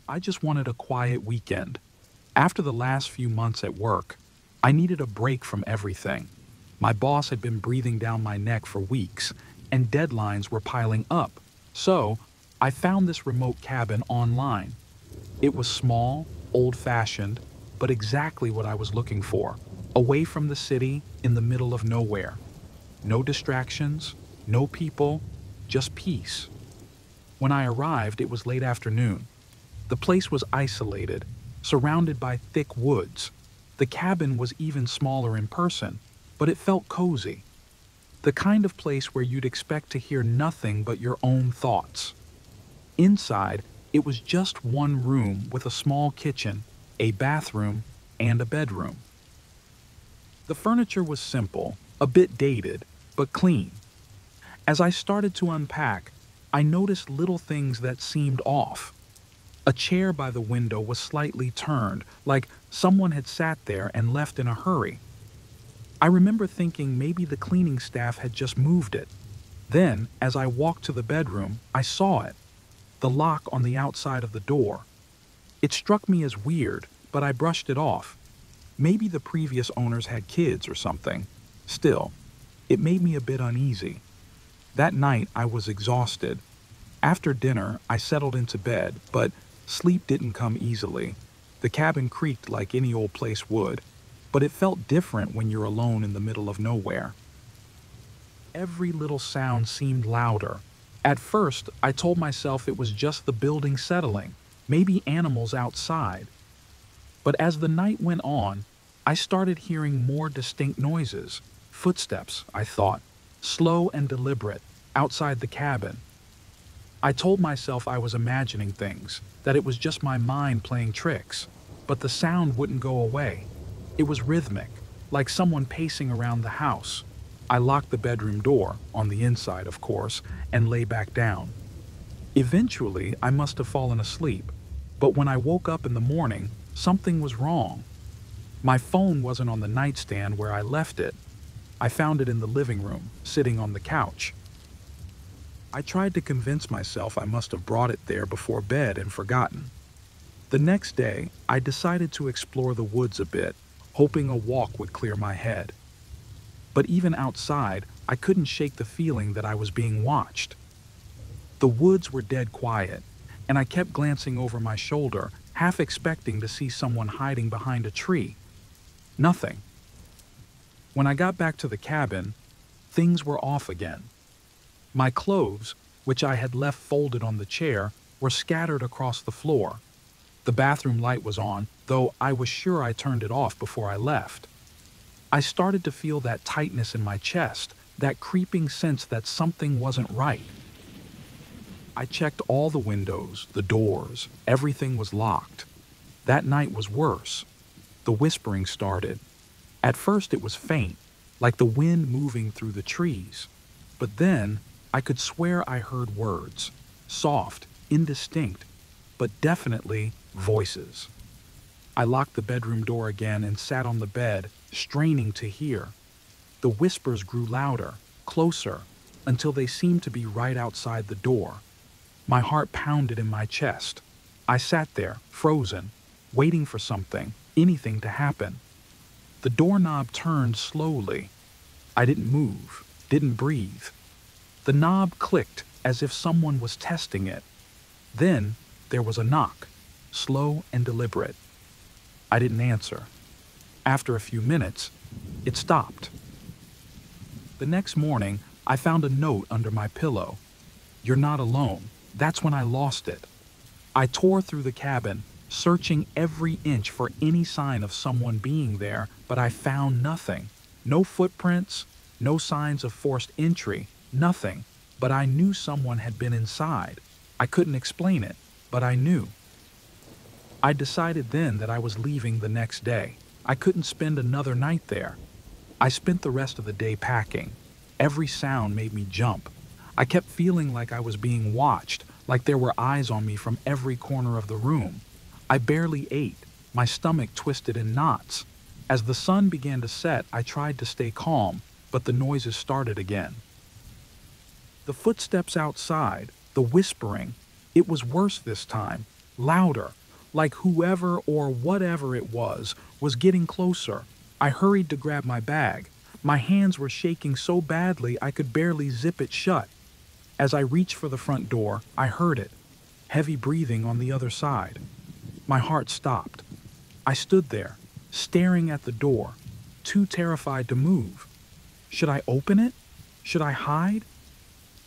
I just wanted a quiet weekend. After the last few months at work, I needed a break from everything. My boss had been breathing down my neck for weeks, and deadlines were piling up. So, I found this remote cabin online. It was small, old fashioned, but exactly what I was looking for. Away from the city, in the middle of nowhere. No distractions, no people, just peace. When I arrived, it was late afternoon. The place was isolated, surrounded by thick woods. The cabin was even smaller in person, but it felt cozy. The kind of place where you'd expect to hear nothing but your own thoughts. Inside, it was just one room with a small kitchen, a bathroom, and a bedroom. The furniture was simple, a bit dated, but clean. As I started to unpack, I noticed little things that seemed off. A chair by the window was slightly turned, like someone had sat there and left in a hurry. I remember thinking maybe the cleaning staff had just moved it. Then, as I walked to the bedroom, I saw it, the lock on the outside of the door. It struck me as weird, but I brushed it off. Maybe the previous owners had kids or something. Still, it made me a bit uneasy. That night, I was exhausted. After dinner, I settled into bed, but sleep didn't come easily. The cabin creaked like any old place would, but it felt different when you're alone in the middle of nowhere. Every little sound seemed louder. At first, I told myself it was just the building settling, maybe animals outside. But as the night went on, I started hearing more distinct noises. Footsteps, I thought, slow and deliberate, outside the cabin. I told myself I was imagining things, that it was just my mind playing tricks. But the sound wouldn't go away. It was rhythmic, like someone pacing around the house. I locked the bedroom door, on the inside of course, and lay back down. Eventually, I must have fallen asleep, but when I woke up in the morning, something was wrong. My phone wasn't on the nightstand where I left it. I found it in the living room, sitting on the couch. I tried to convince myself I must have brought it there before bed and forgotten. The next day, I decided to explore the woods a bit, hoping a walk would clear my head. But even outside, I couldn't shake the feeling that I was being watched. The woods were dead quiet, and I kept glancing over my shoulder, half expecting to see someone hiding behind a tree. Nothing. When I got back to the cabin, things were off again. My clothes, which I had left folded on the chair, were scattered across the floor. The bathroom light was on, though I was sure I turned it off before I left. I started to feel that tightness in my chest, that creeping sense that something wasn't right. I checked all the windows, the doors, everything was locked. That night was worse. The whispering started. At first it was faint, like the wind moving through the trees. But then I could swear I heard words, soft, indistinct, but definitely voices. I locked the bedroom door again and sat on the bed, straining to hear. The whispers grew louder, closer, until they seemed to be right outside the door. My heart pounded in my chest. I sat there, frozen, waiting for something, anything to happen. The doorknob turned slowly. I didn't move, didn't breathe. The knob clicked as if someone was testing it. Then there was a knock, slow and deliberate. I didn't answer. After a few minutes, it stopped. The next morning, I found a note under my pillow. "You're not alone." That's when I lost it. I tore through the cabin, searching every inch for any sign of someone being there, but I found nothing. No footprints, no signs of forced entry, nothing. But I knew someone had been inside. I couldn't explain it, but I knew. I decided then that I was leaving the next day. I couldn't spend another night there. I spent the rest of the day packing. Every sound made me jump. I kept feeling like I was being watched, like there were eyes on me from every corner of the room. I barely ate, my stomach twisted in knots. As the sun began to set, I tried to stay calm, but the noises started again. The footsteps outside, the whispering, it was worse this time, louder, like whoever or whatever it was getting closer. I hurried to grab my bag. My hands were shaking so badly I could barely zip it shut. As I reached for the front door, I heard it, heavy breathing on the other side. My heart stopped. I stood there, staring at the door, too terrified to move. Should I open it? Should I hide?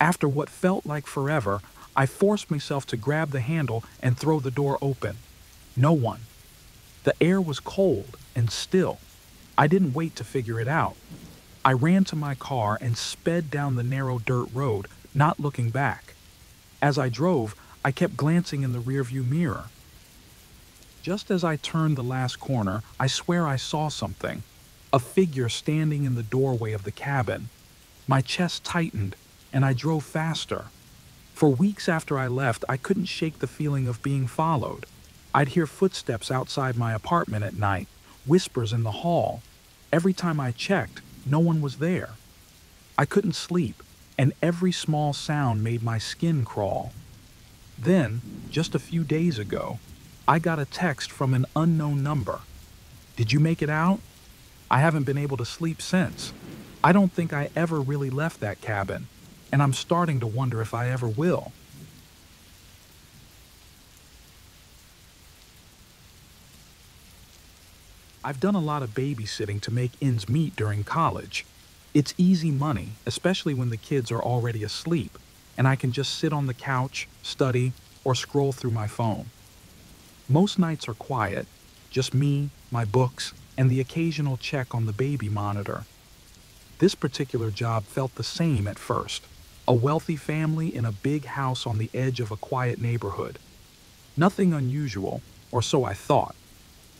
After what felt like forever, I forced myself to grab the handle and throw the door open. No one. The air was cold and still. I didn't wait to figure it out. I ran to my car and sped down the narrow dirt road, not looking back. As I drove, I kept glancing in the rearview mirror. Just as I turned the last corner, I swear I saw something. A figure standing in the doorway of the cabin. My chest tightened, and I drove faster. For weeks after I left, I couldn't shake the feeling of being followed. I'd hear footsteps outside my apartment at night, whispers in the hall. Every time I checked, no one was there. I couldn't sleep, and every small sound made my skin crawl. Then, just a few days ago, I got a text from an unknown number. "Did you make it out?" I haven't been able to sleep since. I don't think I ever really left that cabin, and I'm starting to wonder if I ever will. I've done a lot of babysitting to make ends meet during college. It's easy money, especially when the kids are already asleep, and I can just sit on the couch, study, or scroll through my phone. Most nights are quiet, just me, my books, and the occasional check on the baby monitor. This particular job felt the same at first. A wealthy family in a big house on the edge of a quiet neighborhood. Nothing unusual, or so I thought.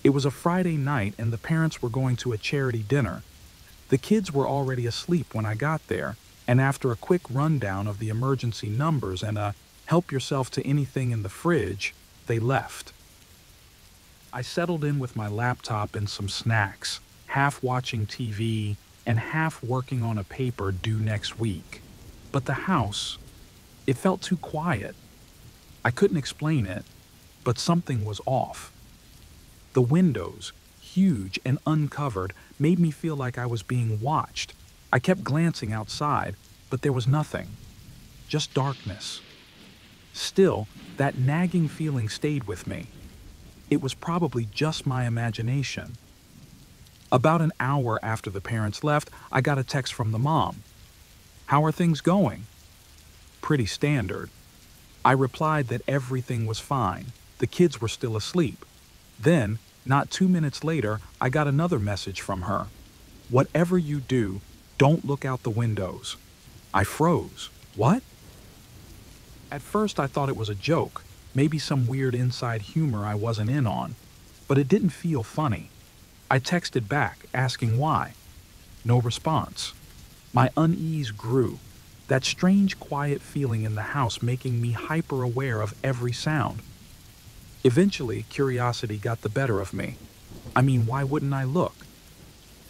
It was a Friday night and the parents were going to a charity dinner. The kids were already asleep when I got there, and after a quick rundown of the emergency numbers and a help yourself to anything in the fridge, they left. I settled in with my laptop and some snacks, half watching TV and half working on a paper due next week. But the house, it felt too quiet. I couldn't explain it, but something was off. The windows, huge and uncovered, made me feel like I was being watched. I kept glancing outside, but there was nothing. Just darkness. Still, that nagging feeling stayed with me. It was probably just my imagination. About an hour after the parents left, I got a text from the mom. "How are things going?" Pretty standard. I replied that everything was fine. The kids were still asleep. Then, not 2 minutes later, I got another message from her. "Whatever you do, don't look out the windows." I froze. What? At first I thought it was a joke, maybe some weird inside humor I wasn't in on, but it didn't feel funny. I texted back, asking why. No response. My unease grew, that strange quiet feeling in the house making me hyper-aware of every sound. Eventually, curiosity got the better of me. I mean, why wouldn't I look?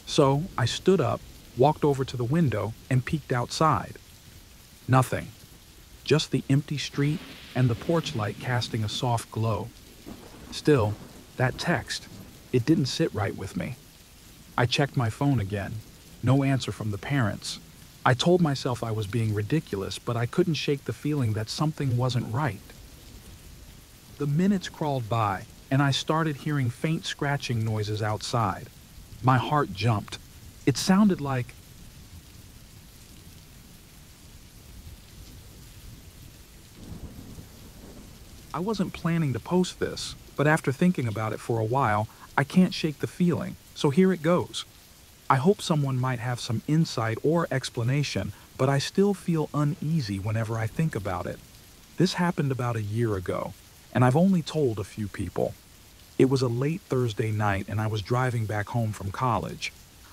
So I stood up, walked over to the window, and peeked outside. Nothing. Just the empty street and the porch light casting a soft glow. Still, that text, it didn't sit right with me. I checked my phone again. No answer from the parents. I told myself I was being ridiculous, but I couldn't shake the feeling that something wasn't right. The minutes crawled by, and I started hearing faint scratching noises outside. My heart jumped. It sounded like... I wasn't planning to post this, but after thinking about it for a while, I can't shake the feeling, so here it goes. I hope someone might have some insight or explanation, but I still feel uneasy whenever I think about it. This happened about a year ago, and I've only told a few people. It was a late Thursday night and I was driving back home from college.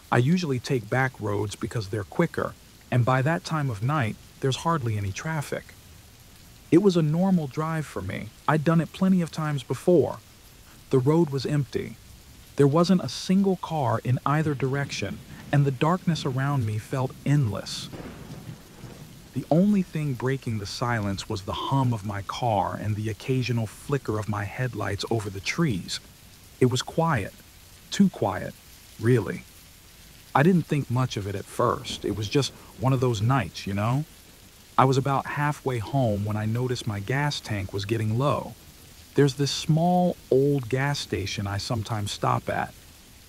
I usually take back roads because they're quicker, and by that time of night, there's hardly any traffic. It was a normal drive for me. I'd done it plenty of times before. The road was empty. There wasn't a single car in either direction, and the darkness around me felt endless. The only thing breaking the silence was the hum of my car and the occasional flicker of my headlights over the trees. It was quiet, too quiet, really. I didn't think much of it at first. It was just one of those nights, you know? I was about halfway home when I noticed my gas tank was getting low. There's this small, old gas station I sometimes stop at.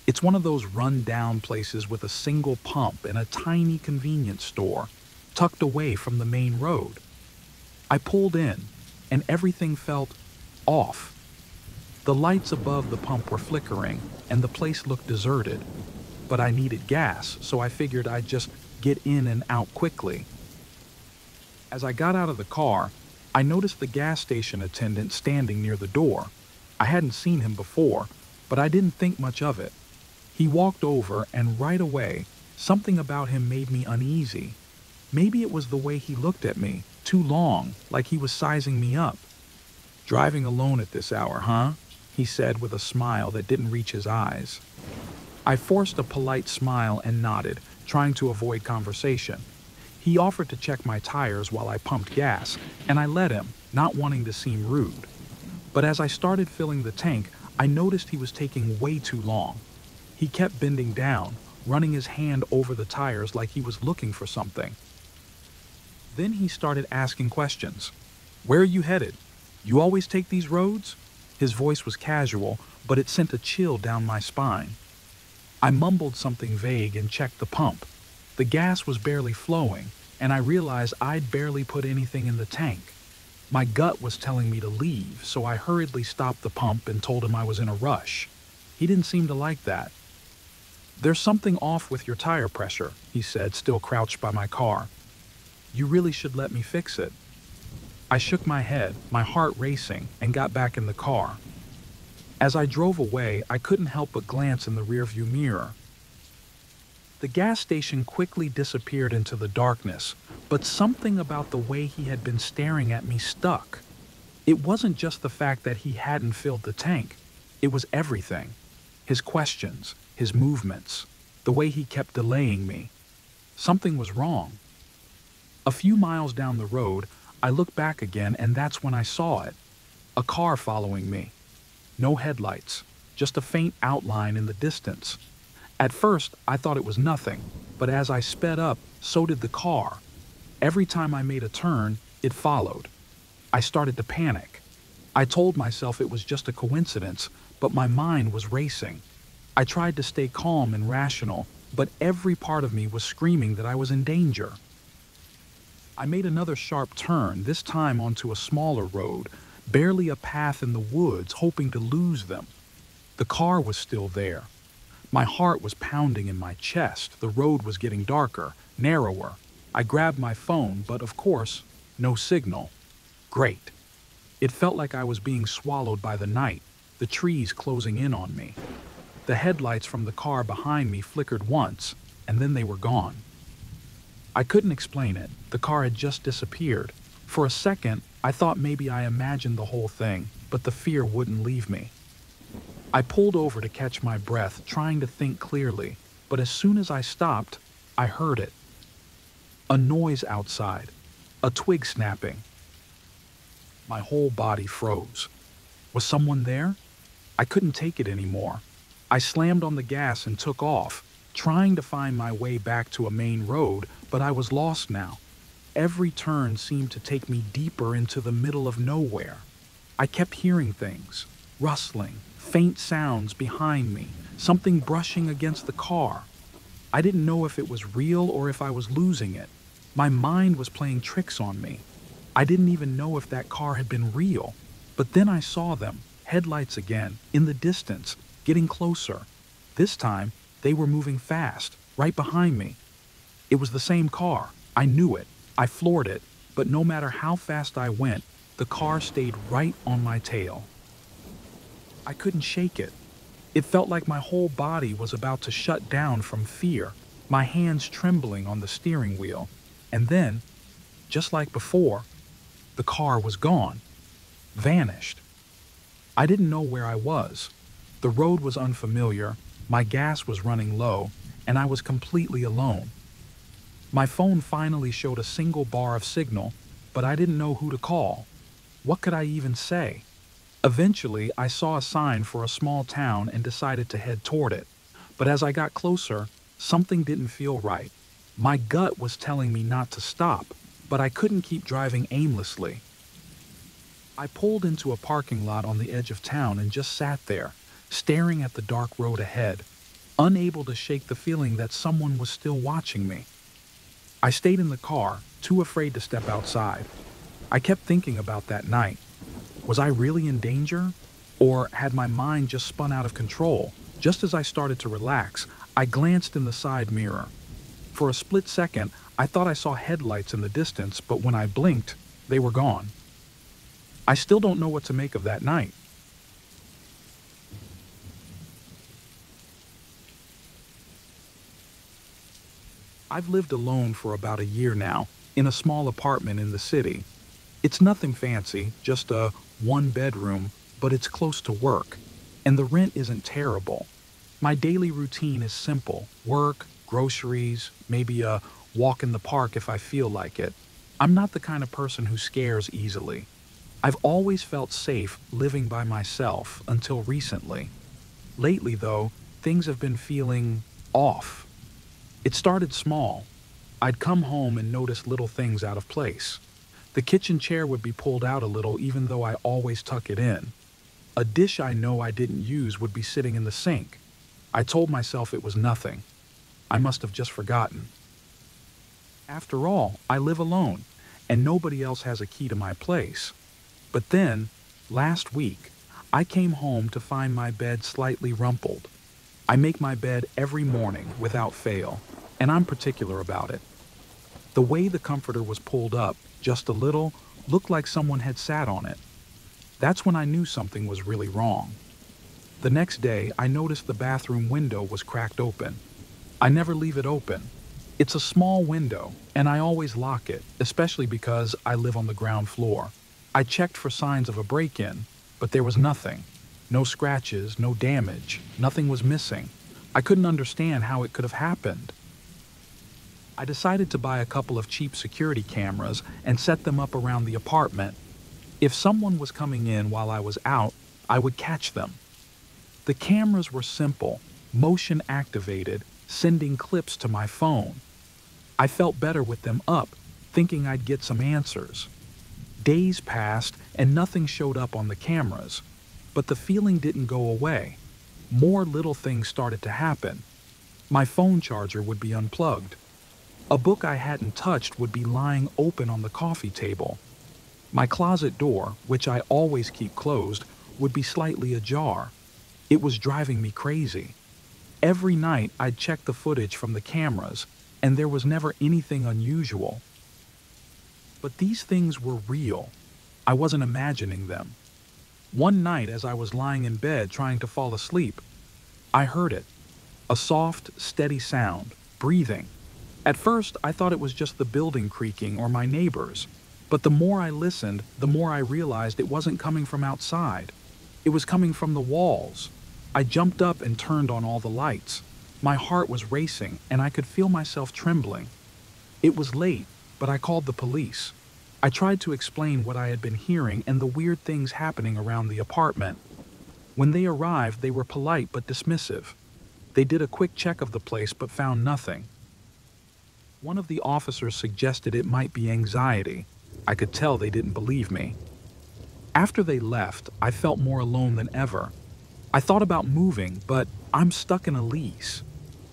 It's one of those run-down places with a single pump and a tiny convenience store, tucked away from the main road. I pulled in, and everything felt off. The lights above the pump were flickering, and the place looked deserted. But I needed gas, so I figured I'd just get in and out quickly. As I got out of the car, I noticed the gas station attendant standing near the door. I hadn't seen him before, but I didn't think much of it. He walked over, and right away, something about him made me uneasy. Maybe it was the way he looked at me, too long, like he was sizing me up. "Driving alone at this hour, huh?" he said with a smile that didn't reach his eyes. I forced a polite smile and nodded, trying to avoid conversation. He offered to check my tires while I pumped gas, and I let him, not wanting to seem rude. But as I started filling the tank, I noticed he was taking way too long. He kept bending down, running his hand over the tires like he was looking for something. Then he started asking questions. "Where are you headed? You always take these roads?" His voice was casual, but it sent a chill down my spine. I mumbled something vague and checked the pump. The gas was barely flowing, and I realized I'd barely put anything in the tank. My gut was telling me to leave, so I hurriedly stopped the pump and told him I was in a rush. He didn't seem to like that. "There's something off with your tire pressure," he said, still crouched by my car. "You really should let me fix it." I shook my head, my heart racing, and got back in the car. As I drove away, I couldn't help but glance in the rearview mirror. The gas station quickly disappeared into the darkness, but something about the way he had been staring at me stuck. It wasn't just the fact that he hadn't filled the tank. It was everything. His questions, his movements, the way he kept delaying me. Something was wrong. A few miles down the road, I looked back again, and that's when I saw it. A car following me. No headlights, just a faint outline in the distance. At first, I thought it was nothing, but as I sped up, so did the car. Every time I made a turn, it followed. I started to panic. I told myself it was just a coincidence, but my mind was racing. I tried to stay calm and rational, but every part of me was screaming that I was in danger. I made another sharp turn, this time onto a smaller road, barely a path in the woods, hoping to lose them. The car was still there. My heart was pounding in my chest. The road was getting darker, narrower. I grabbed my phone, but of course, no signal. Great. It felt like I was being swallowed by the night, the trees closing in on me. The headlights from the car behind me flickered once, and then they were gone. I couldn't explain it. The car had just disappeared. For a second, I thought maybe I imagined the whole thing, but the fear wouldn't leave me. I pulled over to catch my breath, trying to think clearly, but as soon as I stopped, I heard it. A noise outside, a twig snapping. My whole body froze. Was someone there? I couldn't take it anymore. I slammed on the gas and took off, trying to find my way back to a main road, but I was lost now. Every turn seemed to take me deeper into the middle of nowhere. I kept hearing things, rustling, faint sounds behind me, something brushing against the car. I didn't know if it was real or if I was losing it. My mind was playing tricks on me. I didn't even know if that car had been real. But then I saw them, headlights again, in the distance, getting closer. This time, they were moving fast, right behind me. It was the same car. I knew it. I floored it, but no matter how fast I went, the car stayed right on my tail. I couldn't shake it. It felt like my whole body was about to shut down from fear, my hands trembling on the steering wheel. And then, just like before, the car was gone, vanished. I didn't know where I was. The road was unfamiliar, my gas was running low, and I was completely alone. My phone finally showed a single bar of signal, but I didn't know who to call. What could I even say? Eventually, I saw a sign for a small town and decided to head toward it. But as I got closer, something didn't feel right. My gut was telling me not to stop, but I couldn't keep driving aimlessly. I pulled into a parking lot on the edge of town and just sat there, staring at the dark road ahead, unable to shake the feeling that someone was still watching me. I stayed in the car, too afraid to step outside. I kept thinking about that night. Was I really in danger? Or had my mind just spun out of control? Just as I started to relax, I glanced in the side mirror. For a split second, I thought I saw headlights in the distance, but when I blinked, they were gone. I still don't know what to make of that night. I've lived alone for about a year now, in a small apartment in the city. It's nothing fancy, just a one-bedroom, but it's close to work, and the rent isn't terrible. My daily routine is simple: work, groceries, maybe a walk in the park if I feel like it. I'm not the kind of person who scares easily. I've always felt safe living by myself until recently. Lately, though, things have been feeling off. It started small. I'd come home and notice little things out of place. The kitchen chair would be pulled out a little even though I always tuck it in. A dish I know I didn't use would be sitting in the sink. I told myself it was nothing. I must have just forgotten. After all, I live alone, and nobody else has a key to my place. But then, last week, I came home to find my bed slightly rumpled. I make my bed every morning without fail, and I'm particular about it. The way the comforter was pulled up, just a little, looked like someone had sat on it. That's when I knew something was really wrong. The next day, I noticed the bathroom window was cracked open. I never leave it open. It's a small window, and I always lock it, especially because I live on the ground floor. I checked for signs of a break-in, but there was nothing. No scratches, no damage, nothing was missing. I couldn't understand how it could have happened. I decided to buy a couple of cheap security cameras and set them up around the apartment. If someone was coming in while I was out, I would catch them. The cameras were simple, motion activated, sending clips to my phone. I felt better with them up, thinking I'd get some answers. Days passed and nothing showed up on the cameras, but the feeling didn't go away. More little things started to happen. My phone charger would be unplugged. A book I hadn't touched would be lying open on the coffee table. My closet door, which I always keep closed, would be slightly ajar. It was driving me crazy. Every night I'd check the footage from the cameras, and there was never anything unusual. But these things were real. I wasn't imagining them. One night as I was lying in bed trying to fall asleep, I heard it. A soft, steady sound, breathing. At first, I thought it was just the building creaking or my neighbors. But the more I listened, the more I realized it wasn't coming from outside. It was coming from the walls. I jumped up and turned on all the lights. My heart was racing, and I could feel myself trembling. It was late, but I called the police. I tried to explain what I had been hearing and the weird things happening around the apartment. When they arrived, they were polite but dismissive. They did a quick check of the place but found nothing. One of the officers suggested it might be anxiety. I could tell they didn't believe me. After they left, I felt more alone than ever. I thought about moving, but I'm stuck in a lease,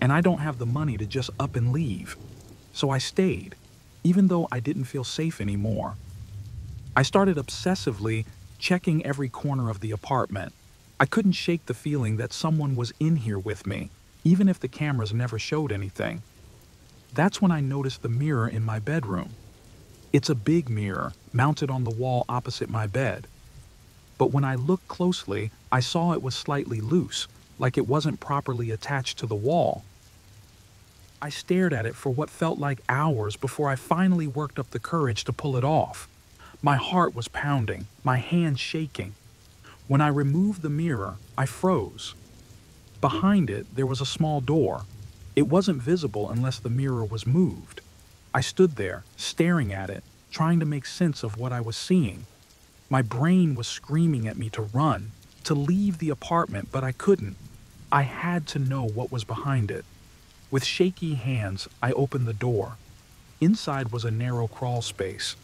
and I don't have the money to just up and leave. So I stayed, even though I didn't feel safe anymore. I started obsessively checking every corner of the apartment. I couldn't shake the feeling that someone was in here with me, even if the cameras never showed anything. That's when I noticed the mirror in my bedroom. It's a big mirror mounted on the wall opposite my bed. But when I looked closely, I saw it was slightly loose, like it wasn't properly attached to the wall. I stared at it for what felt like hours before I finally worked up the courage to pull it off. My heart was pounding, my hands shaking. When I removed the mirror, I froze. Behind it, there was a small door. It wasn't visible unless the mirror was moved. I stood there, staring at it, trying to make sense of what I was seeing. My brain was screaming at me to run, to leave the apartment, but I couldn't. I had to know what was behind it. With shaky hands, I opened the door. Inside was a narrow crawl space.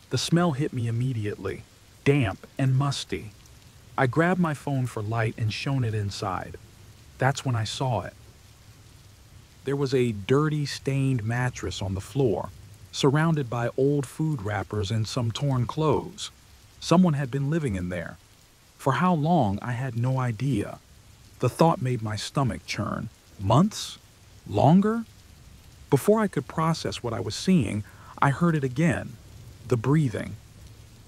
The smell hit me immediately, damp and musty. I grabbed my phone for light and shone it inside. That's when I saw it. There was a dirty, stained mattress on the floor, surrounded by old food wrappers and some torn clothes. Someone had been living in there. For how long, I had no idea. The thought made my stomach churn. Months? Longer? Before I could process what I was seeing, I heard it again, the breathing.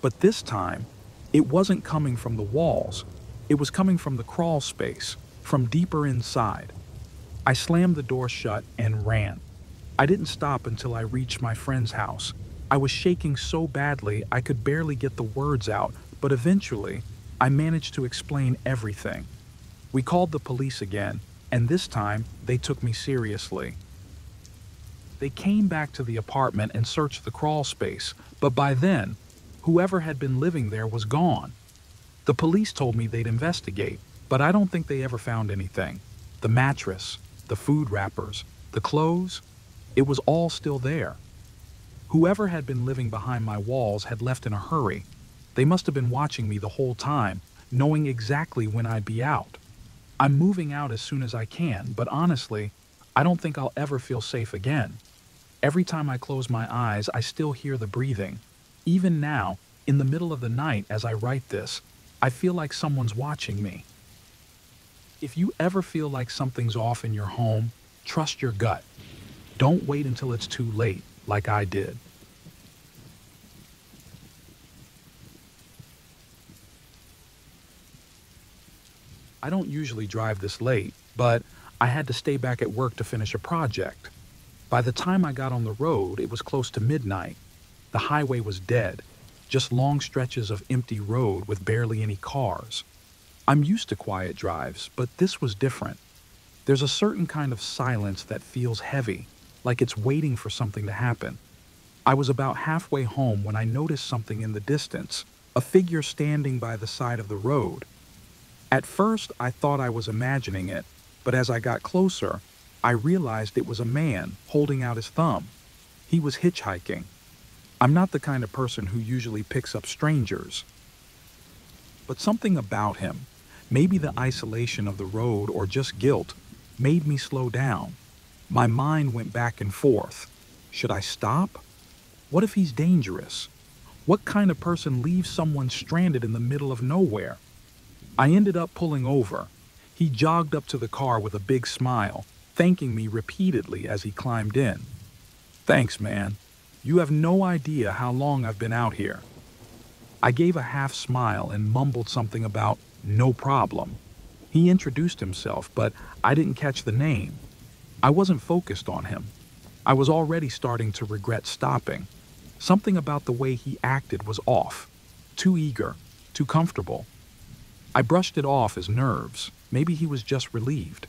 But this time, it wasn't coming from the walls. It was coming from the crawl space, from deeper inside. I slammed the door shut and ran. I didn't stop until I reached my friend's house. I was shaking so badly I could barely get the words out, but eventually, I managed to explain everything. We called the police again, and this time, they took me seriously. They came back to the apartment and searched the crawl space, but by then, whoever had been living there was gone. The police told me they'd investigate, but I don't think they ever found anything. The mattress, the food wrappers, the clothes, it was all still there. Whoever had been living behind my walls had left in a hurry. They must have been watching me the whole time, knowing exactly when I'd be out. I'm moving out as soon as I can, but honestly, I don't think I'll ever feel safe again. Every time I close my eyes, I still hear the breathing. Even now, in the middle of the night as I write this, I feel like someone's watching me. If you ever feel like something's off in your home, trust your gut. Don't wait until it's too late, like I did. I don't usually drive this late, but I had to stay back at work to finish a project. By the time I got on the road, it was close to midnight. The highway was dead, just long stretches of empty road with barely any cars. I'm used to quiet drives, but this was different. There's a certain kind of silence that feels heavy, like it's waiting for something to happen. I was about halfway home when I noticed something in the distance, a figure standing by the side of the road. At first, I thought I was imagining it, but as I got closer, I realized it was a man holding out his thumb. He was hitchhiking. I'm not the kind of person who usually picks up strangers. But something about him, maybe the isolation of the road or just guilt, made me slow down. My mind went back and forth. Should I stop? What if he's dangerous? What kind of person leaves someone stranded in the middle of nowhere? I ended up pulling over. He jogged up to the car with a big smile, thanking me repeatedly as he climbed in. Thanks, man. You have no idea how long I've been out here. I gave a half smile and mumbled something about no problem. He introduced himself, but I didn't catch the name. I wasn't focused on him. I was already starting to regret stopping. Something about the way he acted was off. Too eager, too comfortable. I brushed it off as nerves. Maybe he was just relieved.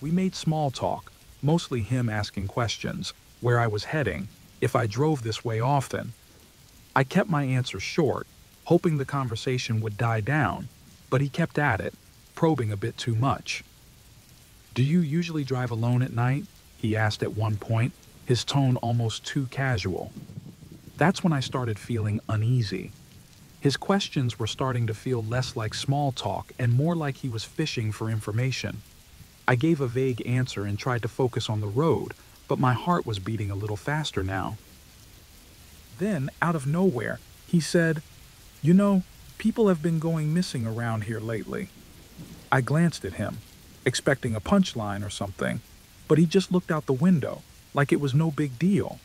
We made small talk, mostly him asking questions, where I was heading, if I drove this way often. I kept my answers short, hoping the conversation would die down, but he kept at it, probing a bit too much. Do you usually drive alone at night? He asked at one point, his tone almost too casual. That's when I started feeling uneasy. His questions were starting to feel less like small talk and more like he was fishing for information. I gave a vague answer and tried to focus on the road, but my heart was beating a little faster now. Then, out of nowhere, he said, "You know, people have been going missing around here lately." I glanced at him, expecting a punchline or something, but he just looked out the window, like it was no big deal.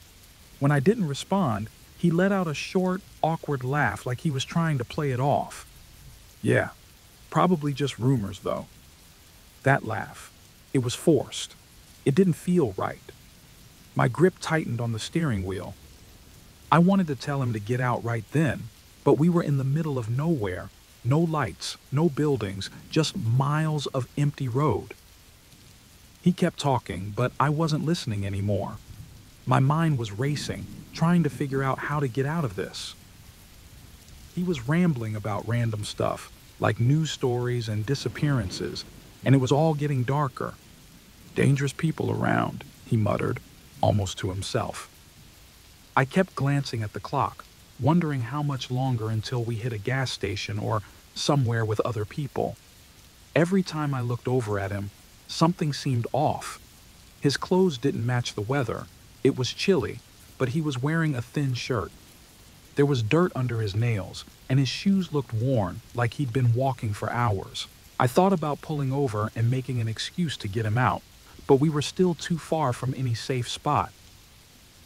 When I didn't respond, he let out a short, awkward laugh like he was trying to play it off. Yeah, probably just rumors though. That laugh, it was forced. It didn't feel right. My grip tightened on the steering wheel. I wanted to tell him to get out right then, but we were in the middle of nowhere. No lights, no buildings, just miles of empty road. He kept talking, but I wasn't listening anymore. My mind was racing, trying to figure out how to get out of this. He was rambling about random stuff, like news stories and disappearances, and it was all getting darker. Dangerous people around, he muttered, almost to himself. I kept glancing at the clock, wondering how much longer until we hit a gas station or somewhere with other people. Every time I looked over at him, something seemed off. His clothes didn't match the weather. It was chilly, but he was wearing a thin shirt. There was dirt under his nails, and his shoes looked worn, like he'd been walking for hours. I thought about pulling over and making an excuse to get him out, but we were still too far from any safe spot.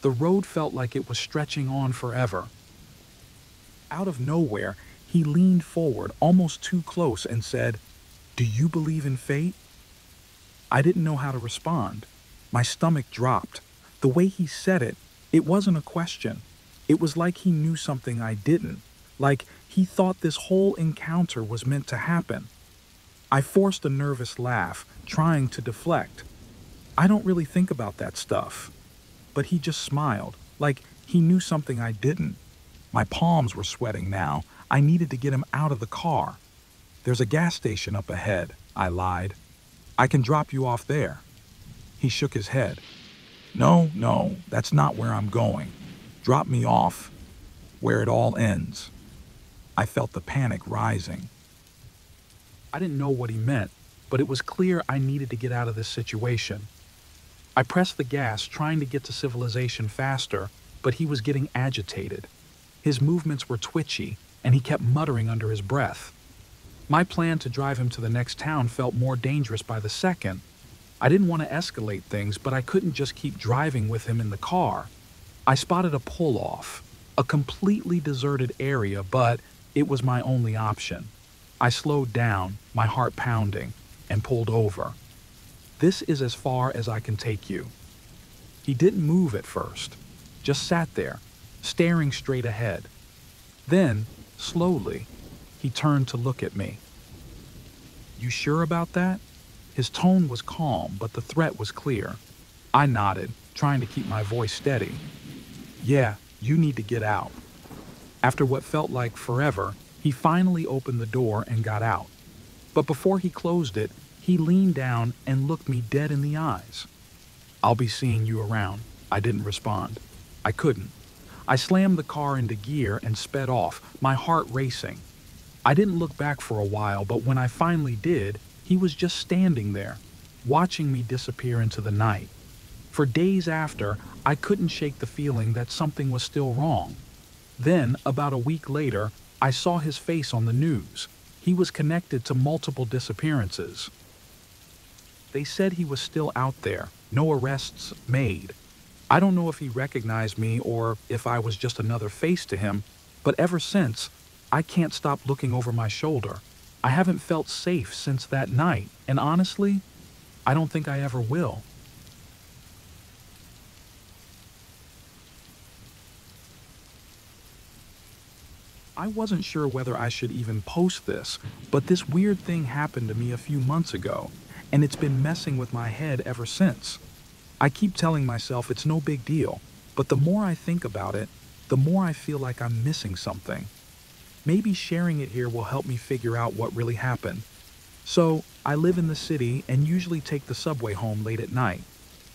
The road felt like it was stretching on forever. Out of nowhere, he leaned forward almost too close and said, "Do you believe in fate?" I didn't know how to respond. My stomach dropped. The way he said it, it wasn't a question. It was like he knew something I didn't, like he thought this whole encounter was meant to happen. I forced a nervous laugh, trying to deflect. I don't really think about that stuff. But he just smiled, like he knew something I didn't. My palms were sweating now. I needed to get him out of the car. "There's a gas station up ahead," I lied. "I can drop you off there." He shook his head. No, that's not where I'm going. Drop me off where it all ends." I felt the panic rising. I didn't know what he meant, but it was clear I needed to get out of this situation. I pressed the gas, trying to get to civilization faster, but he was getting agitated. His movements were twitchy, and he kept muttering under his breath. My plan to drive him to the next town felt more dangerous by the second. I didn't want to escalate things, but I couldn't just keep driving with him in the car. I spotted a pull-off, a completely deserted area, but it was my only option. I slowed down, my heart pounding, and pulled over. "This is as far as I can take you." He didn't move at first, just sat there, staring straight ahead. Then, slowly, he turned to look at me. "You sure about that?" His tone was calm, but the threat was clear. I nodded, trying to keep my voice steady. "Yeah, you need to get out." After what felt like forever, he finally opened the door and got out. But before he closed it, he leaned down and looked me dead in the eyes. "I'll be seeing you around." I didn't respond. I couldn't. I slammed the car into gear and sped off, my heart racing. I didn't look back for a while, but when I finally did, he was just standing there, watching me disappear into the night. For days after, I couldn't shake the feeling that something was still wrong. Then, about a week later, I saw his face on the news. He was connected to multiple disappearances. They said he was still out there, no arrests made. I don't know if he recognized me or if I was just another face to him, but ever since, I can't stop looking over my shoulder. I haven't felt safe since that night, and honestly, I don't think I ever will. I wasn't sure whether I should even post this, but this weird thing happened to me a few months ago, and it's been messing with my head ever since. I keep telling myself it's no big deal, but the more I think about it, the more I feel like I'm missing something. Maybe sharing it here will help me figure out what really happened. So, I live in the city and usually take the subway home late at night.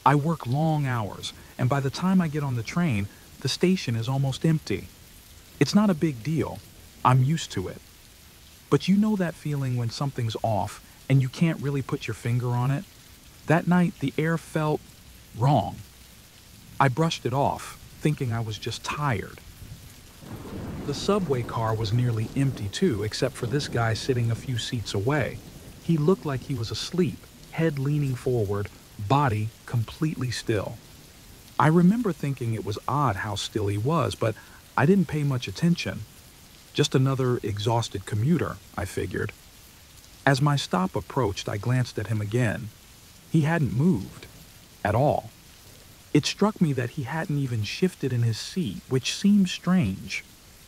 I work long hours, and by the time I get on the train, the station is almost empty. It's not a big deal. I'm used to it. But you know that feeling when something's off and you can't really put your finger on it? That night, the air felt wrong. I brushed it off, thinking I was just tired. The subway car was nearly empty too, except for this guy sitting a few seats away. He looked like he was asleep, head leaning forward, body completely still. I remember thinking it was odd how still he was, but I didn't pay much attention. Just another exhausted commuter, I figured. As my stop approached, I glanced at him again. He hadn't moved. At all. It struck me that he hadn't even shifted in his seat, which seemed strange.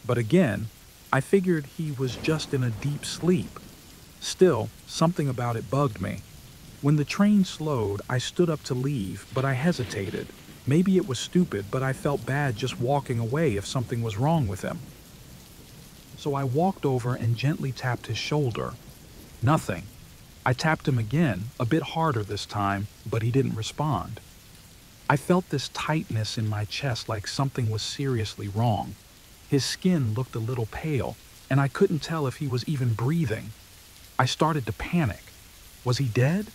But again, I figured he was just in a deep sleep. Still, something about it bugged me. When the train slowed, I stood up to leave, but I hesitated. Maybe it was stupid, but I felt bad just walking away if something was wrong with him. So I walked over and gently tapped his shoulder. Nothing. I tapped him again, a bit harder this time, but he didn't respond. I felt this tightness in my chest like something was seriously wrong. His skin looked a little pale, and I couldn't tell if he was even breathing. I started to panic. Was he dead?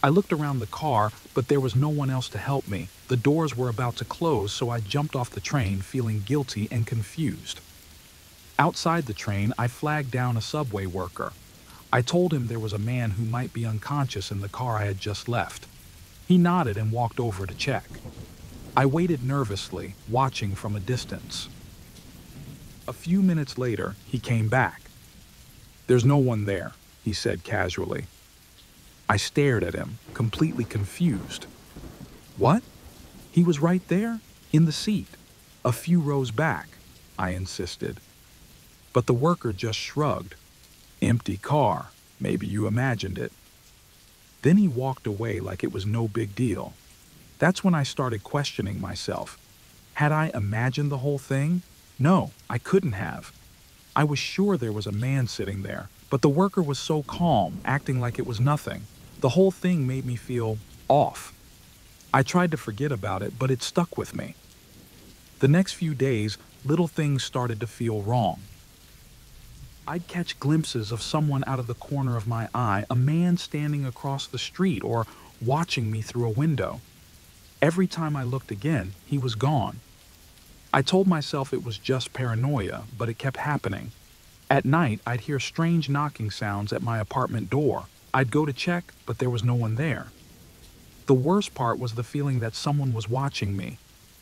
I looked around the car, but there was no one else to help me. The doors were about to close, so I jumped off the train feeling guilty and confused. Outside the train, I flagged down a subway worker. I told him there was a man who might be unconscious in the car I had just left. He nodded and walked over to check. I waited nervously, watching from a distance. A few minutes later, he came back. "There's no one there," he said casually. I stared at him, completely confused. "What?" "He was right there, in the seat, a few rows back," I insisted. But the worker just shrugged. "Empty car. Maybe you imagined it." Then he walked away like it was no big deal. That's when I started questioning myself. Had I imagined the whole thing? No, I couldn't have. I was sure there was a man sitting there, but the worker was so calm, acting like it was nothing. The whole thing made me feel off. I tried to forget about it, but it stuck with me. The next few days, little things started to feel wrong. I'd catch glimpses of someone out of the corner of my eye, a man standing across the street or watching me through a window. Every time I looked again, he was gone. I told myself it was just paranoia, but it kept happening. At night, I'd hear strange knocking sounds at my apartment door. I'd go to check, but there was no one there. The worst part was the feeling that someone was watching me.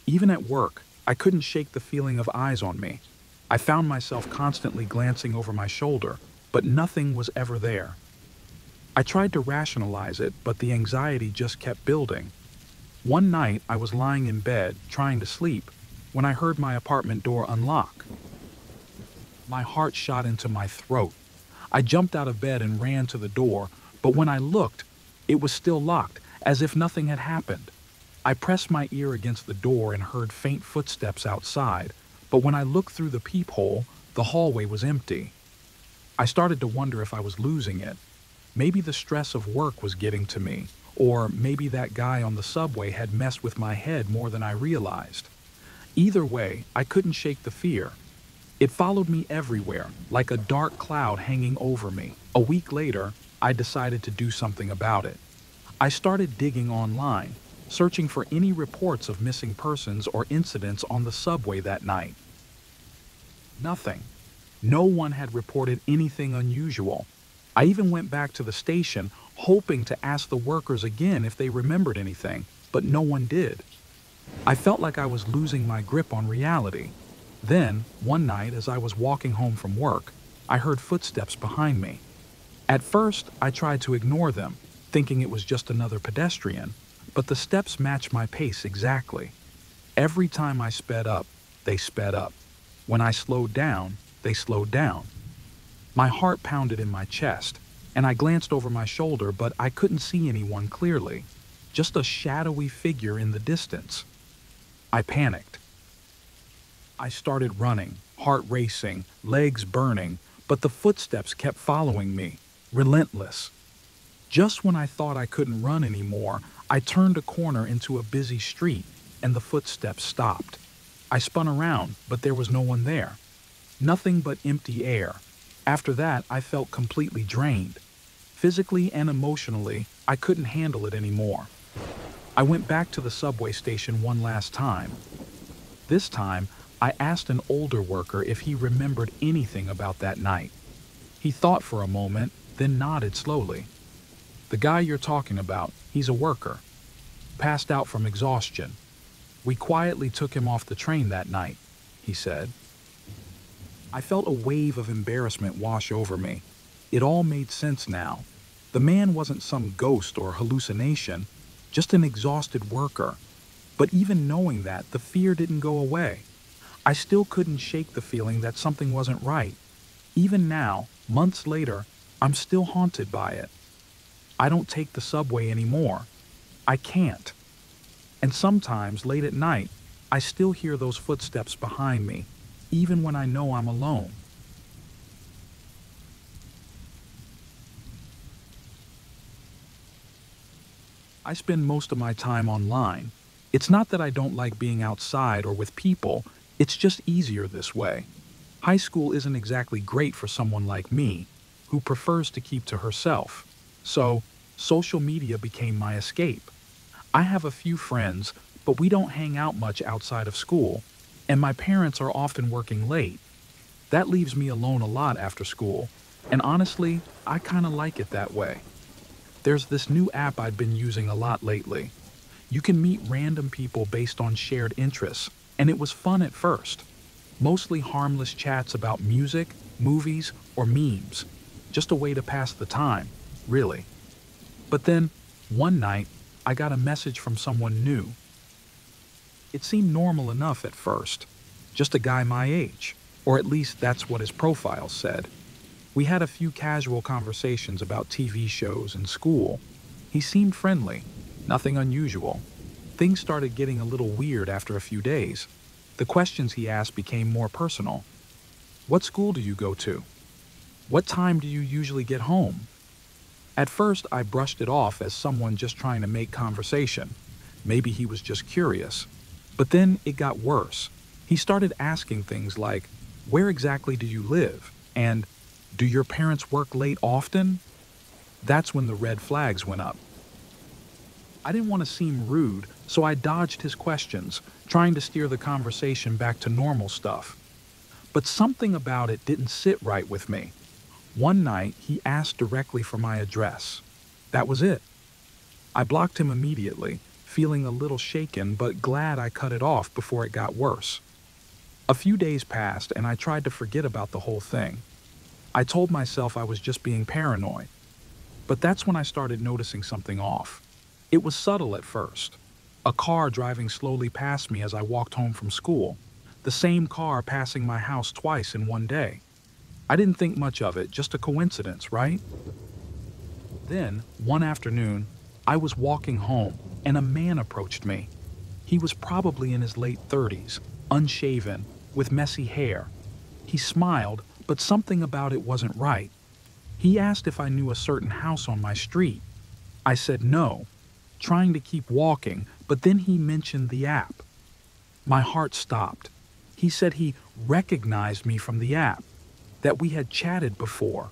Even at work, I couldn't shake the feeling of eyes on me. I found myself constantly glancing over my shoulder, but nothing was ever there. I tried to rationalize it, but the anxiety just kept building. One night, I was lying in bed, trying to sleep, when I heard my apartment door unlock. My heart shot into my throat. I jumped out of bed and ran to the door, but when I looked, it was still locked, as if nothing had happened. I pressed my ear against the door and heard faint footsteps outside, but when I looked through the peephole, the hallway was empty. I started to wonder if I was losing it. Maybe the stress of work was getting to me, or maybe that guy on the subway had messed with my head more than I realized. Either way, I couldn't shake the fear. It followed me everywhere, like a dark cloud hanging over me. A week later, I decided to do something about it. I started digging online, searching for any reports of missing persons or incidents on the subway that night. Nothing. No one had reported anything unusual. I even went back to the station, hoping to ask the workers again if they remembered anything, but no one did. I felt like I was losing my grip on reality. Then, one night as I was walking home from work, I heard footsteps behind me. At first, I tried to ignore them, thinking it was just another pedestrian, but the steps matched my pace exactly. Every time I sped up, they sped up. When I slowed down, they slowed down. My heart pounded in my chest, and I glanced over my shoulder, but I couldn't see anyone clearly, just a shadowy figure in the distance. I panicked. I started running, heart racing, legs burning, but the footsteps kept following me, relentless. Just when I thought I couldn't run anymore, I turned a corner into a busy street, and the footsteps stopped. I spun around, but there was no one there. Nothing but empty air. After that, I felt completely drained. Physically and emotionally, I couldn't handle it anymore. I went back to the subway station one last time. This time, I asked an older worker if he remembered anything about that night. He thought for a moment, then nodded slowly. "The guy you're talking about, he's a worker. Passed out from exhaustion. We quietly took him off the train that night," he said. I felt a wave of embarrassment wash over me. It all made sense now. The man wasn't some ghost or hallucination, just an exhausted worker. But even knowing that, the fear didn't go away. I still couldn't shake the feeling that something wasn't right. Even now, months later, I'm still haunted by it. I don't take the subway anymore. I can't. And sometimes, late at night, I still hear those footsteps behind me, even when I know I'm alone. I spend most of my time online. It's not that I don't like being outside or with people, it's just easier this way. High school isn't exactly great for someone like me, who prefers to keep to herself. So, social media became my escape. I have a few friends, but we don't hang out much outside of school, and my parents are often working late. That leaves me alone a lot after school, and honestly, I kind of like it that way. There's this new app I've been using a lot lately. You can meet random people based on shared interests, and it was fun at first. Mostly harmless chats about music, movies, or memes. Just a way to pass the time, really. But then, one night, I got a message from someone new. It seemed normal enough at first. Just a guy my age, or at least that's what his profile said. We had a few casual conversations about TV shows and school. He seemed friendly, nothing unusual. Things started getting a little weird after a few days. The questions he asked became more personal. What school do you go to? What time do you usually get home? At first, I brushed it off as someone just trying to make conversation. Maybe he was just curious. But then it got worse. He started asking things like, where exactly do you live? And, do your parents work late often? That's when the red flags went up. I didn't want to seem rude, so I dodged his questions, trying to steer the conversation back to normal stuff. But something about it didn't sit right with me. One night, he asked directly for my address. That was it. I blocked him immediately, feeling a little shaken but glad I cut it off before it got worse. A few days passed and I tried to forget about the whole thing. I told myself I was just being paranoid. But that's when I started noticing something off. It was subtle at first. A car driving slowly past me as I walked home from school. The same car passing my house twice in one day. I didn't think much of it, just a coincidence, right? Then, one afternoon, I was walking home and a man approached me. He was probably in his late 30s, unshaven, with messy hair. He smiled, but something about it wasn't right. He asked if I knew a certain house on my street. I said no, trying to keep walking, but then he mentioned the app. My heart stopped. He said he recognized me from the app, that we had chatted before.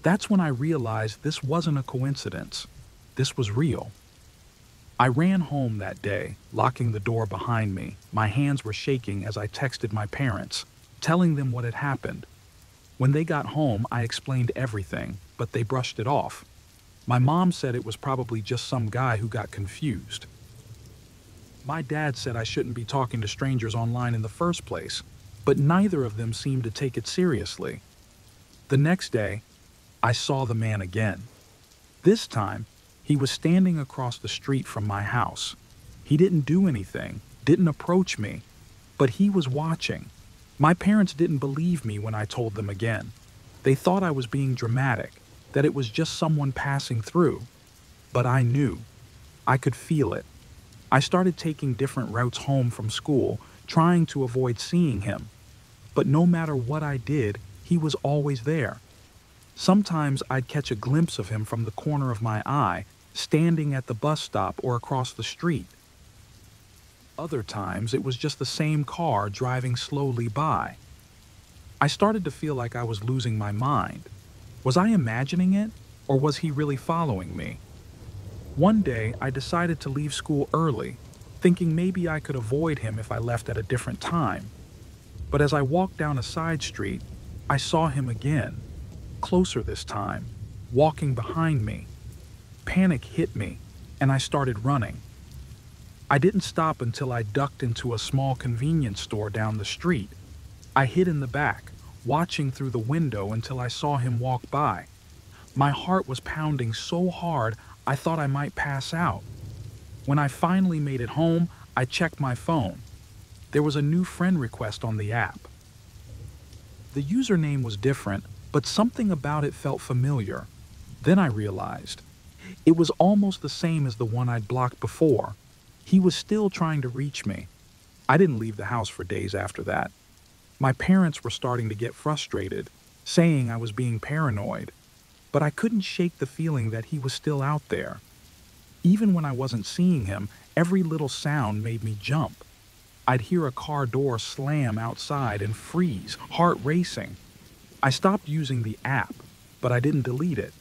That's when I realized this wasn't a coincidence. This was real. I ran home that day, locking the door behind me. My hands were shaking as I texted my parents, telling them what had happened. When they got home, I explained everything, but they brushed it off. My mom said it was probably just some guy who got confused. My dad said I shouldn't be talking to strangers online in the first place, but neither of them seemed to take it seriously. The next day, I saw the man again. This time, he was standing across the street from my house. He didn't do anything, didn't approach me, but he was watching. My parents didn't believe me when I told them again. They thought I was being dramatic, that it was just someone passing through. But I knew. I could feel it. I started taking different routes home from school, trying to avoid seeing him. But no matter what I did, he was always there. Sometimes I'd catch a glimpse of him from the corner of my eye, standing at the bus stop or across the street. Other times, it was just the same car driving slowly by. I started to feel like I was losing my mind. Was I imagining it, or was he really following me? One day, I decided to leave school early, thinking maybe I could avoid him if I left at a different time. But as I walked down a side street, I saw him again, closer this time, walking behind me. Panic hit me, and I started running. I didn't stop until I ducked into a small convenience store down the street. I hid in the back, watching through the window until I saw him walk by. My heart was pounding so hard I thought I might pass out. When I finally made it home, I checked my phone. There was a new friend request on the app. The username was different, but something about it felt familiar. Then I realized it was almost the same as the one I'd blocked before. He was still trying to reach me. I didn't leave the house for days after that. My parents were starting to get frustrated, saying I was being paranoid, but I couldn't shake the feeling that he was still out there. Even when I wasn't seeing him, every little sound made me jump. I'd hear a car door slam outside and freeze, heart racing. I stopped using the app, but I didn't delete it.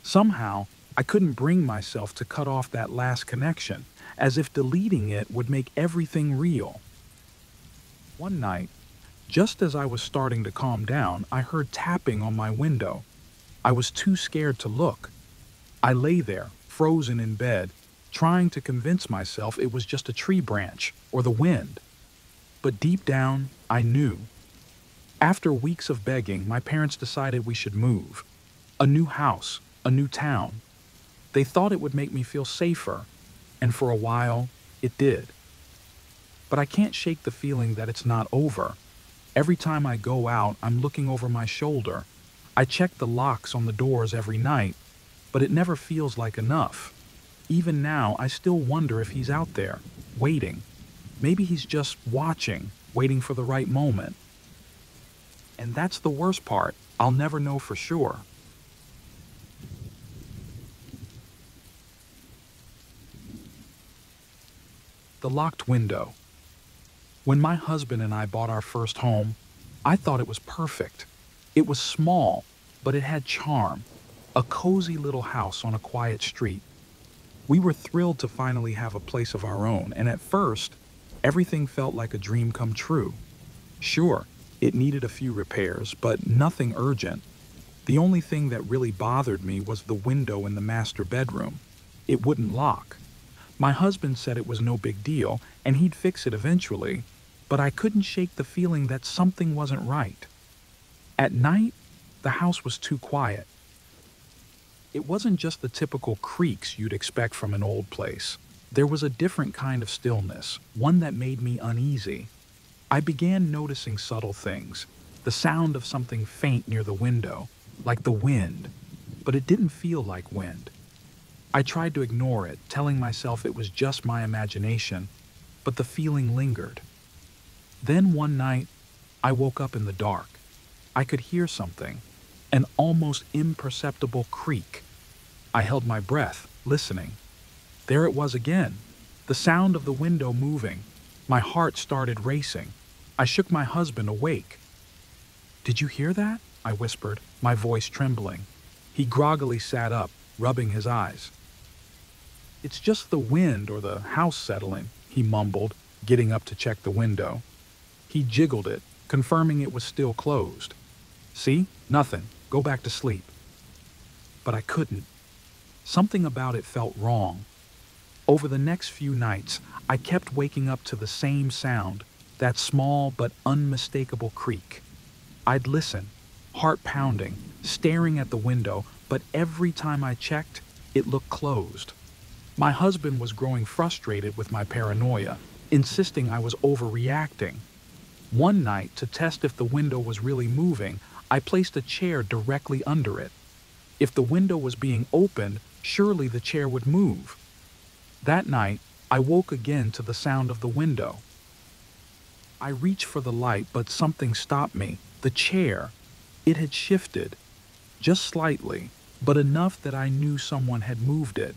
Somehow, I couldn't bring myself to cut off that last connection, as if deleting it would make everything real. One night, just as I was starting to calm down, I heard tapping on my window. I was too scared to look. I lay there, frozen in bed, trying to convince myself it was just a tree branch or the wind. But deep down, I knew. After weeks of begging, my parents decided we should move. A new house, a new town. They thought it would make me feel safer, and for a while, it did. But I can't shake the feeling that it's not over. Every time I go out, I'm looking over my shoulder. I check the locks on the doors every night, but it never feels like enough. Even now, I still wonder if he's out there, waiting. Maybe he's just watching, waiting for the right moment. And that's the worst part. I'll never know for sure. The locked window. When my husband and I bought our first home, I thought it was perfect. It was small, but it had charm. A cozy little house on a quiet street. We were thrilled to finally have a place of our own, and at first, everything felt like a dream come true. Sure, it needed a few repairs, but nothing urgent. The only thing that really bothered me was the window in the master bedroom. It wouldn't lock. My husband said it was no big deal, and he'd fix it eventually, but I couldn't shake the feeling that something wasn't right. At night, the house was too quiet. It wasn't just the typical creaks you'd expect from an old place. There was a different kind of stillness, one that made me uneasy. I began noticing subtle things, the sound of something faint near the window, like the wind, but it didn't feel like wind. I tried to ignore it, telling myself it was just my imagination, but the feeling lingered. Then one night, I woke up in the dark. I could hear something, an almost imperceptible creak. I held my breath, listening. There it was again, the sound of the window moving. My heart started racing. I shook my husband awake. "Did you hear that?" I whispered, my voice trembling. He groggily sat up, rubbing his eyes. "It's just the wind or the house settling," he mumbled, getting up to check the window. He jiggled it, confirming it was still closed. "See? Nothing. Go back to sleep." But I couldn't. Something about it felt wrong. Over the next few nights, I kept waking up to the same sound, that small but unmistakable creak. I'd listen, heart pounding, staring at the window, but every time I checked, it looked closed. My husband was growing frustrated with my paranoia, insisting I was overreacting. One night, to test if the window was really moving, I placed a chair directly under it. If the window was being opened, surely the chair would move. That night, I woke again to the sound of the window. I reached for the light, but something stopped me. The chair. It had shifted. Just slightly, but enough that I knew someone had moved it.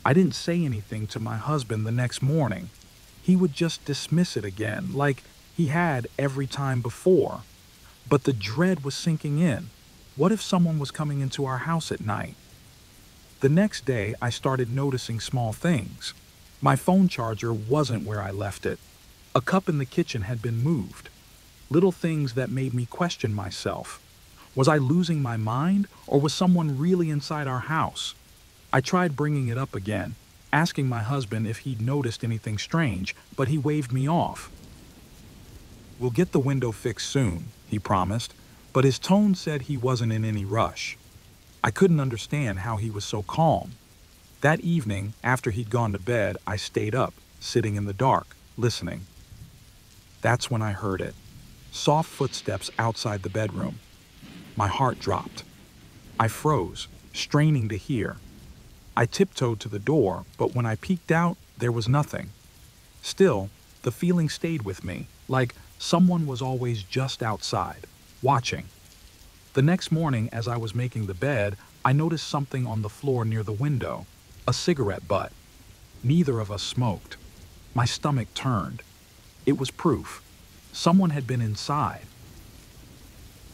I didn't say anything to my husband the next morning. He would just dismiss it again, like he had every time before. But the dread was sinking in. What if someone was coming into our house at night? The next day, I started noticing small things. My phone charger wasn't where I left it. A cup in the kitchen had been moved. Little things that made me question myself. Was I losing my mind, or was someone really inside our house? I tried bringing it up again, asking my husband if he'd noticed anything strange, but he waved me off. "We'll get the window fixed soon," he promised, but his tone said he wasn't in any rush. I couldn't understand how he was so calm. That evening, after he'd gone to bed, I stayed up, sitting in the dark, listening. That's when I heard it. Soft footsteps outside the bedroom. My heart dropped. I froze, straining to hear. I tiptoed to the door, but when I peeked out, there was nothing. Still, the feeling stayed with me, like someone was always just outside, watching. The next morning, as I was making the bed, I noticed something on the floor near the window, a cigarette butt. Neither of us smoked. My stomach turned. It was proof. Someone had been inside.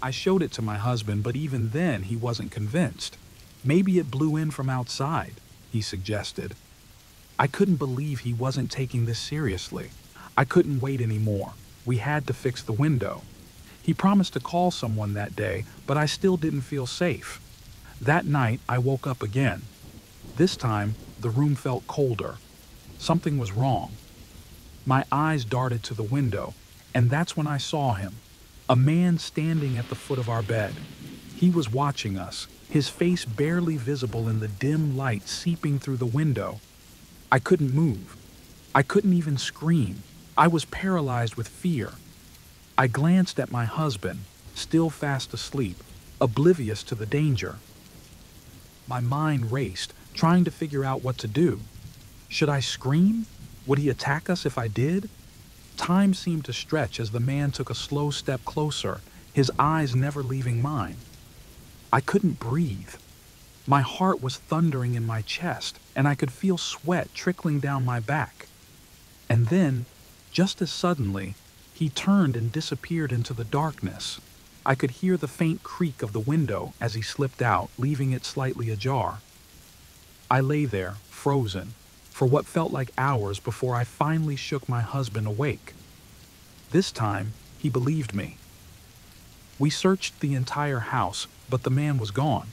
I showed it to my husband, but even then he wasn't convinced. Maybe it blew in from outside, he suggested. I couldn't believe he wasn't taking this seriously. I couldn't wait anymore. We had to fix the window. He promised to call someone that day, but I still didn't feel safe. That night, I woke up again. This time, the room felt colder. Something was wrong. My eyes darted to the window, and that's when I saw him. A man standing at the foot of our bed. He was watching us, his face barely visible in the dim light seeping through the window. I couldn't move. I couldn't even scream. I was paralyzed with fear. I glanced at my husband, still fast asleep, oblivious to the danger. My mind raced, trying to figure out what to do. Should I scream? Would he attack us if I did? Time seemed to stretch as the man took a slow step closer, his eyes never leaving mine. I couldn't breathe. My heart was thundering in my chest, and I could feel sweat trickling down my back. And then, just as suddenly, he turned and disappeared into the darkness. I could hear the faint creak of the window as he slipped out, leaving it slightly ajar. I lay there, frozen, for what felt like hours before I finally shook my husband awake. This time, he believed me. We searched the entire house, but the man was gone.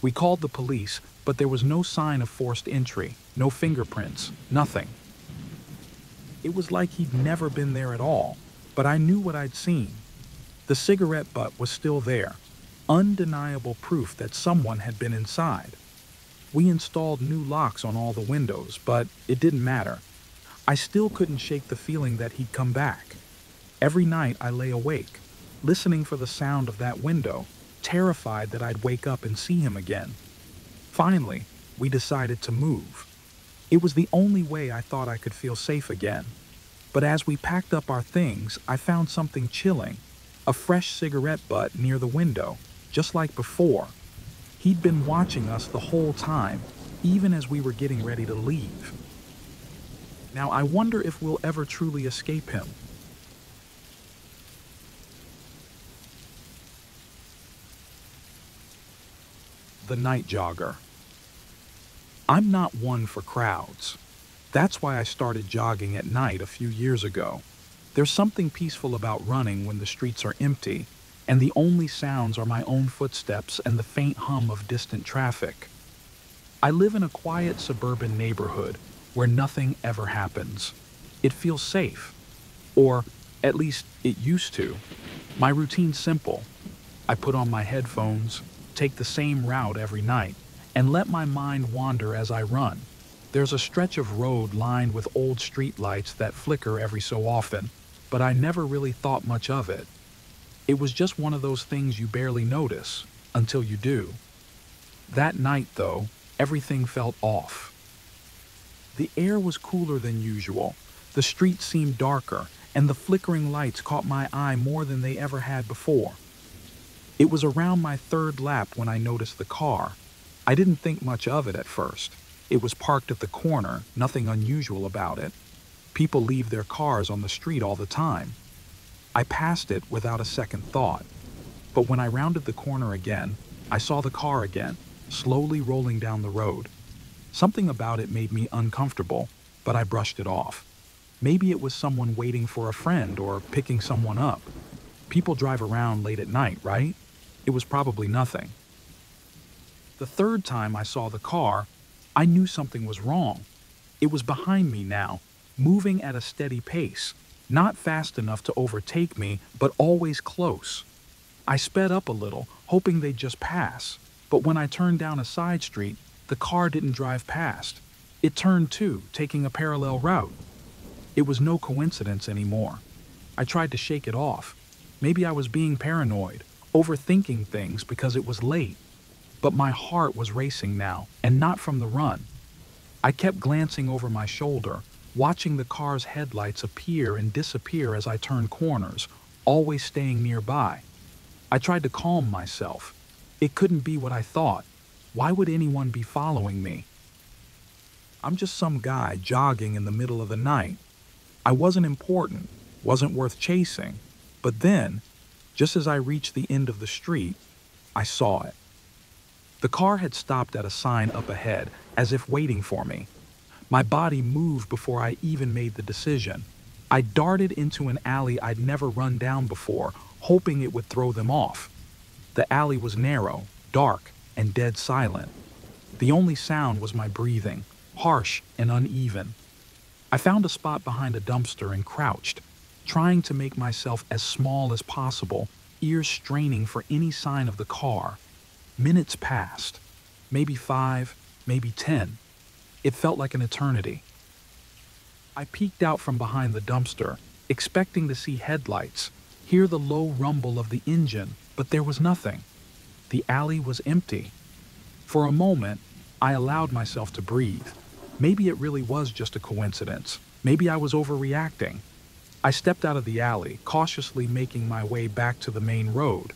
We called the police, but there was no sign of forced entry, no fingerprints, nothing. It was like he'd never been there at all, but I knew what I'd seen. The cigarette butt was still there, undeniable proof that someone had been inside. We installed new locks on all the windows, but it didn't matter. I still couldn't shake the feeling that he'd come back. Every night I lay awake, listening for the sound of that window, terrified that I'd wake up and see him again. Finally, we decided to move. It was the only way I thought I could feel safe again. But as we packed up our things, I found something chilling, a fresh cigarette butt near the window, just like before. He'd been watching us the whole time, even as we were getting ready to leave. Now I wonder if we'll ever truly escape him. The night jogger. I'm not one for crowds. That's why I started jogging at night a few years ago. There's something peaceful about running when the streets are empty, and the only sounds are my own footsteps and the faint hum of distant traffic. I live in a quiet suburban neighborhood where nothing ever happens. It feels safe. Or, at least, it used to. My routine's simple. I put on my headphones, take the same route every night, and let my mind wander as I run. There's a stretch of road lined with old street lights that flicker every so often, but I never really thought much of it. It was just one of those things you barely notice, until you do. That night, though, everything felt off. The air was cooler than usual, the street seemed darker, and the flickering lights caught my eye more than they ever had before. It was around my third lap when I noticed the car. I didn't think much of it at first. It was parked at the corner, nothing unusual about it. People leave their cars on the street all the time. I passed it without a second thought. But when I rounded the corner again, I saw the car again, slowly rolling down the road. Something about it made me uncomfortable, but I brushed it off. Maybe it was someone waiting for a friend or picking someone up. People drive around late at night, right? It was probably nothing. The third time I saw the car, I knew something was wrong. It was behind me now, moving at a steady pace, not fast enough to overtake me, but always close. I sped up a little, hoping they'd just pass, but when I turned down a side street, the car didn't drive past. It turned too, taking a parallel route. It was no coincidence anymore. I tried to shake it off. Maybe I was being paranoid, overthinking things because it was late. But my heart was racing now, and not from the run. I kept glancing over my shoulder, watching the car's headlights appear and disappear as I turned corners, always staying nearby. I tried to calm myself. It couldn't be what I thought. Why would anyone be following me? I'm just some guy jogging in the middle of the night. I wasn't important, wasn't worth chasing. But then, just as I reached the end of the street, I saw it. The car had stopped at a sign up ahead, as if waiting for me. My body moved before I even made the decision. I darted into an alley I'd never run down before, hoping it would throw them off. The alley was narrow, dark, and dead silent. The only sound was my breathing, harsh and uneven. I found a spot behind a dumpster and crouched, trying to make myself as small as possible, ears straining for any sign of the car. Minutes passed. Maybe 5, maybe 10. It felt like an eternity. I peeked out from behind the dumpster, expecting to see headlights, hear the low rumble of the engine, but there was nothing. The alley was empty. For a moment, I allowed myself to breathe. Maybe it really was just a coincidence. Maybe I was overreacting. I stepped out of the alley, cautiously making my way back to the main road.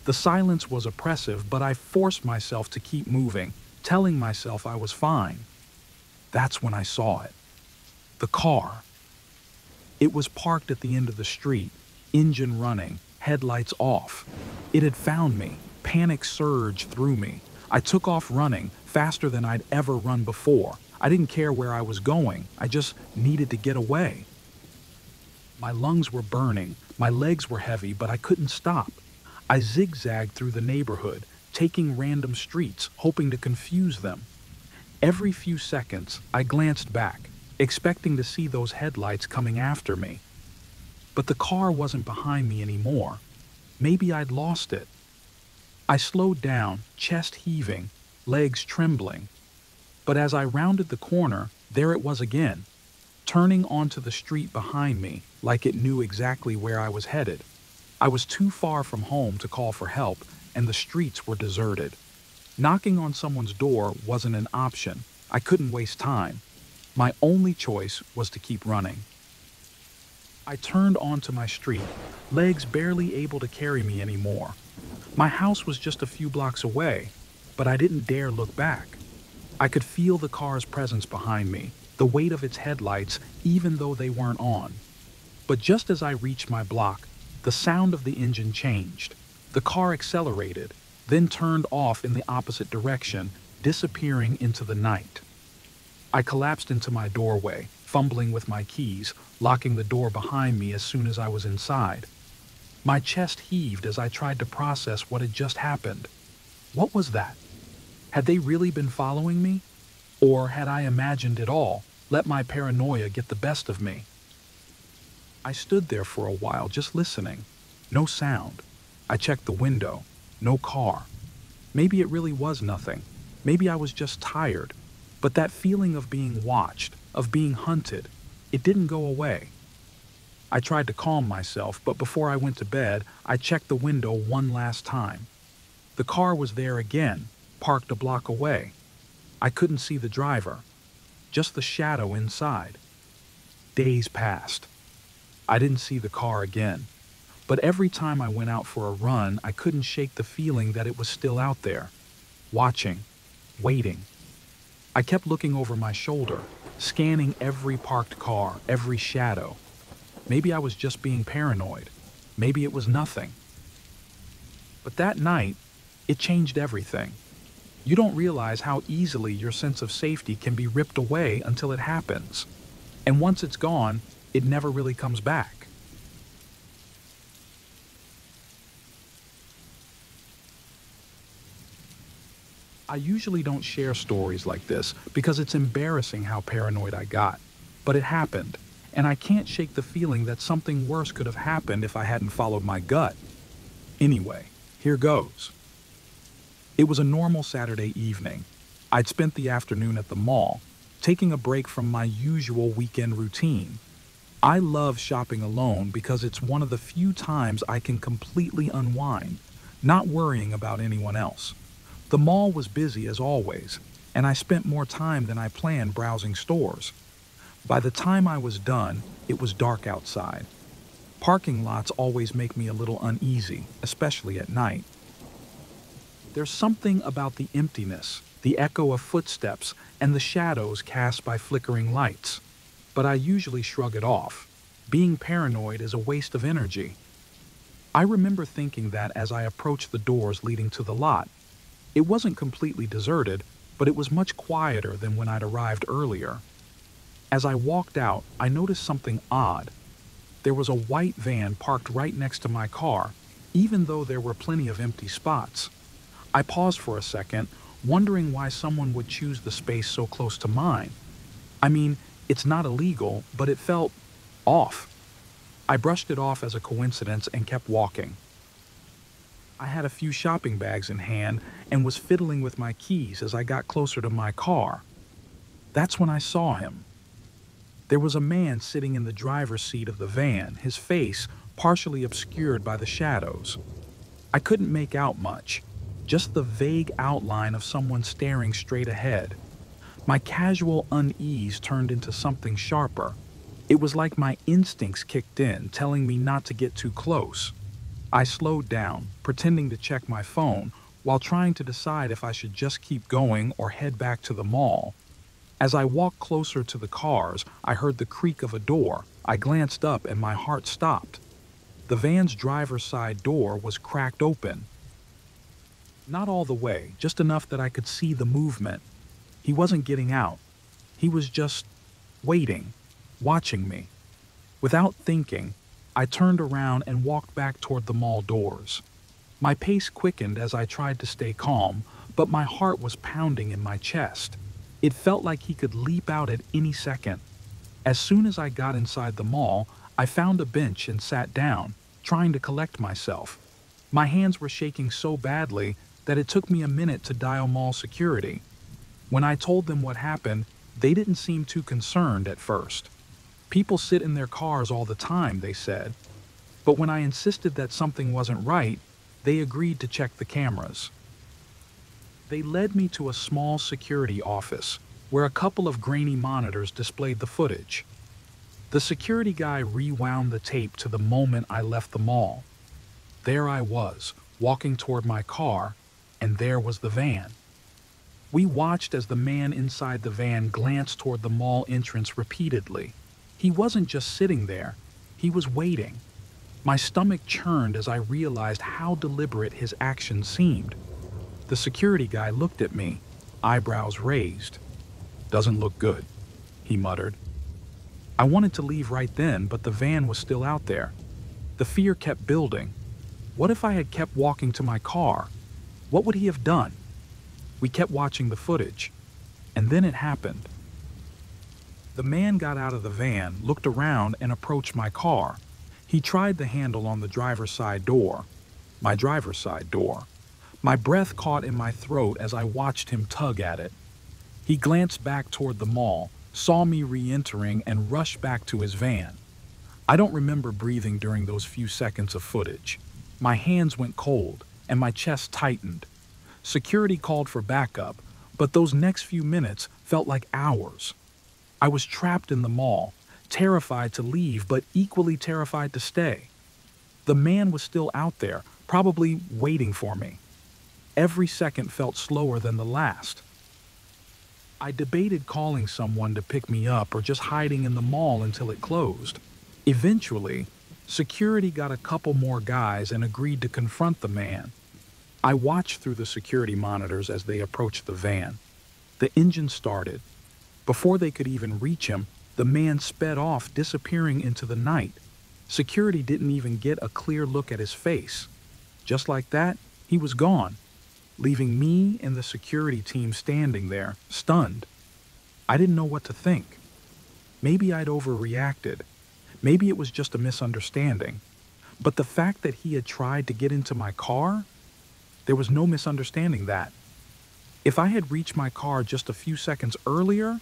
The silence was oppressive, but I forced myself to keep moving, telling myself I was fine. That's when I saw it. The car. It was parked at the end of the street, engine running, headlights off. It had found me. Panic surged through me. I took off running, faster than I'd ever run before. I didn't care where I was going. I just needed to get away. My lungs were burning, my legs were heavy, but I couldn't stop. I zigzagged through the neighborhood, taking random streets, hoping to confuse them. Every few seconds, I glanced back, expecting to see those headlights coming after me. But the car wasn't behind me anymore. Maybe I'd lost it. I slowed down, chest heaving, legs trembling. But as I rounded the corner, there it was again, turning onto the street behind me like it knew exactly where I was headed. I was too far from home to call for help, and the streets were deserted. Knocking on someone's door wasn't an option. I couldn't waste time. My only choice was to keep running. I turned onto my street, legs barely able to carry me anymore. My house was just a few blocks away, but I didn't dare look back. I could feel the car's presence behind me, the weight of its headlights, even though they weren't on. But just as I reached my block, the sound of the engine changed. The car accelerated, then turned off in the opposite direction, disappearing into the night. I collapsed into my doorway, fumbling with my keys, locking the door behind me as soon as I was inside. My chest heaved as I tried to process what had just happened. What was that? Had they really been following me? Or had I imagined it all, let my paranoia get the best of me? I stood there for a while just listening. No sound. I checked the window. No car. Maybe it really was nothing. Maybe I was just tired. But that feeling of being watched, of being hunted, it didn't go away. I tried to calm myself, but before I went to bed, I checked the window one last time. The car was there again, parked a block away. I couldn't see the driver, just the shadow inside. Days passed. I didn't see the car again, but every time I went out for a run, I couldn't shake the feeling that it was still out there, watching, waiting. I kept looking over my shoulder, scanning every parked car, every shadow. Maybe I was just being paranoid. Maybe it was nothing. But that night, it changed everything. You don't realize how easily your sense of safety can be ripped away until it happens. And once it's gone, it never really comes back. I usually don't share stories like this because it's embarrassing how paranoid I got. But it happened, and I can't shake the feeling that something worse could have happened if I hadn't followed my gut. Anyway, here goes. It was a normal Saturday evening. I'd spent the afternoon at the mall, taking a break from my usual weekend routine. I love shopping alone because it's one of the few times I can completely unwind, not worrying about anyone else. The mall was busy as always, and I spent more time than I planned browsing stores. By the time I was done, it was dark outside. Parking lots always make me a little uneasy, especially at night. There's something about the emptiness, the echo of footsteps, and the shadows cast by flickering lights. But I usually shrug it off. Being paranoid is a waste of energy. I remember thinking that as I approached the doors leading to the lot. It wasn't completely deserted, but it was much quieter than when I'd arrived earlier. As I walked out, I noticed something odd. There was a white van parked right next to my car, even though there were plenty of empty spots. I paused for a second, wondering why someone would choose the space so close to mine. I mean, it's not illegal, but it felt off. I brushed it off as a coincidence and kept walking. I had a few shopping bags in hand and was fiddling with my keys as I got closer to my car. That's when I saw him. There was a man sitting in the driver's seat of the van, his face partially obscured by the shadows. I couldn't make out much, just the vague outline of someone staring straight ahead. My casual unease turned into something sharper. It was like my instincts kicked in, telling me not to get too close. I slowed down, pretending to check my phone, while trying to decide if I should just keep going or head back to the mall. As I walked closer to the cars, I heard the creak of a door. I glanced up and my heart stopped. The van's driver's side door was cracked open. Not all the way, just enough that I could see the movement. He wasn't getting out. He was just waiting, watching me. Without thinking, I turned around and walked back toward the mall doors. My pace quickened as I tried to stay calm, but my heart was pounding in my chest. It felt like he could leap out at any second. As soon as I got inside the mall, I found a bench and sat down, trying to collect myself. My hands were shaking so badly that it took me a minute to dial mall security. When I told them what happened, they didn't seem too concerned at first. People sit in their cars all the time, they said. But when I insisted that something wasn't right, they agreed to check the cameras. They led me to a small security office where a couple of grainy monitors displayed the footage. The security guy rewound the tape to the moment I left the mall. There I was, walking toward my car, and there was the van. We watched as the man inside the van glanced toward the mall entrance repeatedly. He wasn't just sitting there, he was waiting. My stomach churned as I realized how deliberate his actions seemed. The security guy looked at me, eyebrows raised. "Doesn't look good," he muttered. I wanted to leave right then, but the van was still out there. The fear kept building. What if I had kept walking to my car? What would he have done? We kept watching the footage, and then it happened. The man got out of the van, looked around, and approached my car. He tried the handle on the driver's side door. My driver's side door. My breath caught in my throat as I watched him tug at it. He glanced back toward the mall, saw me re-entering, and rushed back to his van. I don't remember breathing during those few seconds of footage. My hands went cold, and my chest tightened. Security called for backup, but those next few minutes felt like hours. I was trapped in the mall, terrified to leave, but equally terrified to stay. The man was still out there, probably waiting for me. Every second felt slower than the last. I debated calling someone to pick me up or just hiding in the mall until it closed. Eventually, security got a couple more guys and agreed to confront the man. I watched through the security monitors as they approached the van. The engine started. Before they could even reach him, the man sped off, disappearing into the night. Security didn't even get a clear look at his face. Just like that, he was gone, leaving me and the security team standing there, stunned. I didn't know what to think. Maybe I'd overreacted. Maybe it was just a misunderstanding. But the fact that he had tried to get into my car, there was no misunderstanding that. If I had reached my car just a few seconds earlier.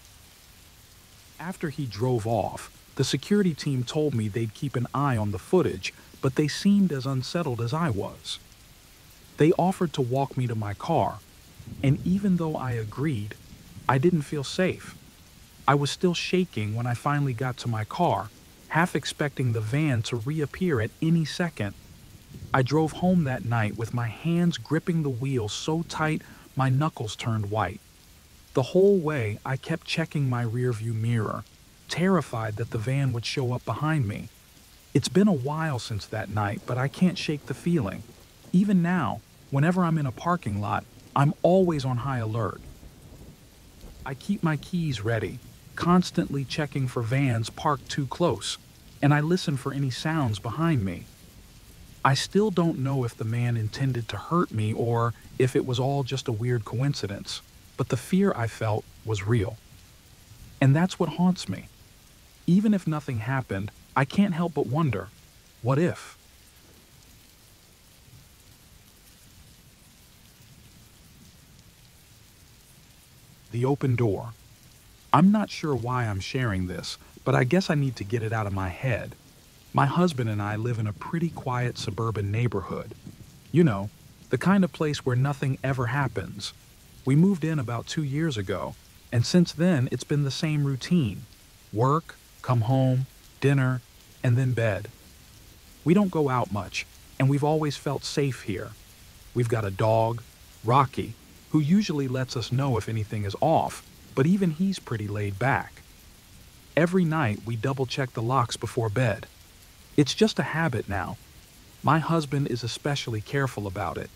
After he drove off, the security team told me they'd keep an eye on the footage, but they seemed as unsettled as I was. They offered to walk me to my car, and even though I agreed, I didn't feel safe. I was still shaking when I finally got to my car, half expecting the van to reappear at any second. I drove home that night with my hands gripping the wheel so tight my knuckles turned white. The whole way, I kept checking my rearview mirror, terrified that the van would show up behind me. It's been a while since that night, but I can't shake the feeling. Even now, whenever I'm in a parking lot, I'm always on high alert. I keep my keys ready, constantly checking for vans parked too close, and I listen for any sounds behind me. I still don't know if the man intended to hurt me or if it was all just a weird coincidence, but the fear I felt was real. And that's what haunts me. Even if nothing happened, I can't help but wonder, what if? The open door. I'm not sure why I'm sharing this, but I guess I need to get it out of my head. My husband and I live in a pretty quiet suburban neighborhood. You know, the kind of place where nothing ever happens. We moved in about 2 years ago, and since then it's been the same routine. Work, come home, dinner, and then bed. We don't go out much, and we've always felt safe here. We've got a dog, Rocky, who usually lets us know if anything is off, but even he's pretty laid back. Every night we double-check the locks before bed. It's just a habit now. My husband is especially careful about it.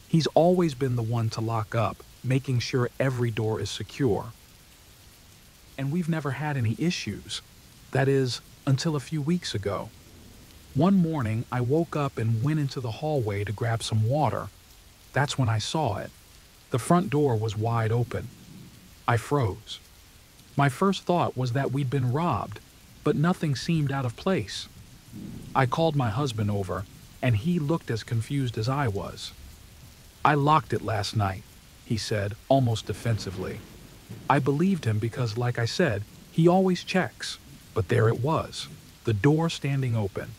He's always been the one to lock up, making sure every door is secure. And we've never had any issues. That is, until a few weeks ago. One morning, I woke up and went into the hallway to grab some water. That's when I saw it. The front door was wide open. I froze. My first thought was that we'd been robbed, but nothing seemed out of place. I called my husband over, and he looked as confused as I was. "I locked it last night," he said, almost defensively. I believed him because, like I said, he always checks. But there it was, the door standing open.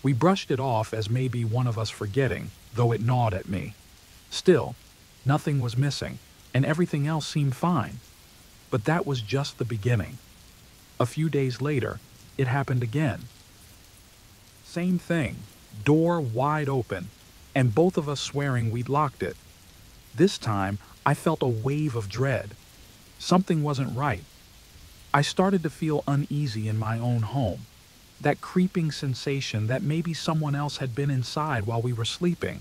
We brushed it off as maybe one of us forgetting, though it gnawed at me. Still, nothing was missing, and everything else seemed fine. But that was just the beginning. A few days later, it happened again. Same thing, door wide open, and both of us swearing we'd locked it. This time, I felt a wave of dread. Something wasn't right. I started to feel uneasy in my own home. That creeping sensation that maybe someone else had been inside while we were sleeping.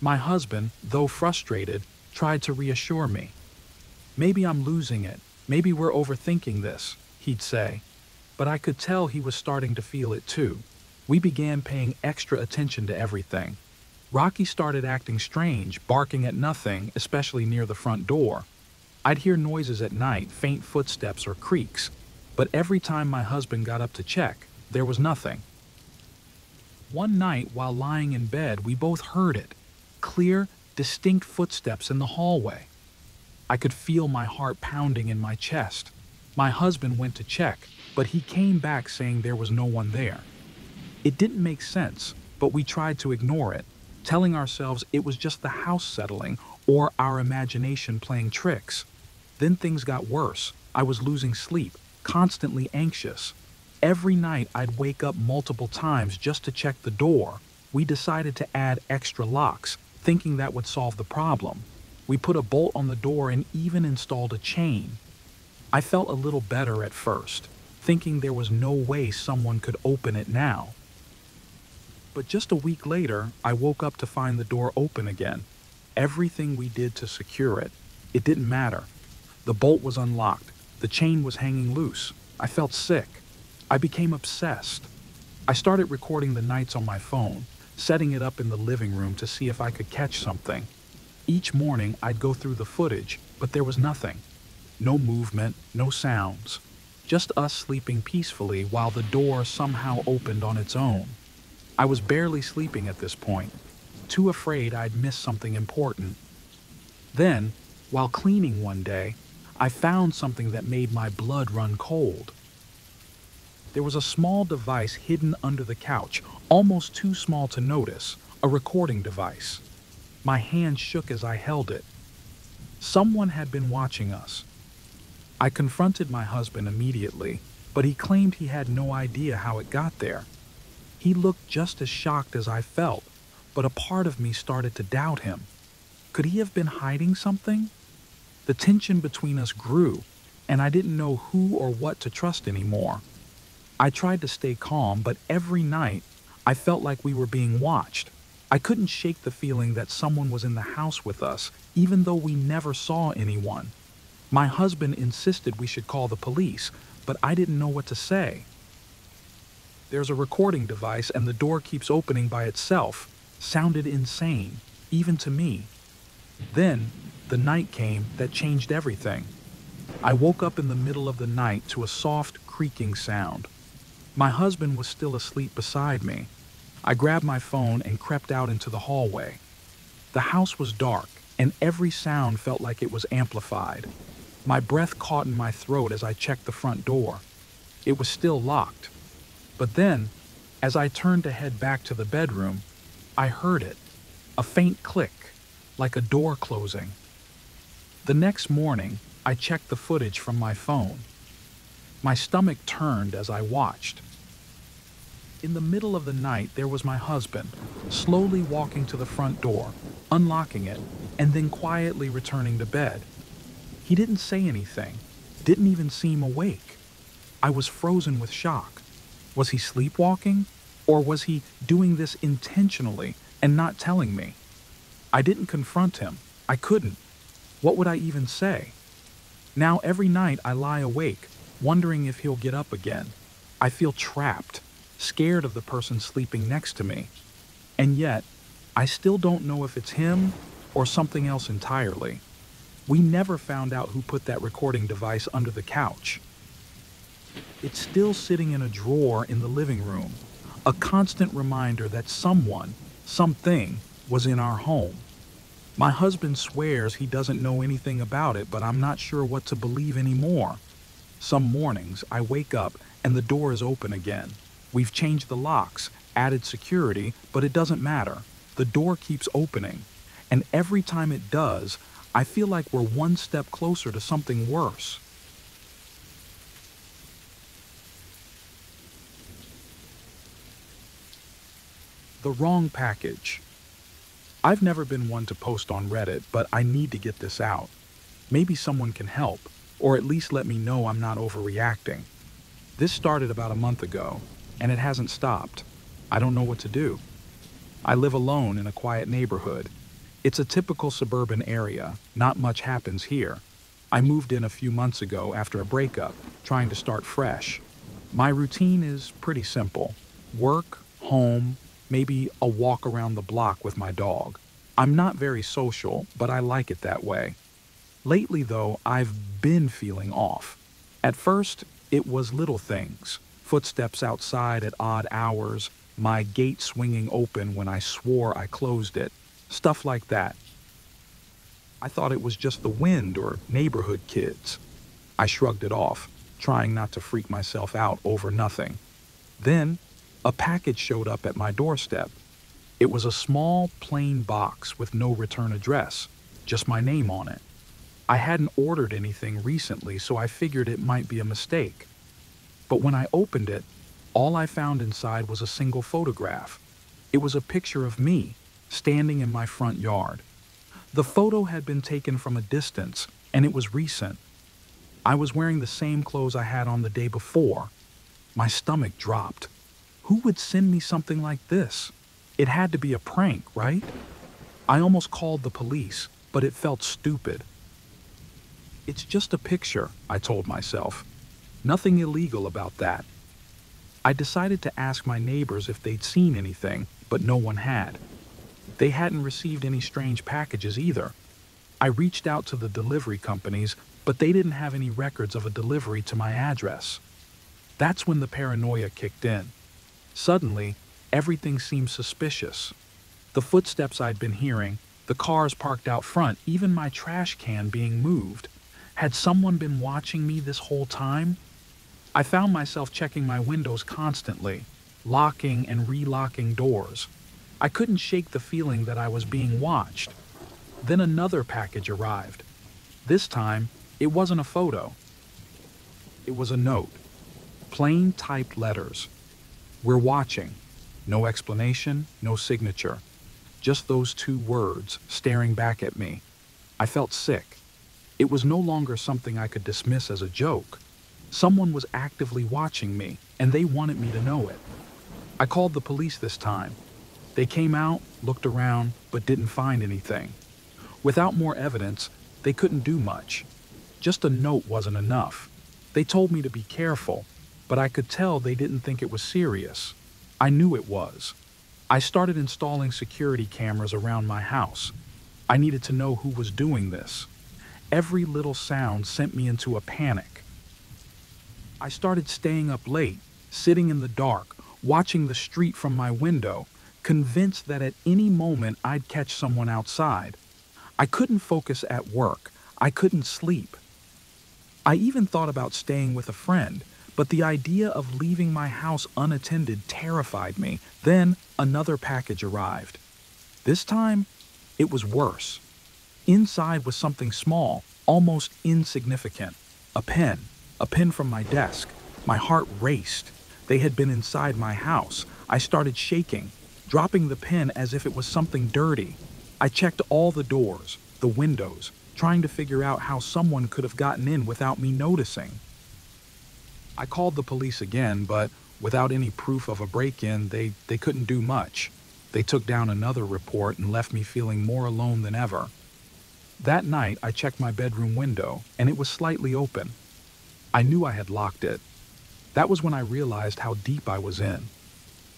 My husband, though frustrated, tried to reassure me. "Maybe I'm losing it. Maybe we're overthinking this," he'd say. But I could tell he was starting to feel it too. We began paying extra attention to everything. Rocky started acting strange, barking at nothing, especially near the front door. I'd hear noises at night, faint footsteps or creaks, but every time my husband got up to check, there was nothing. One night, while lying in bed, we both heard it. Clear, distinct footsteps in the hallway. I could feel my heart pounding in my chest. My husband went to check, but he came back saying there was no one there. It didn't make sense, but we tried to ignore it, telling ourselves it was just the house settling or our imagination playing tricks. Then things got worse. I was losing sleep, constantly anxious. Every night I'd wake up multiple times just to check the door. We decided to add extra locks, thinking that would solve the problem. We put a bolt on the door and even installed a chain. I felt a little better at first, thinking there was no way someone could open it now. But just a week later, I woke up to find the door open again. Everything we did to secure it, it didn't matter. The bolt was unlocked. The chain was hanging loose. I felt sick. I became obsessed. I started recording the nights on my phone, setting it up in the living room to see if I could catch something. Each morning, I'd go through the footage, but there was nothing. No movement, no sounds. Just us sleeping peacefully while the door somehow opened on its own. I was barely sleeping at this point, too afraid I'd miss something important. Then, while cleaning one day, I found something that made my blood run cold. There was a small device hidden under the couch, almost too small to notice, a recording device. My hand shook as I held it. Someone had been watching us. I confronted my husband immediately, but he claimed he had no idea how it got there. He looked just as shocked as I felt, but a part of me started to doubt him. Could he have been hiding something? The tension between us grew, and I didn't know who or what to trust anymore. I tried to stay calm, but every night I felt like we were being watched. I couldn't shake the feeling that someone was in the house with us, even though we never saw anyone. My husband insisted we should call the police, but I didn't know what to say. "There's a recording device and the door keeps opening by itself," sounded insane, even to me. Then, the night came that changed everything. I woke up in the middle of the night to a soft, creaking sound. My husband was still asleep beside me. I grabbed my phone and crept out into the hallway. The house was dark, and every sound felt like it was amplified. My breath caught in my throat as I checked the front door. It was still locked. But then, as I turned to head back to the bedroom, I heard it, a faint click, like a door closing. The next morning, I checked the footage from my phone. My stomach turned as I watched. In the middle of the night, there was my husband, slowly walking to the front door, unlocking it, and then quietly returning to bed. He didn't say anything, didn't even seem awake. I was frozen with shock. Was he sleepwalking? Or was he doing this intentionally and not telling me? I didn't confront him. I couldn't. What would I even say? Now every night I lie awake, wondering if he'll get up again. I feel trapped, scared of the person sleeping next to me. And yet, I still don't know if it's him or something else entirely. We never found out who put that recording device under the couch. It's still sitting in a drawer in the living room, a constant reminder that someone, something, was in our home. My husband swears he doesn't know anything about it, but I'm not sure what to believe anymore. Some mornings, I wake up and the door is open again. We've changed the locks, added security, but it doesn't matter. The door keeps opening, and every time it does, I feel like we're one step closer to something worse. The wrong package. I've never been one to post on Reddit, but I need to get this out. Maybe someone can help, or at least let me know I'm not overreacting. This started about a month ago, and it hasn't stopped. I don't know what to do. I live alone in a quiet neighborhood. It's a typical suburban area. Not much happens here. I moved in a few months ago after a breakup, trying to start fresh. My routine is pretty simple. Work, home, maybe a walk around the block with my dog. I'm not very social, but I like it that way. Lately, though, I've been feeling off. At first, it was little things. Footsteps outside at odd hours, my gate swinging open when I swore I closed it. Stuff like that. I thought it was just the wind or neighborhood kids. I shrugged it off, trying not to freak myself out over nothing. Then, a package showed up at my doorstep. It was a small, plain box with no return address, just my name on it. I hadn't ordered anything recently, so I figured it might be a mistake. But when I opened it, all I found inside was a single photograph. It was a picture of me, standing in my front yard. The photo had been taken from a distance, and it was recent. I was wearing the same clothes I had on the day before. My stomach dropped. Who would send me something like this? It had to be a prank, right? I almost called the police, but it felt stupid. It's just a picture, I told myself. Nothing illegal about that. I decided to ask my neighbors if they'd seen anything, but no one had. They hadn't received any strange packages either. I reached out to the delivery companies, but they didn't have any records of a delivery to my address. That's when the paranoia kicked in. Suddenly, everything seemed suspicious. The footsteps I'd been hearing, the cars parked out front, even my trash can being moved. Had someone been watching me this whole time? I found myself checking my windows constantly, locking and relocking doors. I couldn't shake the feeling that I was being watched. Then another package arrived. This time, it wasn't a photo. It was a note, plain typed letters. "We're watching." No explanation, no signature. Just those two words staring back at me. I felt sick. It was no longer something I could dismiss as a joke. Someone was actively watching me, and they wanted me to know it. I called the police this time. They came out, looked around, but didn't find anything. Without more evidence, they couldn't do much. Just a note wasn't enough. They told me to be careful, but I could tell they didn't think it was serious. I knew it was. I started installing security cameras around my house. I needed to know who was doing this. Every little sound sent me into a panic. I started staying up late, sitting in the dark, watching the street from my window, convinced that at any moment I'd catch someone outside. I couldn't focus at work. I couldn't sleep. I even thought about staying with a friend, but the idea of leaving my house unattended terrified me. Then another package arrived. This time, it was worse. Inside was something small, almost insignificant. A pen from my desk. My heart raced. They had been inside my house. I started shaking, dropping the pen as if it was something dirty. I checked all the doors, the windows, trying to figure out how someone could have gotten in without me noticing. I called the police again, but without any proof of a break-in, they couldn't do much. They took down another report and left me feeling more alone than ever. That night, I checked my bedroom window, and it was slightly open. I knew I had locked it. That was when I realized how deep I was in.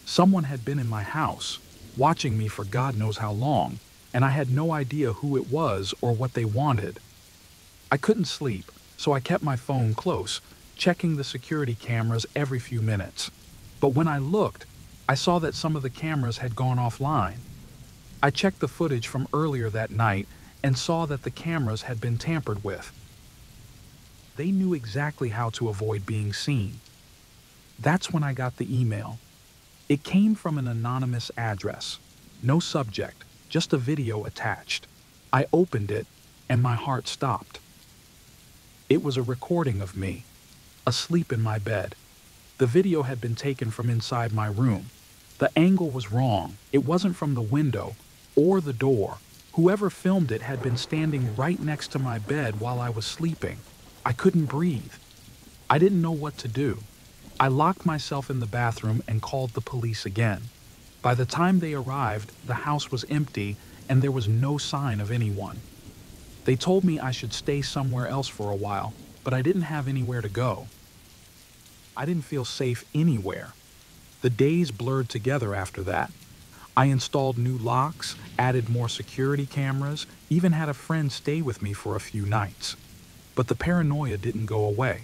Someone had been in my house, watching me for God knows how long, and I had no idea who it was or what they wanted. I couldn't sleep, so I kept my phone close, checking the security cameras every few minutes. But when I looked, I saw that some of the cameras had gone offline. I checked the footage from earlier that night and saw that the cameras had been tampered with. They knew exactly how to avoid being seen. That's when I got the email. It came from an anonymous address. No subject, just a video attached. I opened it, and my heart stopped. It was a recording of me, asleep in my bed. The video had been taken from inside my room. The angle was wrong. It wasn't from the window or the door. Whoever filmed it had been standing right next to my bed while I was sleeping. I couldn't breathe. I didn't know what to do. I locked myself in the bathroom and called the police again. By the time they arrived, the house was empty and there was no sign of anyone. They told me I should stay somewhere else for a while, but I didn't have anywhere to go. I didn't feel safe anywhere. The days blurred together after that. I installed new locks, added more security cameras, even had a friend stay with me for a few nights. But the paranoia didn't go away.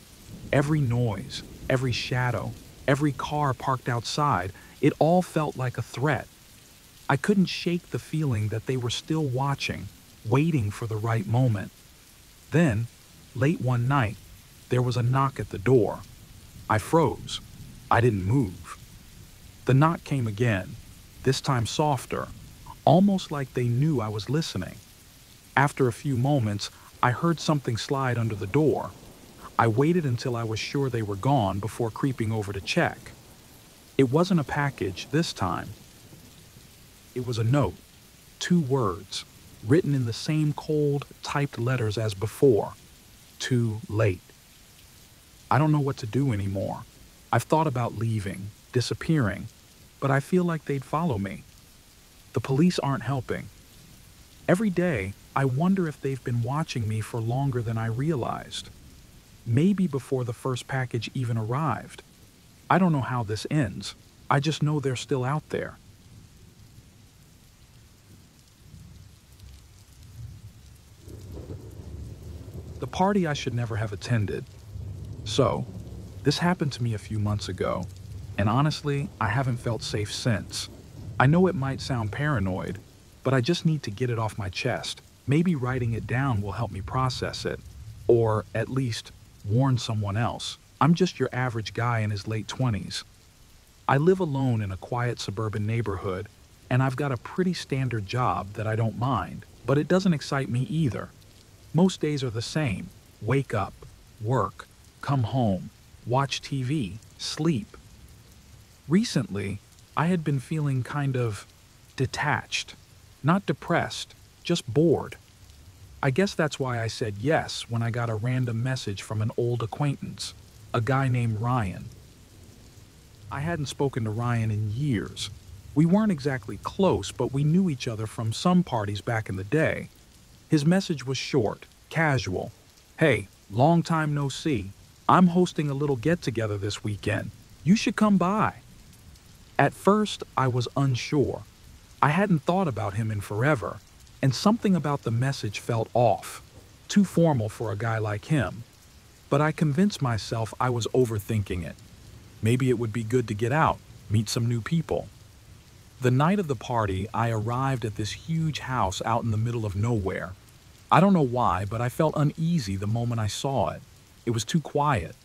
Every noise, every shadow, every car parked outside, it all felt like a threat. I couldn't shake the feeling that they were still watching, waiting for the right moment. Then, late one night, there was a knock at the door. I froze. I didn't move. The knock came again, this time softer, almost like they knew I was listening. After a few moments, I heard something slide under the door. I waited until I was sure they were gone before creeping over to check. It wasn't a package this time. It was a note, 2 words, written in the same cold, typed letters as before. Too late. I don't know what to do anymore. I've thought about leaving, disappearing, but I feel like they'd follow me. The police aren't helping. Every day, I wonder if they've been watching me for longer than I realized. Maybe before the first package even arrived. I don't know how this ends. I just know they're still out there. The party I should never have attended. So, this happened to me a few months ago, and honestly, I haven't felt safe since. I know it might sound paranoid, but I just need to get it off my chest. Maybe writing it down will help me process it, or at least warn someone else. I'm just your average guy in his late 20s. I live alone in a quiet suburban neighborhood, and I've got a pretty standard job that I don't mind, but it doesn't excite me either. Most days are the same. Wake up, work, come home, watch TV, sleep. Recently, I had been feeling kind of detached, not depressed, just bored. I guess that's why I said yes when I got a random message from an old acquaintance, a guy named Ryan. I hadn't spoken to Ryan in years. We weren't exactly close, but we knew each other from some parties back in the day. His message was short, casual. Hey, long time no see. I'm hosting a little get-together this weekend. You should come by. At first, I was unsure. I hadn't thought about him in forever, and something about the message felt off, too formal for a guy like him. But I convinced myself I was overthinking it. Maybe it would be good to get out, meet some new people. The night of the party, I arrived at this huge house out in the middle of nowhere. I don't know why, but I felt uneasy the moment I saw it. It was too quiet.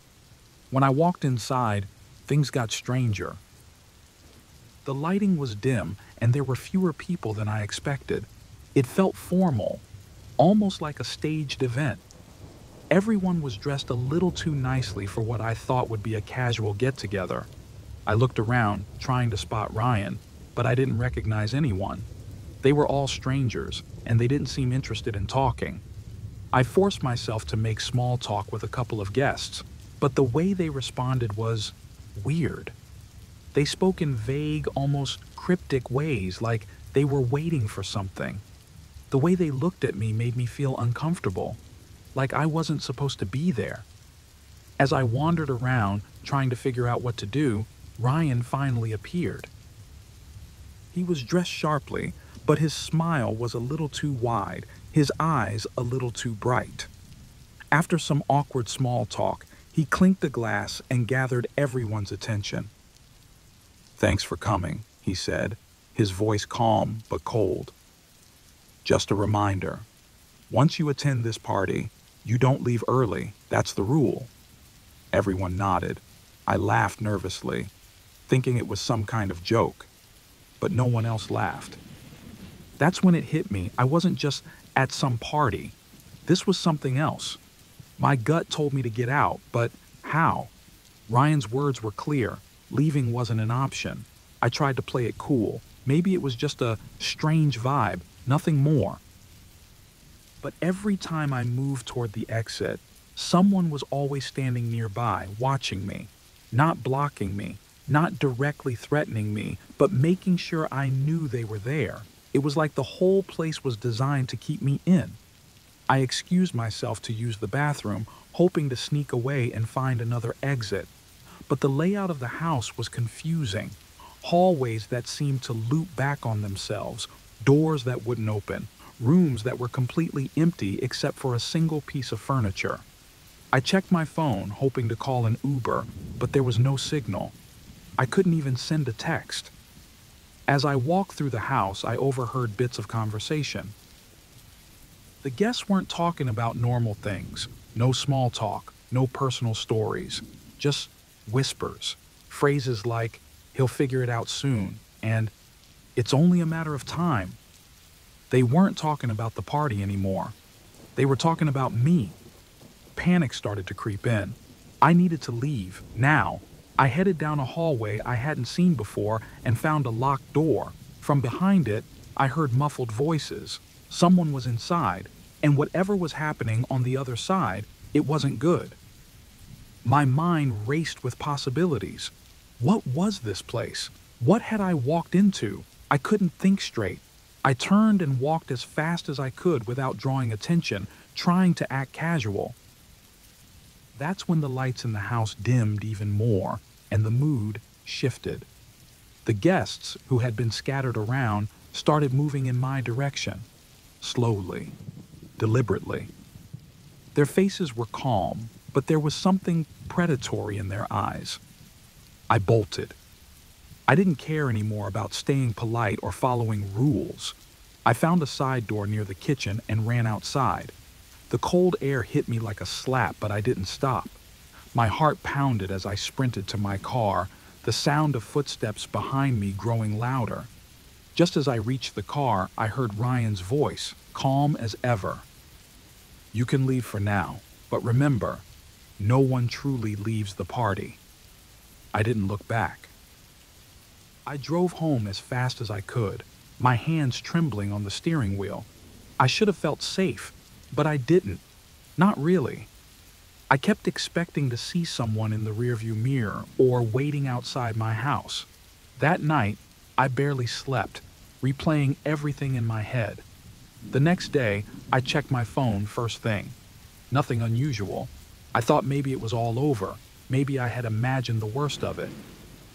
When I walked inside, things got stranger. The lighting was dim, and there were fewer people than I expected. It felt formal, almost like a staged event. Everyone was dressed a little too nicely for what I thought would be a casual get-together. I looked around, trying to spot Ryan, but I didn't recognize anyone. They were all strangers, and they didn't seem interested in talking. I forced myself to make small talk with a couple of guests, but the way they responded was weird. They spoke in vague, almost cryptic ways, like they were waiting for something. The way they looked at me made me feel uncomfortable, like I wasn't supposed to be there. As I wandered around, trying to figure out what to do, Ryan finally appeared. He was dressed sharply, but his smile was a little too wide, his eyes a little too bright. After some awkward small talk, he clinked a glass and gathered everyone's attention. "Thanks for coming," he said, his voice calm but cold. "Just a reminder, once you attend this party, you don't leave early. That's the rule." Everyone nodded. I laughed nervously, thinking it was some kind of joke, but no one else laughed. That's when it hit me. I wasn't just at some party. This was something else. My gut told me to get out, but how? Ryan's words were clear. Leaving wasn't an option. I tried to play it cool. Maybe it was just a strange vibe, nothing more. But every time I moved toward the exit, someone was always standing nearby, watching me, not blocking me, not directly threatening me, but making sure I knew they were there. It was like the whole place was designed to keep me in. I excused myself to use the bathroom, hoping to sneak away and find another exit. But the layout of the house was confusing. Hallways that seemed to loop back on themselves, doors that wouldn't open, rooms that were completely empty except for a single piece of furniture. I checked my phone, hoping to call an Uber, but there was no signal. I couldn't even send a text. As I walked through the house, I overheard bits of conversation. The guests weren't talking about normal things. No small talk, no personal stories, just whispers. Phrases like, "He'll figure it out soon," and "It's only a matter of time." They weren't talking about the party anymore. They were talking about me. Panic started to creep in. I needed to leave, now. I headed down a hallway I hadn't seen before and found a locked door. From behind it, I heard muffled voices. Someone was inside, and whatever was happening on the other side, it wasn't good. My mind raced with possibilities. What was this place? What had I walked into? I couldn't think straight. I turned and walked as fast as I could without drawing attention, trying to act casual. That's when the lights in the house dimmed even more, and the mood shifted. The guests, who had been scattered around, started moving in my direction, slowly, deliberately. Their faces were calm, but there was something predatory in their eyes. I bolted. I didn't care anymore about staying polite or following rules. I found a side door near the kitchen and ran outside. The cold air hit me like a slap, but I didn't stop. My heart pounded as I sprinted to my car, the sound of footsteps behind me growing louder. Just as I reached the car, I heard Ryan's voice, calm as ever. "You can leave for now, but remember, no one truly leaves the party. I didn't look back. I drove home as fast as I could, my hands trembling on the steering wheel. I should have felt safe, but I didn't. Not really. I kept expecting to see someone in the rearview mirror or waiting outside my house. That night, I barely slept, replaying everything in my head. The next day, I checked my phone first thing. Nothing unusual. I thought maybe it was all over. Maybe I had imagined the worst of it.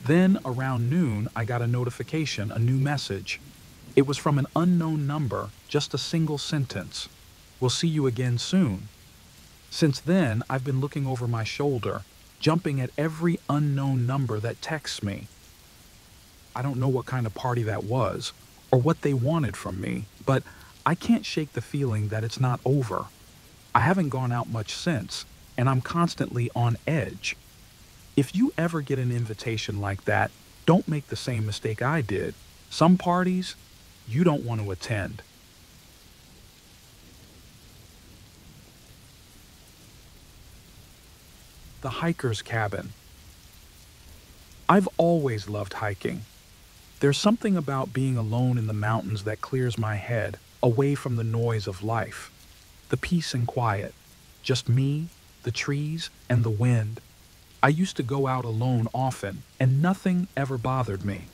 Then, around noon, I got a notification, a new message. It was from an unknown number, just a single sentence. "We'll see you again soon." Since then, I've been looking over my shoulder, jumping at every unknown number that texts me. I don't know what kind of party that was, or what they wanted from me, but I can't shake the feeling that it's not over. I haven't gone out much since, and I'm constantly on edge. If you ever get an invitation like that, don't make the same mistake I did. Some parties, you don't want to attend. The hiker's cabin. I've always loved hiking. There's something about being alone in the mountains that clears my head, away from the noise of life. The peace and quiet. Just me, the trees, and the wind. I used to go out alone often, and nothing ever bothered me.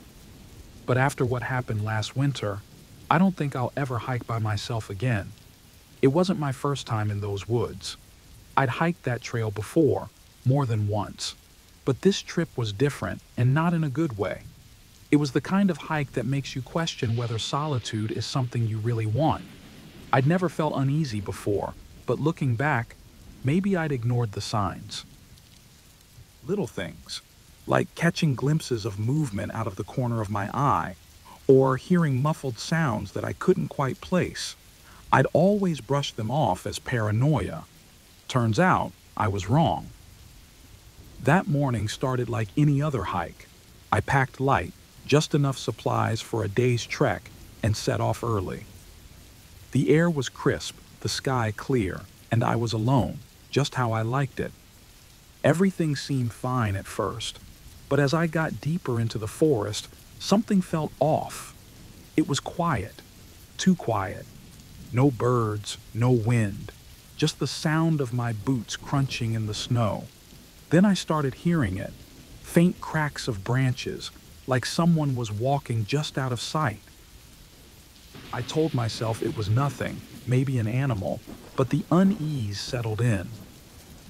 But after what happened last winter, I don't think I'll ever hike by myself again. It wasn't my first time in those woods. I'd hiked that trail before, more than once. But this trip was different, and not in a good way. It was the kind of hike that makes you question whether solitude is something you really want. I'd never felt uneasy before, but looking back, maybe I'd ignored the signs. Little things, like catching glimpses of movement out of the corner of my eye, or hearing muffled sounds that I couldn't quite place. I'd always brushed them off as paranoia. Turns out, I was wrong. That morning started like any other hike. I packed light, just enough supplies for a day's trek, and set off early. The air was crisp, the sky clear, and I was alone, just how I liked it. Everything seemed fine at first, but as I got deeper into the forest, something felt off. It was quiet, too quiet. No birds, no wind, just the sound of my boots crunching in the snow. Then I started hearing it, faint cracks of branches, like someone was walking just out of sight. I told myself it was nothing, maybe an animal, but the unease settled in.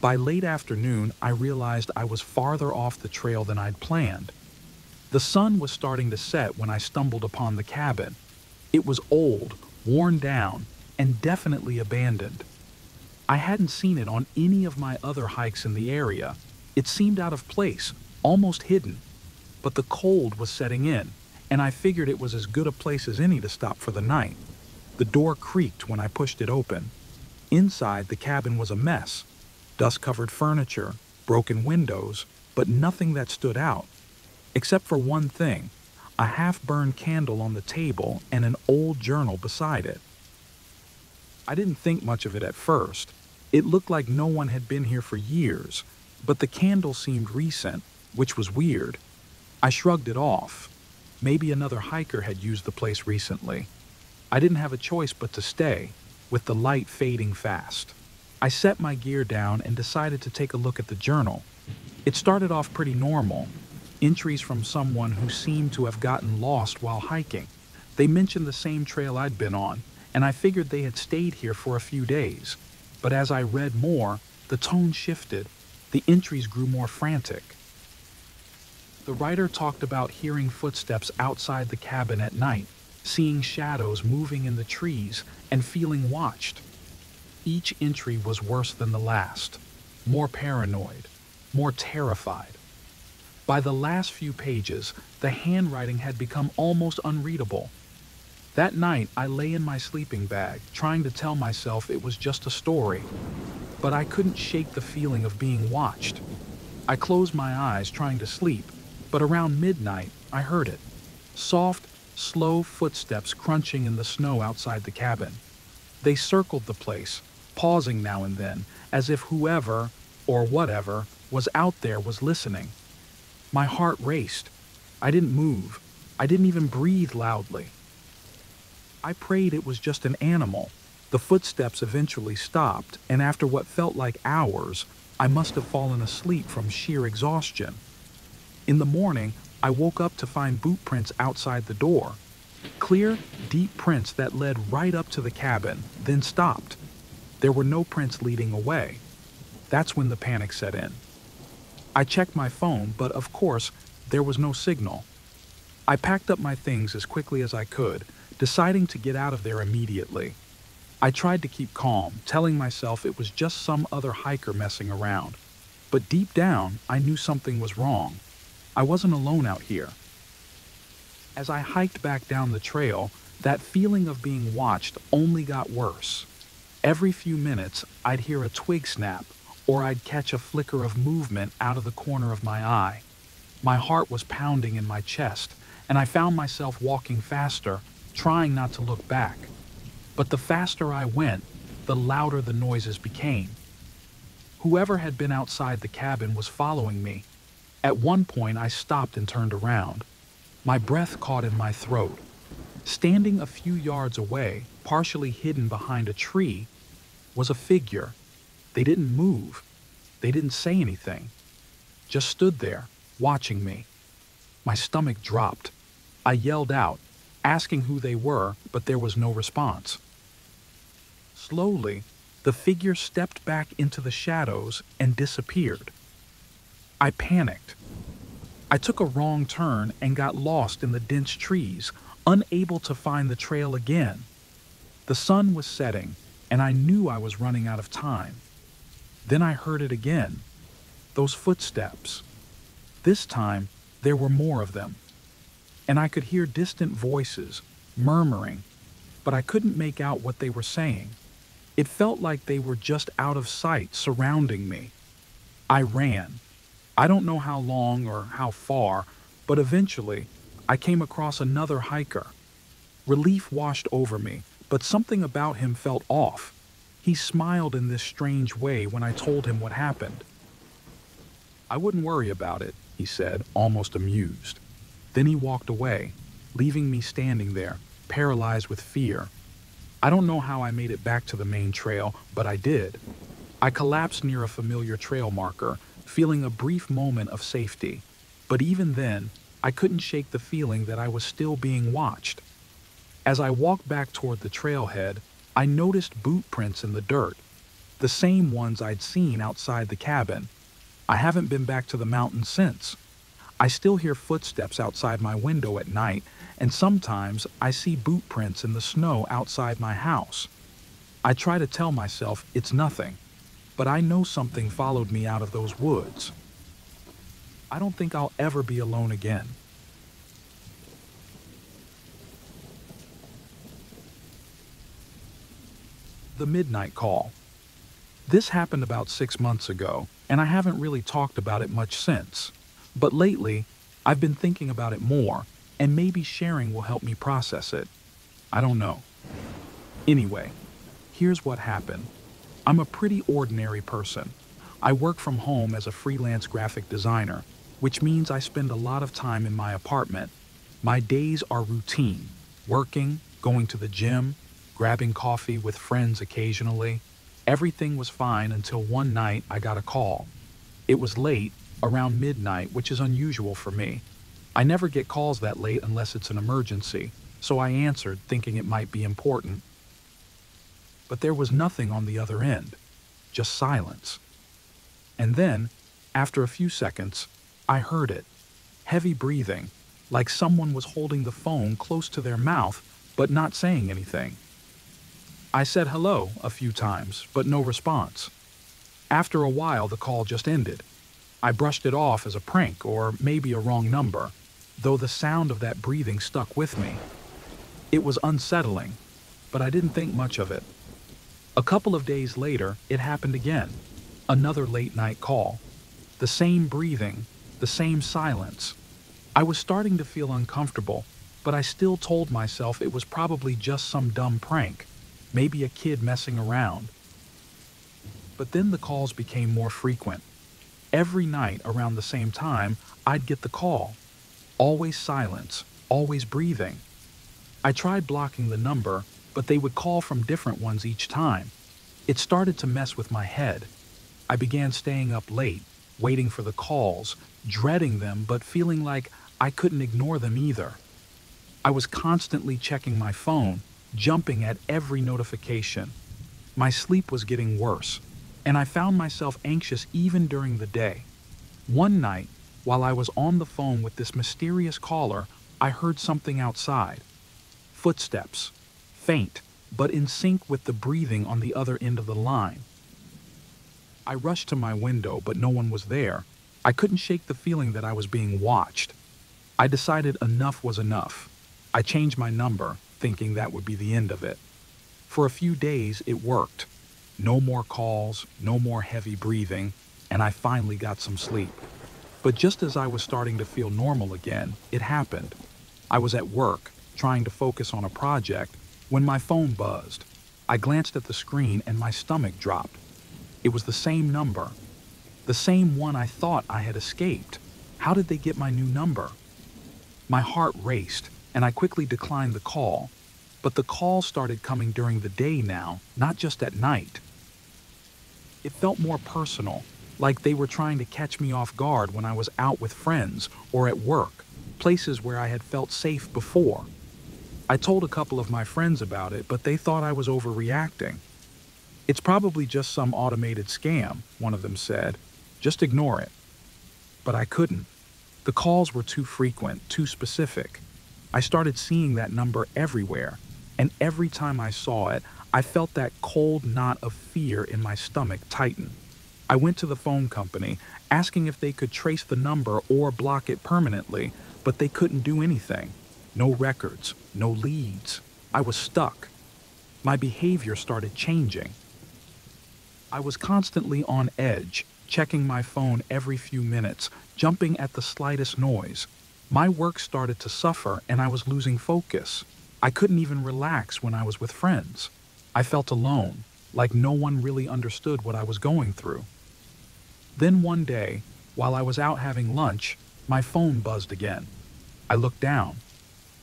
By late afternoon, I realized I was farther off the trail than I'd planned. The sun was starting to set when I stumbled upon the cabin. It was old, worn down, and definitely abandoned. I hadn't seen it on any of my other hikes in the area. It seemed out of place, almost hidden. But the cold was setting in, and I figured it was as good a place as any to stop for the night. The door creaked when I pushed it open. Inside, the cabin was a mess. Dust-covered furniture, broken windows, but nothing that stood out. Except for one thing, a half-burned candle on the table and an old journal beside it. I didn't think much of it at first. It looked like no one had been here for years, but the candle seemed recent, which was weird. I shrugged it off. Maybe another hiker had used the place recently. I didn't have a choice but to stay, with the light fading fast. I set my gear down and decided to take a look at the journal. It started off pretty normal. Entries from someone who seemed to have gotten lost while hiking. They mentioned the same trail I'd been on, and I figured they had stayed here for a few days. But as I read more, the tone shifted. The entries grew more frantic. The writer talked about hearing footsteps outside the cabin at night, seeing shadows moving in the trees, and feeling watched. Each entry was worse than the last, more paranoid, more terrified. By the last few pages, the handwriting had become almost unreadable. That night, I lay in my sleeping bag, trying to tell myself it was just a story. But I couldn't shake the feeling of being watched. I closed my eyes, trying to sleep, but around midnight, I heard it. Soft, slow footsteps crunching in the snow outside the cabin. They circled the place, pausing now and then, as if whoever, or whatever, was out there, was listening. My heart raced. I didn't move. I didn't even breathe loudly. I prayed it was just an animal. The footsteps eventually stopped, and after what felt like hours, I must have fallen asleep from sheer exhaustion. In the morning, I woke up to find boot prints outside the door. Clear, deep prints that led right up to the cabin, then stopped. There were no prints leading away. That's when the panic set in. I checked my phone, but of course, there was no signal. I packed up my things as quickly as I could, deciding to get out of there immediately. I tried to keep calm, telling myself it was just some other hiker messing around. But deep down, I knew something was wrong. I wasn't alone out here. As I hiked back down the trail, that feeling of being watched only got worse. Every few minutes, I'd hear a twig snap, or I'd catch a flicker of movement out of the corner of my eye. My heart was pounding in my chest, and I found myself walking faster, trying not to look back. But the faster I went, the louder the noises became. Whoever had been outside the cabin was following me. At one point, I stopped and turned around. My breath caught in my throat. Standing a few yards away, partially hidden behind a tree, was a figure. They didn't move. They didn't say anything. Just stood there, watching me. My stomach dropped. I yelled out, asking who they were, but there was no response. Slowly, the figure stepped back into the shadows and disappeared. I panicked. I took a wrong turn and got lost in the dense trees, unable to find the trail again. The sun was setting, and I knew I was running out of time. Then I heard it again. Those footsteps. This time, there were more of them. And I could hear distant voices, murmuring, but I couldn't make out what they were saying. It felt like they were just out of sight, surrounding me. I ran. I don't know how long or how far, but eventually, I came across another hiker. Relief washed over me, but something about him felt off. He smiled in this strange way when I told him what happened. "I wouldn't worry about it," he said, almost amused. Then he walked away, leaving me standing there, paralyzed with fear. I don't know how I made it back to the main trail, but I did. I collapsed near a familiar trail marker, feeling a brief moment of safety. But even then, I couldn't shake the feeling that I was still being watched. As I walked back toward the trailhead, I noticed boot prints in the dirt, the same ones I'd seen outside the cabin. I haven't been back to the mountain since. I still hear footsteps outside my window at night, and sometimes I see boot prints in the snow outside my house. I try to tell myself it's nothing, but I know something followed me out of those woods. I don't think I'll ever be alone again. The midnight call. This happened about 6 months ago, and I haven't really talked about it much since. But lately, I've been thinking about it more, and maybe sharing will help me process it. I don't know. Anyway, here's what happened. I'm a pretty ordinary person. I work from home as a freelance graphic designer, which means I spend a lot of time in my apartment. My days are routine: working, going to the gym, grabbing coffee with friends occasionally. Everything was fine until one night I got a call. It was late, around midnight, which is unusual for me. I never get calls that late unless it's an emergency, so I answered thinking it might be important. But there was nothing on the other end, just silence. And then, after a few seconds, I heard it. Heavy breathing, like someone was holding the phone close to their mouth, but not saying anything. I said hello a few times, but no response. After a while, the call just ended. I brushed it off as a prank or maybe a wrong number, though the sound of that breathing stuck with me. It was unsettling, but I didn't think much of it. A couple of days later, it happened again. Another late-night call. The same breathing, the same silence. I was starting to feel uncomfortable, but I still told myself it was probably just some dumb prank, maybe a kid messing around. But then the calls became more frequent. Every night around the same time, I'd get the call. Always silence, always breathing. I tried blocking the number, but they would call from different ones each time. It started to mess with my head. I began staying up late, waiting for the calls, dreading them, but feeling like I couldn't ignore them either. I was constantly checking my phone, jumping at every notification. My sleep was getting worse, and I found myself anxious even during the day. One night, while I was on the phone with this mysterious caller, I heard something outside. Footsteps, faint, but in sync with the breathing on the other end of the line. I rushed to my window, but no one was there. I couldn't shake the feeling that I was being watched. I decided enough was enough. I changed my number, thinking that would be the end of it. For a few days, it worked. No more calls, no more heavy breathing, and I finally got some sleep. But just as I was starting to feel normal again, it happened. I was at work, trying to focus on a project, when my phone buzzed. I glanced at the screen and my stomach dropped. It was the same number. The same one I thought I had escaped. How did they get my new number? My heart raced, and I quickly declined the call. But the calls started coming during the day now, not just at night. It felt more personal, like they were trying to catch me off guard when I was out with friends or at work, places where I had felt safe before. I told a couple of my friends about it, but they thought I was overreacting. "It's probably just some automated scam," one of them said. "Just ignore it." But I couldn't. The calls were too frequent, too specific. I started seeing that number everywhere, and every time I saw it, I felt that cold knot of fear in my stomach tighten. I went to the phone company, asking if they could trace the number or block it permanently, but they couldn't do anything. No records, no leads. I was stuck. My behavior started changing. I was constantly on edge, checking my phone every few minutes, jumping at the slightest noise. My work started to suffer and I was losing focus. I couldn't even relax when I was with friends. I felt alone, like no one really understood what I was going through. Then one day, while I was out having lunch, my phone buzzed again. I looked down.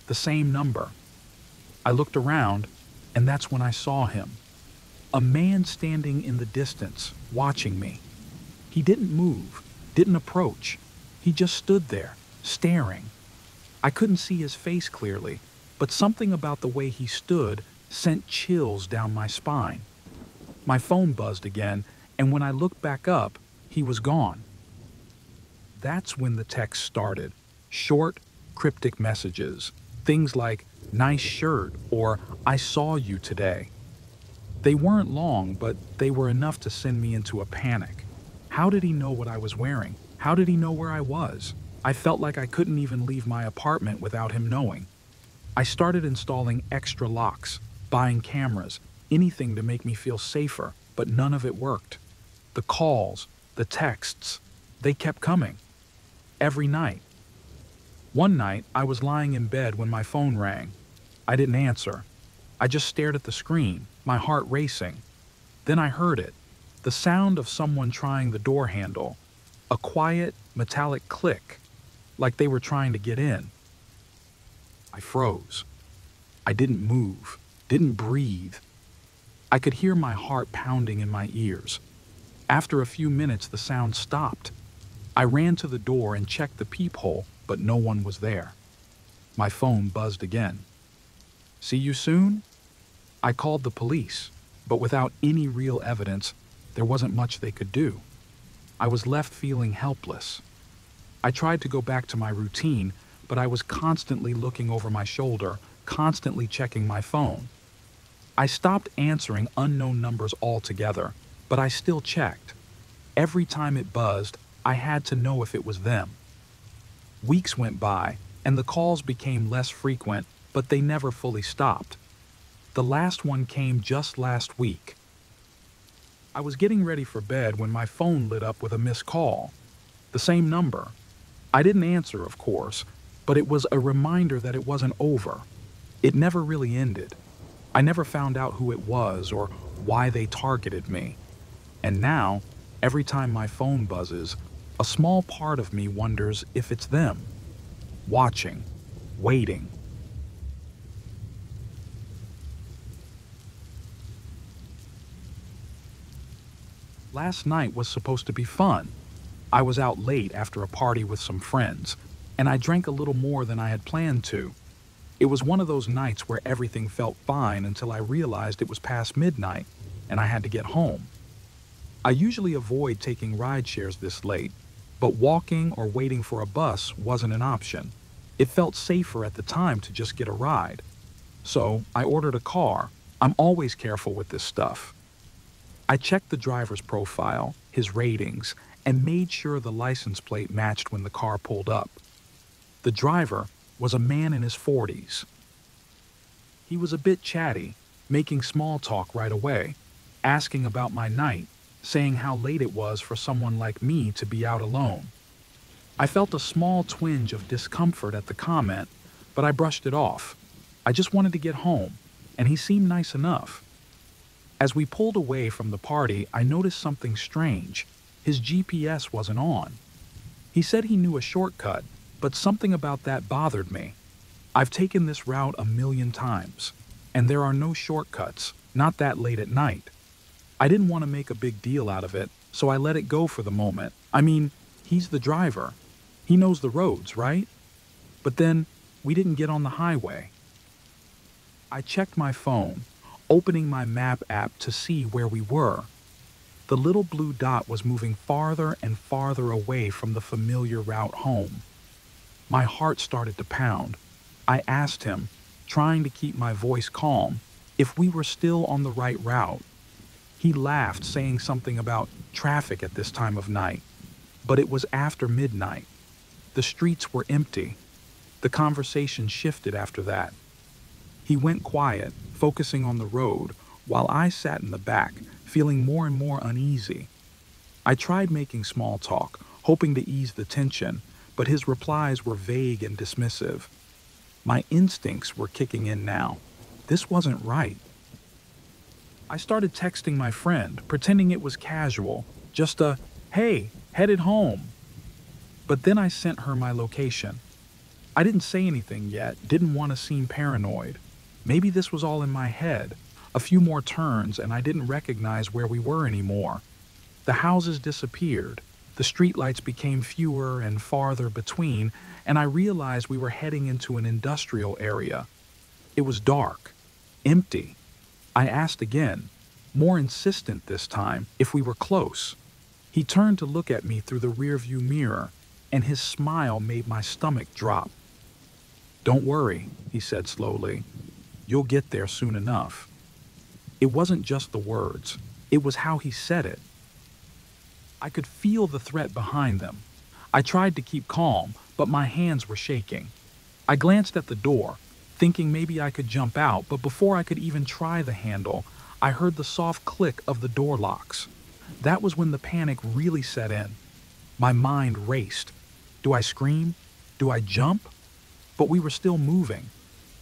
The same number. I looked around, and that's when I saw him. A man standing in the distance, watching me. He didn't move, didn't approach. He just stood there, staring. I couldn't see his face clearly, but something about the way he stood sent chills down my spine. My phone buzzed again, and when I looked back up, he was gone. That's when the text started. Short, cryptic messages. Things like, "Nice shirt," or "I saw you today." They weren't long, but they were enough to send me into a panic. How did he know what I was wearing? How did he know where I was? I felt like I couldn't even leave my apartment without him knowing. I started installing extra locks, buying cameras, anything to make me feel safer, but none of it worked. The calls, the texts, they kept coming. Every night. One night, I was lying in bed when my phone rang. I didn't answer. I just stared at the screen, my heart racing. Then I heard it, the sound of someone trying the door handle, a quiet, metallic click, like they were trying to get in. I froze. I didn't move, didn't breathe. I could hear my heart pounding in my ears. After a few minutes, the sound stopped. I ran to the door and checked the peephole, but no one was there. My phone buzzed again. "See you soon?" I called the police, but without any real evidence, there wasn't much they could do. I was left feeling helpless. I tried to go back to my routine, but I was constantly looking over my shoulder, constantly checking my phone. I stopped answering unknown numbers altogether, but I still checked. Every time it buzzed, I had to know if it was them. Weeks went by, and the calls became less frequent, but they never fully stopped. The last one came just last week. I was getting ready for bed when my phone lit up with a missed call. The same number. I didn't answer, of course, but it was a reminder that it wasn't over. It never really ended. I never found out who it was or why they targeted me. And now, every time my phone buzzes, a small part of me wonders if it's them, watching, waiting. Last night was supposed to be fun. I was out late after a party with some friends, and I drank a little more than I had planned to. It was one of those nights where everything felt fine until I realized it was past midnight and I had to get home. I usually avoid taking ride shares this late, but walking or waiting for a bus wasn't an option. It felt safer at the time to just get a ride. So I ordered a car. I'm always careful with this stuff. I checked the driver's profile, his ratings, and made sure the license plate matched when the car pulled up. The driver was a man in his 40s. He was a bit chatty, making small talk right away, asking about my night, saying how late it was for someone like me to be out alone. I felt a small twinge of discomfort at the comment, but I brushed it off. I just wanted to get home, and he seemed nice enough. As we pulled away from the party, I noticed something strange. His GPS wasn't on. He said he knew a shortcut, but something about that bothered me. I've taken this route a million times, and there are no shortcuts, not that late at night. I didn't want to make a big deal out of it, so I let it go for the moment. I mean, he's the driver. He knows the roads, right? But then, we didn't get on the highway. I checked my phone, opening my map app to see where we were. The little blue dot was moving farther and farther away from the familiar route home. My heart started to pound. I asked him, trying to keep my voice calm, if we were still on the right route. He laughed, saying something about traffic at this time of night. But it was after midnight. The streets were empty. The conversation shifted after that. He went quiet, focusing on the road, while I sat in the back, feeling more and more uneasy. I tried making small talk, hoping to ease the tension, but his replies were vague and dismissive. My instincts were kicking in now. This wasn't right. I started texting my friend, pretending it was casual, just a, "Hey, headed home." But then I sent her my location. I didn't say anything yet, didn't want to seem paranoid. Maybe this was all in my head. A few more turns and I didn't recognize where we were anymore. The houses disappeared. The streetlights became fewer and farther between, and I realized we were heading into an industrial area. It was dark, empty. I asked again, more insistent this time, if we were close. He turned to look at me through the rearview mirror, and his smile made my stomach drop. "Don't worry," he said slowly. "You'll get there soon enough." It wasn't just the words, it was how he said it. I could feel the threat behind them. I tried to keep calm, but my hands were shaking. I glanced at the door, thinking maybe I could jump out, but before I could even try the handle, I heard the soft click of the door locks. That was when the panic really set in. My mind raced. Do I scream? Do I jump? But we were still moving.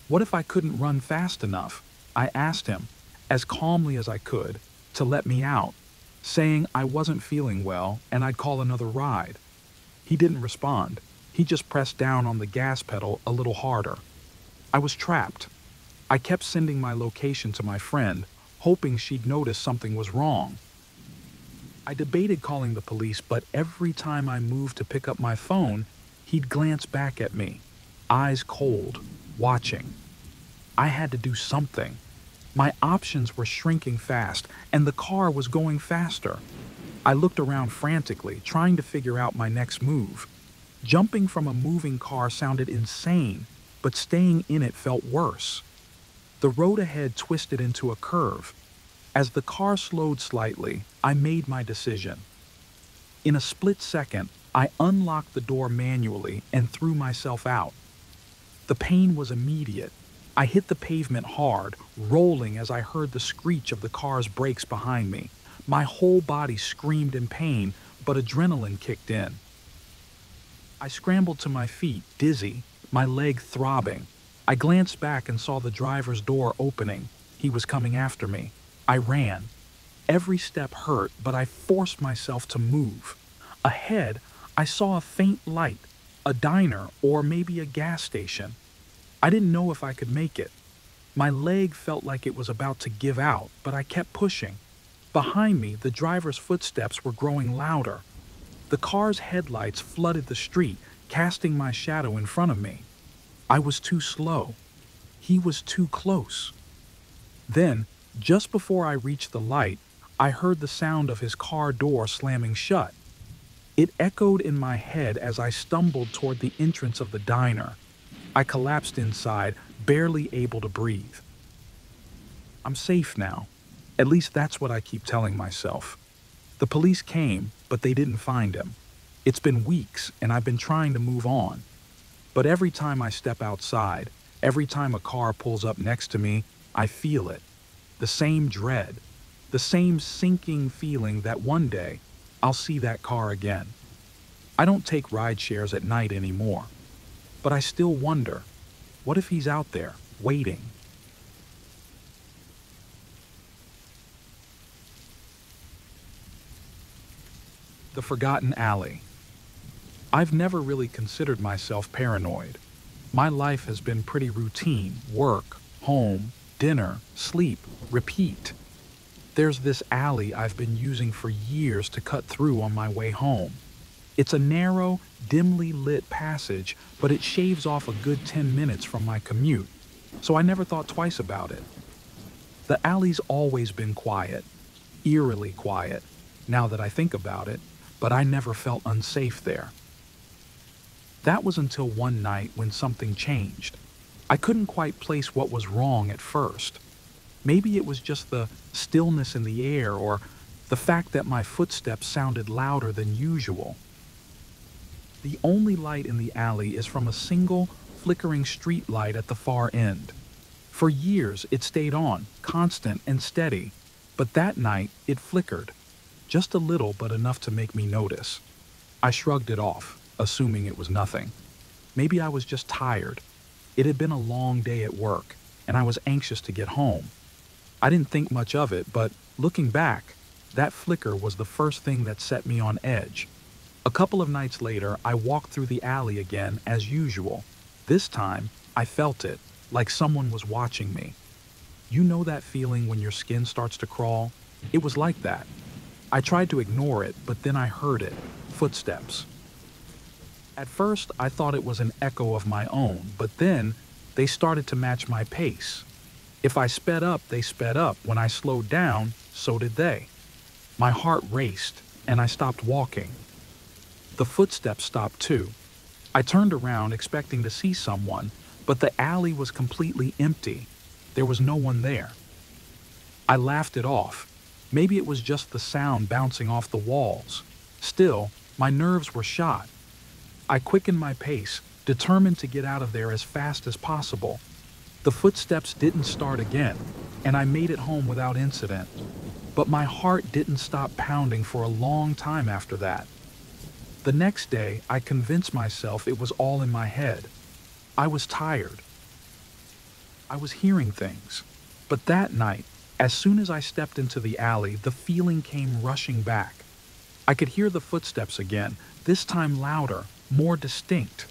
What if I couldn't run fast enough? I asked him, as calmly as I could, to let me out, saying I wasn't feeling well and I'd call another ride. He didn't respond. He just pressed down on the gas pedal a little harder. I was trapped. I kept sending my location to my friend, hoping she'd notice something was wrong. I debated calling the police, but every time I moved to pick up my phone, he'd glance back at me, eyes cold, watching. I had to do something. My options were shrinking fast, and the car was going faster. I looked around frantically, trying to figure out my next move. Jumping from a moving car sounded insane, but staying in it felt worse. The road ahead twisted into a curve. As the car slowed slightly, I made my decision. In a split second, I unlocked the door manually and threw myself out. The pain was immediate. I hit the pavement hard, rolling as I heard the screech of the car's brakes behind me. My whole body screamed in pain, but adrenaline kicked in. I scrambled to my feet, dizzy, my leg throbbing. I glanced back and saw the driver's door opening. He was coming after me. I ran. Every step hurt, but I forced myself to move. Ahead, I saw a faint light, a diner or maybe a gas station. I didn't know if I could make it. My leg felt like it was about to give out, but I kept pushing. Behind me, the driver's footsteps were growing louder. The car's headlights flooded the street, casting my shadow in front of me. I was too slow. He was too close. Then, just before I reached the light, I heard the sound of his car door slamming shut. It echoed in my head as I stumbled toward the entrance of the diner. I collapsed inside, barely able to breathe. I'm safe now. At least that's what I keep telling myself. The police came, but they didn't find him. It's been weeks, and I've been trying to move on. But every time I step outside, every time a car pulls up next to me, I feel it. The same dread, the same sinking feeling that one day I'll see that car again. I don't take ride shares at night anymore. But I still wonder, what if he's out there, waiting? The Forgotten Alley. I've never really considered myself paranoid. My life has been pretty routine: work, home, dinner, sleep, repeat. There's this alley I've been using for years to cut through on my way home. It's a narrow, dimly lit passage, but it shaves off a good 10 minutes from my commute, so I never thought twice about it. The alley's always been quiet, eerily quiet, now that I think about it, but I never felt unsafe there. That was until one night when something changed. I couldn't quite place what was wrong at first. Maybe it was just the stillness in the air or the fact that my footsteps sounded louder than usual. The only light in the alley is from a single, flickering street light at the far end. For years, it stayed on, constant and steady, but that night, it flickered. Just a little, but enough to make me notice. I shrugged it off, assuming it was nothing. Maybe I was just tired. It had been a long day at work, and I was anxious to get home. I didn't think much of it, but looking back, that flicker was the first thing that set me on edge. A couple of nights later, I walked through the alley again as usual. This time, I felt it, like someone was watching me. You know that feeling when your skin starts to crawl? It was like that. I tried to ignore it, but then I heard it. Footsteps. At first, I thought it was an echo of my own, but then they started to match my pace. If I sped up, they sped up. When I slowed down, so did they. My heart raced, and I stopped walking. The footsteps stopped too. I turned around expecting to see someone, but the alley was completely empty. There was no one there. I laughed it off. Maybe it was just the sound bouncing off the walls. Still, my nerves were shot. I quickened my pace, determined to get out of there as fast as possible. The footsteps didn't start again, and I made it home without incident. But my heart didn't stop pounding for a long time after that. The next day, I convinced myself it was all in my head. I was tired. I was hearing things. But that night, as soon as I stepped into the alley, the feeling came rushing back. I could hear the footsteps again, this time louder, more distinct.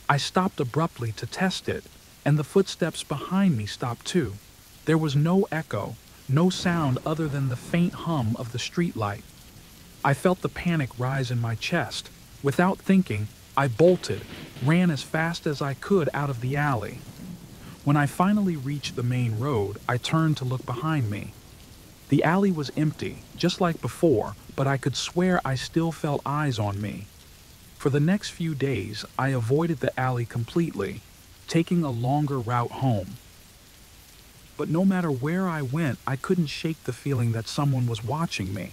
I stopped abruptly to test it, and the footsteps behind me stopped too. There was no echo, no sound other than the faint hum of the streetlight. I felt the panic rise in my chest. Without thinking, I bolted, ran as fast as I could out of the alley. When I finally reached the main road, I turned to look behind me. The alley was empty, just like before, but I could swear I still felt eyes on me. For the next few days, I avoided the alley completely, taking a longer route home. But no matter where I went, I couldn't shake the feeling that someone was watching me.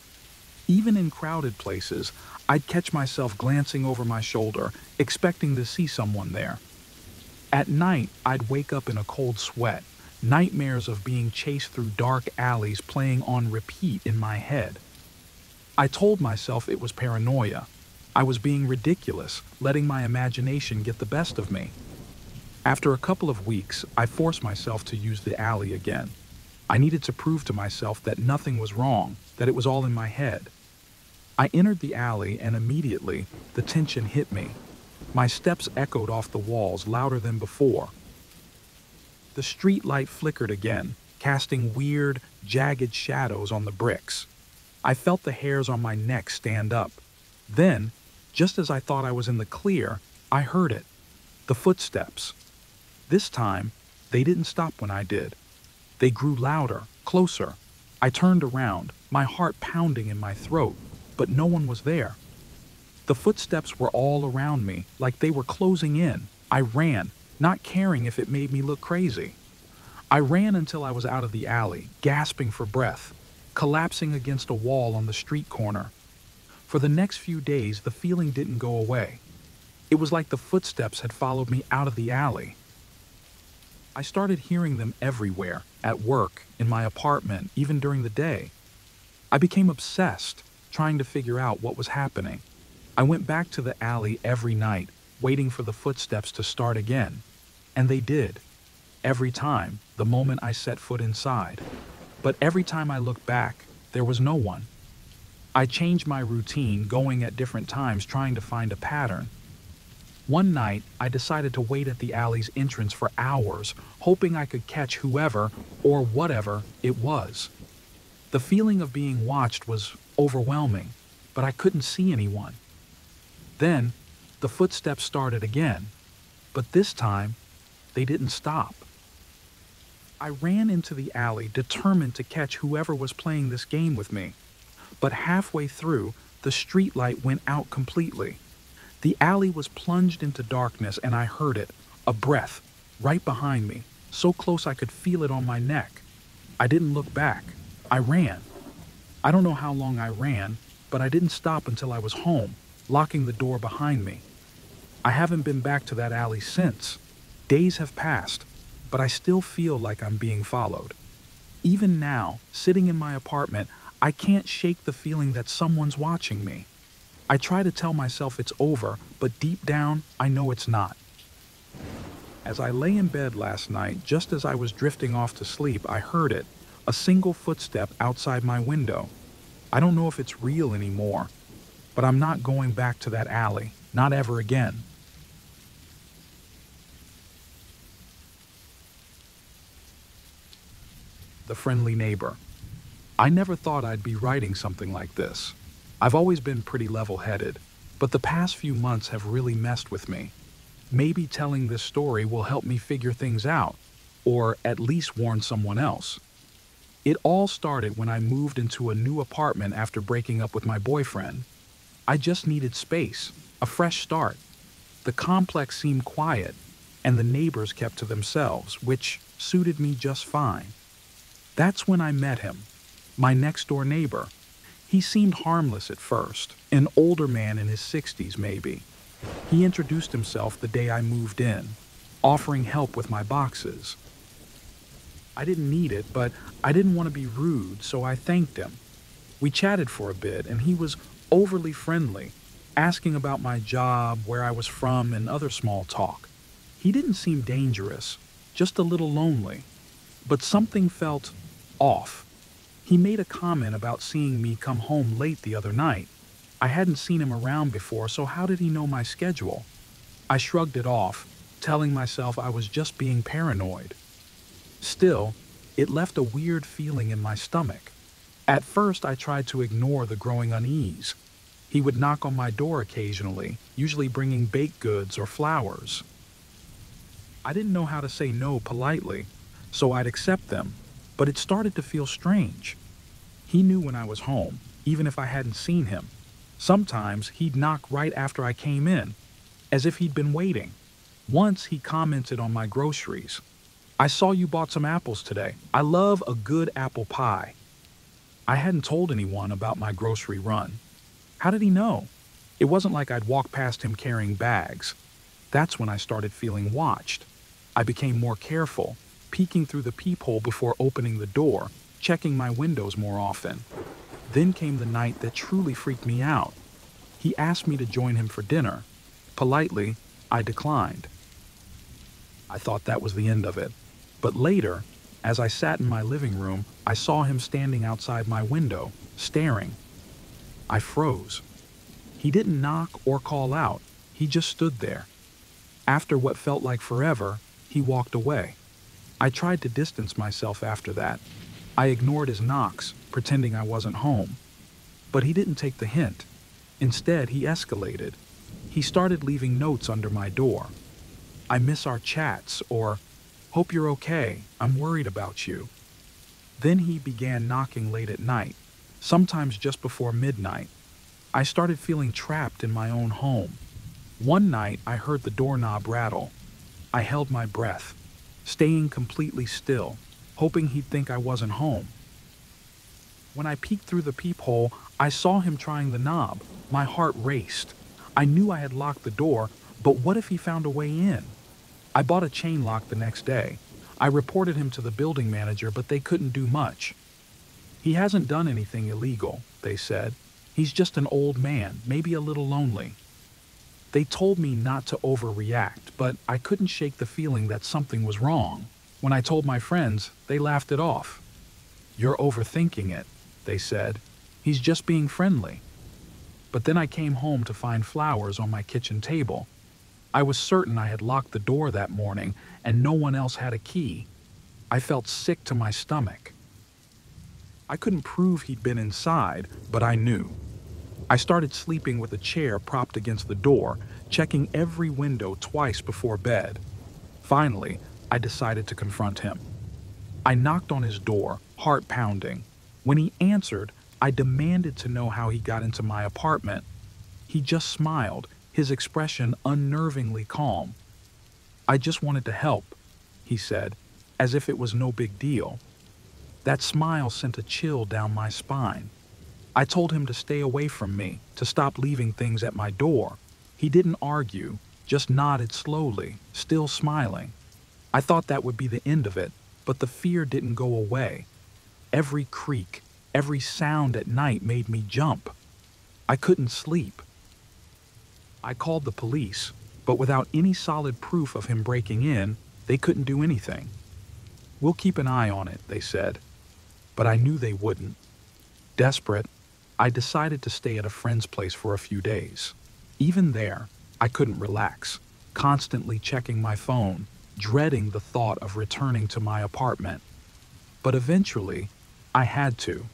Even in crowded places, I'd catch myself glancing over my shoulder, expecting to see someone there. At night, I'd wake up in a cold sweat, nightmares of being chased through dark alleys playing on repeat in my head. I told myself it was paranoia. I was being ridiculous, letting my imagination get the best of me. After a couple of weeks, I forced myself to use the alley again. I needed to prove to myself that nothing was wrong, that it was all in my head. I entered the alley and immediately the tension hit me. My steps echoed off the walls louder than before. The street light flickered again, casting weird, jagged shadows on the bricks. I felt the hairs on my neck stand up. Then, just as I thought I was in the clear, I heard it. The footsteps. This time, they didn't stop when I did. They grew louder, closer. I turned around, my heart pounding in my throat, but no one was there. The footsteps were all around me, like they were closing in. I ran, not caring if it made me look crazy. I ran until I was out of the alley, gasping for breath, collapsing against a wall on the street corner. For the next few days, the feeling didn't go away. It was like the footsteps had followed me out of the alley. I started hearing them everywhere, at work, in my apartment, even during the day. I became obsessed, trying to figure out what was happening. I went back to the alley every night, waiting for the footsteps to start again. And they did. Every time, the moment I set foot inside. But every time I looked back, there was no one. I changed my routine, going at different times, trying to find a pattern. One night, I decided to wait at the alley's entrance for hours, hoping I could catch whoever or whatever it was. The feeling of being watched was overwhelming, but I couldn't see anyone. Then, the footsteps started again, but this time, they didn't stop. I ran into the alley, determined to catch whoever was playing this game with me. But halfway through, the streetlight went out completely. The alley was plunged into darkness, and I heard it, a breath, right behind me, so close I could feel it on my neck. I didn't look back. I ran. I don't know how long I ran, but I didn't stop until I was home, locking the door behind me. I haven't been back to that alley since. Days have passed, but I still feel like I'm being followed. Even now, sitting in my apartment, I can't shake the feeling that someone's watching me. I try to tell myself it's over, but deep down, I know it's not. As I lay in bed last night, just as I was drifting off to sleep, I heard it, a single footstep outside my window. I don't know if it's real anymore, but I'm not going back to that alley, not ever again. The Friendly Neighbor. I never thought I'd be writing something like this. I've always been pretty level-headed, but the past few months have really messed with me. Maybe telling this story will help me figure things out, or at least warn someone else. It all started when I moved into a new apartment after breaking up with my boyfriend. I just needed space, a fresh start. The complex seemed quiet, and the neighbors kept to themselves, which suited me just fine. That's when I met him, my next-door neighbor. He seemed harmless at first, an older man in his 60s maybe. He introduced himself the day I moved in, offering help with my boxes. I didn't need it, but I didn't want to be rude, so I thanked him. We chatted for a bit, and he was overly friendly, asking about my job, where I was from, and other small talk. He didn't seem dangerous, just a little lonely, but something felt off. He made a comment about seeing me come home late the other night. I hadn't seen him around before, so how did he know my schedule? I shrugged it off, telling myself I was just being paranoid. Still, it left a weird feeling in my stomach. At first, I tried to ignore the growing unease. He would knock on my door occasionally, usually bringing baked goods or flowers. I didn't know how to say no politely, so I'd accept them, but it started to feel strange. He knew when I was home, even if I hadn't seen him. Sometimes he'd knock right after I came in, as if he'd been waiting. Once he commented on my groceries. "I saw you bought some apples today. I love a good apple pie." I hadn't told anyone about my grocery run. How did he know? It wasn't like I'd walk past him carrying bags. That's when I started feeling watched. I became more careful, peeking through the peephole before opening the door, checking my windows more often. Then came the night that truly freaked me out. He asked me to join him for dinner. Politely, I declined. I thought that was the end of it. But later, As I sat in my living room, I saw him standing outside my window, staring. I froze. He didn't knock or call out. He just stood there. After what felt like forever, he walked away. I tried to distance myself after that. I ignored his knocks, pretending I wasn't home. But he didn't take the hint. Instead, he escalated. He started leaving notes under my door. "I miss our chats," or "Hope you're okay, I'm worried about you." Then he began knocking late at night, sometimes just before midnight. I started feeling trapped in my own home. One night, I heard the doorknob rattle. I held my breath, staying completely still, hoping he'd think I wasn't home. When I peeked through the peephole, I saw him trying the knob. My heart raced. I knew I had locked the door, but what if he found a way in? I bought a chain lock the next day. I reported him to the building manager, but they couldn't do much. "He hasn't done anything illegal," they said. "He's just an old man, maybe a little lonely." They told me not to overreact, but I couldn't shake the feeling that something was wrong. When I told my friends, they laughed it off. "You're overthinking it," they said. "He's just being friendly." But then I came home to find flowers on my kitchen table. I was certain I had locked the door that morning and no one else had a key. I felt sick to my stomach. I couldn't prove he'd been inside, but I knew. I started sleeping with a chair propped against the door, checking every window twice before bed. Finally, I decided to confront him. I knocked on his door, heart pounding. When he answered, I demanded to know how he got into my apartment. He just smiled, his expression unnervingly calm. "I just wanted to help," he said, as if it was no big deal. That smile sent a chill down my spine. I told him to stay away from me, to stop leaving things at my door. He didn't argue, just nodded slowly, still smiling. I thought that would be the end of it, but the fear didn't go away. Every creak, every sound at night made me jump. I couldn't sleep. I called the police, but without any solid proof of him breaking in, they couldn't do anything. "We'll keep an eye on it," they said. But I knew they wouldn't. Desperate, I decided to stay at a friend's place for a few days. Even there, I couldn't relax, constantly checking my phone, dreading the thought of returning to my apartment. But eventually, I had to.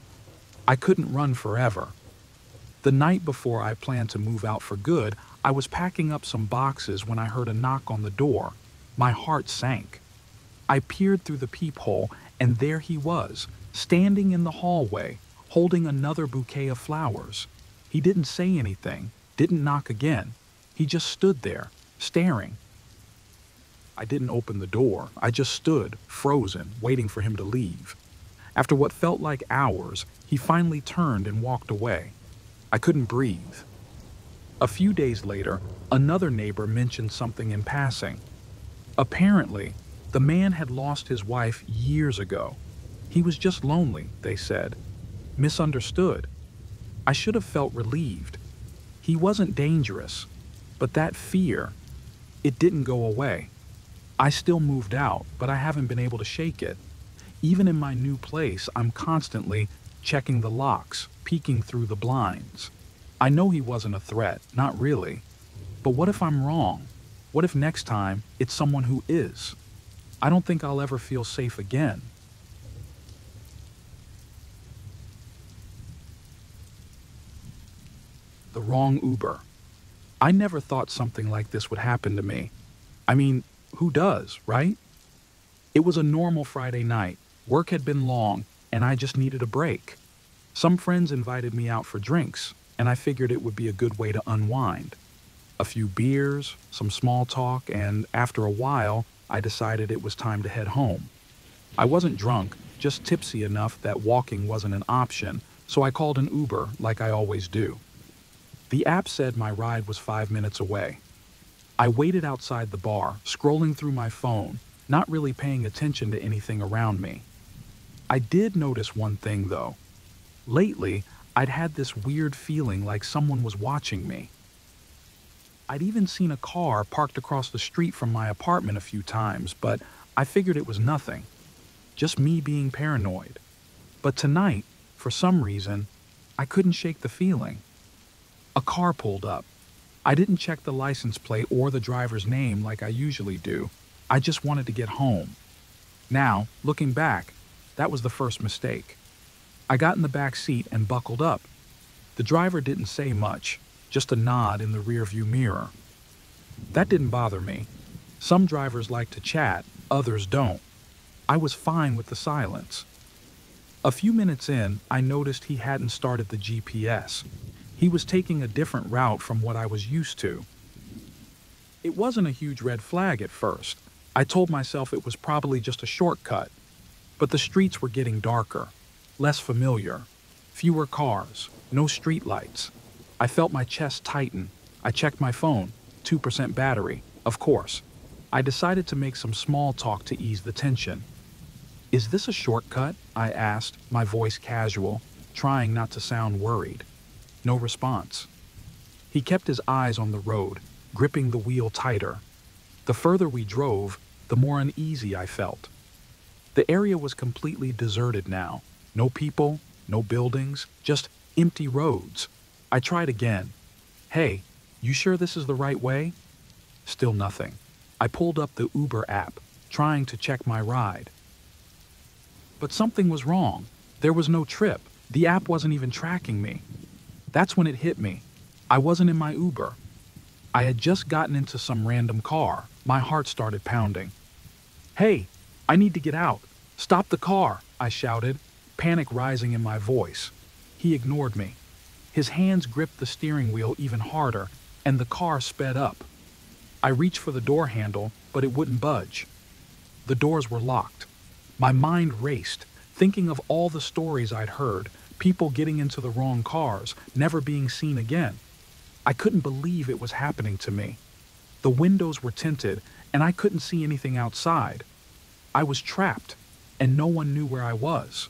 I couldn't run forever. The night before I planned to move out for good, I was packing up some boxes when I heard a knock on the door. My heart sank. I peered through the peephole, and there he was, standing in the hallway, holding another bouquet of flowers. He didn't say anything, didn't knock again. He just stood there, staring. I didn't open the door. I just stood, frozen, waiting for him to leave. After what felt like hours, he finally turned and walked away. I couldn't breathe. A few days later, another neighbor mentioned something in passing. Apparently, the man had lost his wife years ago. He was just lonely, they said. Misunderstood. I should have felt relieved. He wasn't dangerous, but that fear, it didn't go away. I still moved out, but I haven't been able to shake it. Even in my new place, I'm constantly checking the locks, peeking through the blinds. I know he wasn't a threat, not really. But what if I'm wrong? What if next time it's someone who is? I don't think I'll ever feel safe again. The wrong Uber. I never thought something like this would happen to me. I mean, who does, right? It was a normal Friday night. Work had been long, and I just needed a break. Some friends invited me out for drinks, and I figured it would be a good way to unwind. A few beers, some small talk, and after a while, I decided it was time to head home. I wasn't drunk, just tipsy enough that walking wasn't an option, so I called an Uber like I always do. The app said my ride was 5 minutes away. I waited outside the bar, scrolling through my phone, not really paying attention to anything around me. I did notice one thing, though. Lately, I'd had this weird feeling like someone was watching me. I'd even seen a car parked across the street from my apartment a few times, but I figured it was nothing. just me being paranoid. But tonight, for some reason, I couldn't shake the feeling. A car pulled up. I didn't check the license plate or the driver's name like I usually do. I just wanted to get home. Now, looking back, that was the first mistake. I got in the back seat and buckled up. The driver didn't say much, just a nod in the rearview mirror. That didn't bother me. Some drivers like to chat, others don't. I was fine with the silence. A few minutes in, I noticed he hadn't started the GPS. He was taking a different route from what I was used to. It wasn't a huge red flag at first. I told myself it was probably just a shortcut. But the streets were getting darker, less familiar, fewer cars, no streetlights. I felt my chest tighten. I checked my phone, 2% battery, of course. I decided to make some small talk to ease the tension. "Is this a shortcut?" I asked, my voice casual, trying not to sound worried. No response. He kept his eyes on the road, gripping the wheel tighter. The further we drove, the more uneasy I felt. The area was completely deserted now. No people, no buildings, just empty roads. I tried again. "Hey, you sure this is the right way?" Still nothing. I pulled up the Uber app, trying to check my ride. But something was wrong. There was no trip. The app wasn't even tracking me. That's when it hit me. I wasn't in my Uber. I had just gotten into some random car. My heart started pounding. "Hey, I need to get out. Stop the car," I shouted, panic rising in my voice. He ignored me. His hands gripped the steering wheel even harder, and the car sped up. I reached for the door handle, but it wouldn't budge. The doors were locked. My mind raced, thinking of all the stories I'd heard, people getting into the wrong cars, never being seen again. I couldn't believe it was happening to me. The windows were tinted, and I couldn't see anything outside. I was trapped, and no one knew where I was.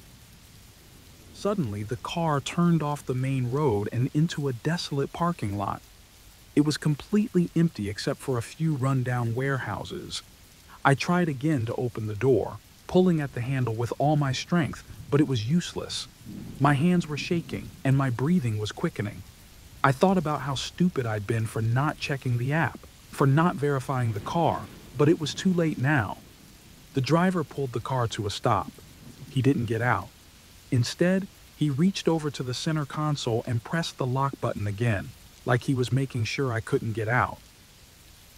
Suddenly, the car turned off the main road and into a desolate parking lot. It was completely empty except for a few run-down warehouses. I tried again to open the door, pulling at the handle with all my strength, but it was useless. My hands were shaking, and my breathing was quickening. I thought about how stupid I'd been for not checking the app, for not verifying the car, but it was too late now. The driver pulled the car to a stop. He didn't get out. Instead, he reached over to the center console and pressed the lock button again, like he was making sure I couldn't get out.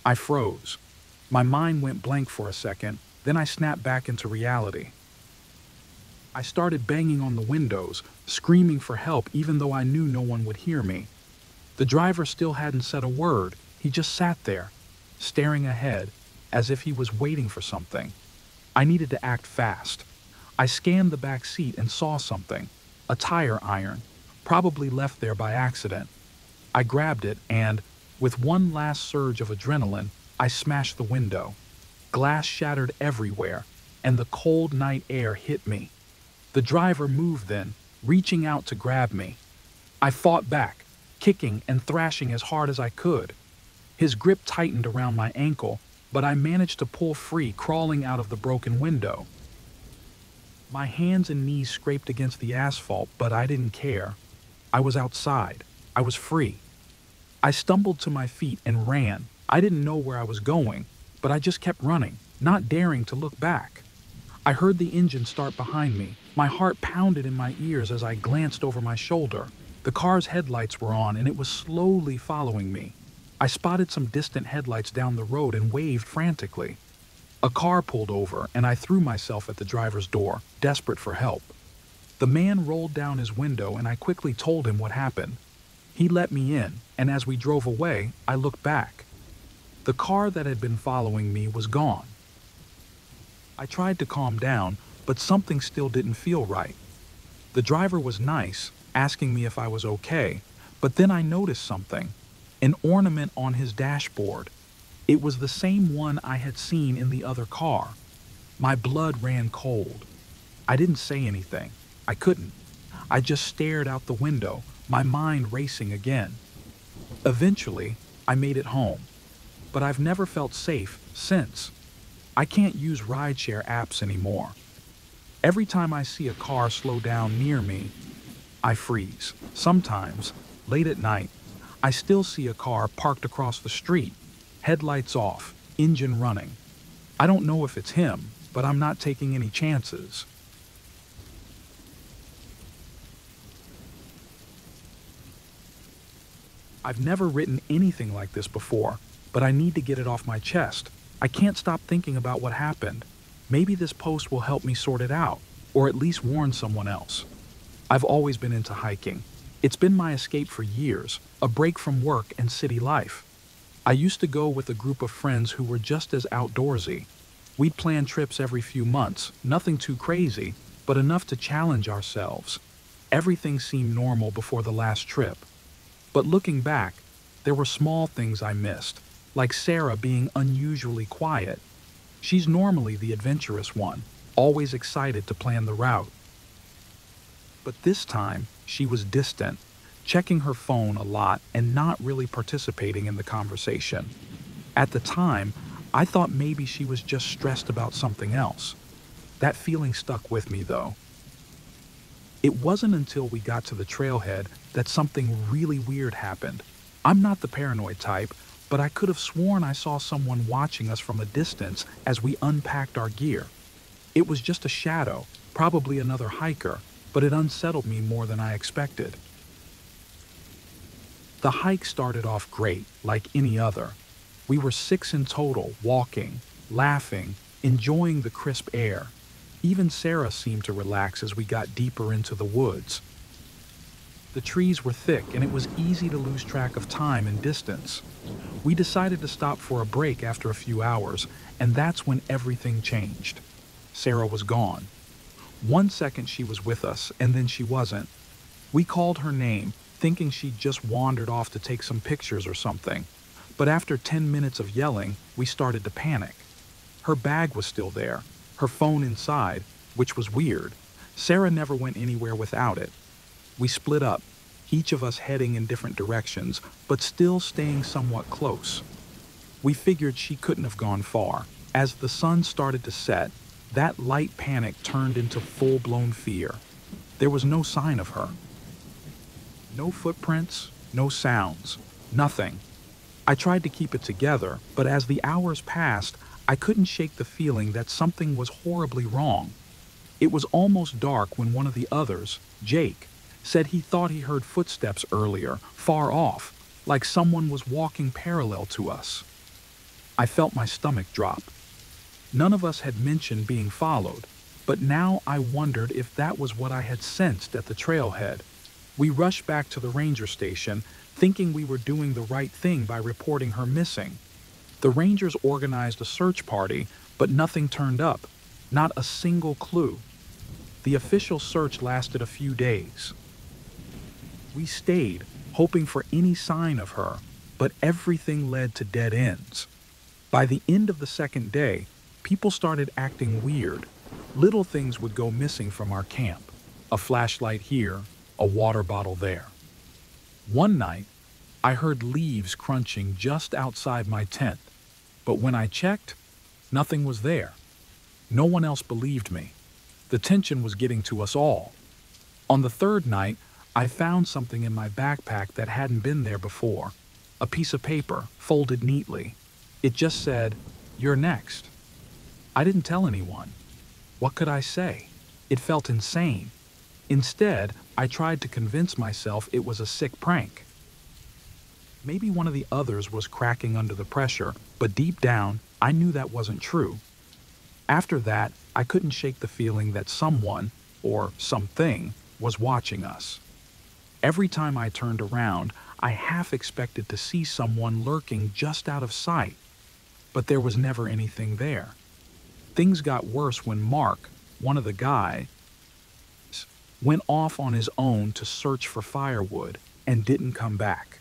I froze. My mind went blank for a second, then I snapped back into reality. I started banging on the windows, screaming for help even though I knew no one would hear me. The driver still hadn't said a word. He just sat there, staring ahead, as if he was waiting for something. I needed to act fast. I scanned the back seat and saw something, a tire iron, probably left there by accident. I grabbed it and, with one last surge of adrenaline, I smashed the window. Glass shattered everywhere, and the cold night air hit me. The driver moved then, reaching out to grab me. I fought back, kicking and thrashing as hard as I could. His grip tightened around my ankle, but I managed to pull free, crawling out of the broken window. My hands and knees scraped against the asphalt, but I didn't care. I was outside. I was free. I stumbled to my feet and ran. I didn't know where I was going, but I just kept running, not daring to look back. I heard the engine start behind me. My heart pounded in my ears as I glanced over my shoulder. The car's headlights were on, and it was slowly following me. I spotted some distant headlights down the road and waved frantically. A car pulled over, and I threw myself at the driver's door, desperate for help. The man rolled down his window, and I quickly told him what happened. He let me in, and as we drove away, I looked back. The car that had been following me was gone. I tried to calm down, but something still didn't feel right. The driver was nice, asking me if I was okay, but then I noticed something, an ornament on his dashboard. It was the same one I had seen in the other car. My blood ran cold. I didn't say anything. I couldn't. I just stared out the window, my mind racing again. Eventually, I made it home, but I've never felt safe since. I can't use rideshare apps anymore. Every time I see a car slow down near me, I freeze. Sometimes, late at night, I still see a car parked across the street, headlights off, engine running. I don't know if it's him, but I'm not taking any chances. I've never written anything like this before, but I need to get it off my chest. I can't stop thinking about what happened. Maybe this post will help me sort it out, or at least warn someone else. I've always been into hiking. It's been my escape for years, a break from work and city life. I used to go with a group of friends who were just as outdoorsy. We'd plan trips every few months, nothing too crazy, but enough to challenge ourselves. Everything seemed normal before the last trip. But looking back, there were small things I missed, like Sarah being unusually quiet. She's normally the adventurous one, always excited to plan the route. But this time, she was distant, checking her phone a lot and not really participating in the conversation. At the time, I thought maybe she was just stressed about something else. That feeling stuck with me, though. It wasn't until we got to the trailhead that something really weird happened. I'm not the paranoid type, but I could have sworn I saw someone watching us from a distance as we unpacked our gear. It was just a shadow, probably another hiker, but it unsettled me more than I expected. The hike started off great, like any other. We were 6 in total, walking, laughing, enjoying the crisp air. Even Sarah seemed to relax as we got deeper into the woods. The trees were thick and it was easy to lose track of time and distance. We decided to stop for a break after a few hours, and that's when everything changed. Sarah was gone. 1 second she was with us, and then she wasn't. We called her name, thinking she'd just wandered off to take some pictures or something. But after 10 minutes of yelling, we started to panic. Her bag was still there, her phone inside, which was weird. Sarah never went anywhere without it. We split up, each of us heading in different directions, but still staying somewhat close. We figured she couldn't have gone far. As the sun started to set, that light panic turned into full-blown fear. There was no sign of her. No footprints, no sounds, nothing. I tried to keep it together, but as the hours passed, I couldn't shake the feeling that something was horribly wrong. It was almost dark when one of the others, Jake, said he thought he heard footsteps earlier, far off, like someone was walking parallel to us. I felt my stomach drop. None of us had mentioned being followed, but now I wondered if that was what I had sensed at the trailhead. We rushed back to the ranger station, thinking we were doing the right thing by reporting her missing. The rangers organized a search party, but nothing turned up, not a single clue. The official search lasted a few days. We stayed, hoping for any sign of her, but everything led to dead ends. By the end of the second day, people started acting weird. Little things would go missing from our camp. A flashlight here, a water bottle there. One night, I heard leaves crunching just outside my tent, but when I checked, nothing was there. No one else believed me. The tension was getting to us all. On the third night, I found something in my backpack that hadn't been there before. A piece of paper, folded neatly. It just said, "You're next." I didn't tell anyone. What could I say? It felt insane. Instead, I tried to convince myself it was a sick prank. Maybe one of the others was cracking under the pressure, but deep down, I knew that wasn't true. After that, I couldn't shake the feeling that someone, or something, was watching us. Every time I turned around, I half expected to see someone lurking just out of sight, but there was never anything there. Things got worse when Mark, one of the guys, went off on his own to search for firewood and didn't come back.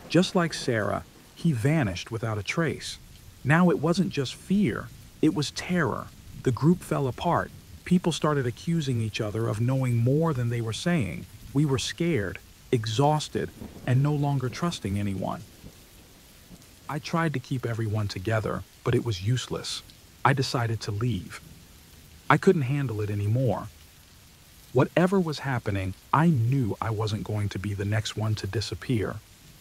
Just like Sarah, he vanished without a trace. Now it wasn't just fear, it was terror. The group fell apart. People started accusing each other of knowing more than they were saying. We were scared, exhausted, and no longer trusting anyone. I tried to keep everyone together, but it was useless. I decided to leave. I couldn't handle it anymore. Whatever was happening, I knew I wasn't going to be the next one to disappear.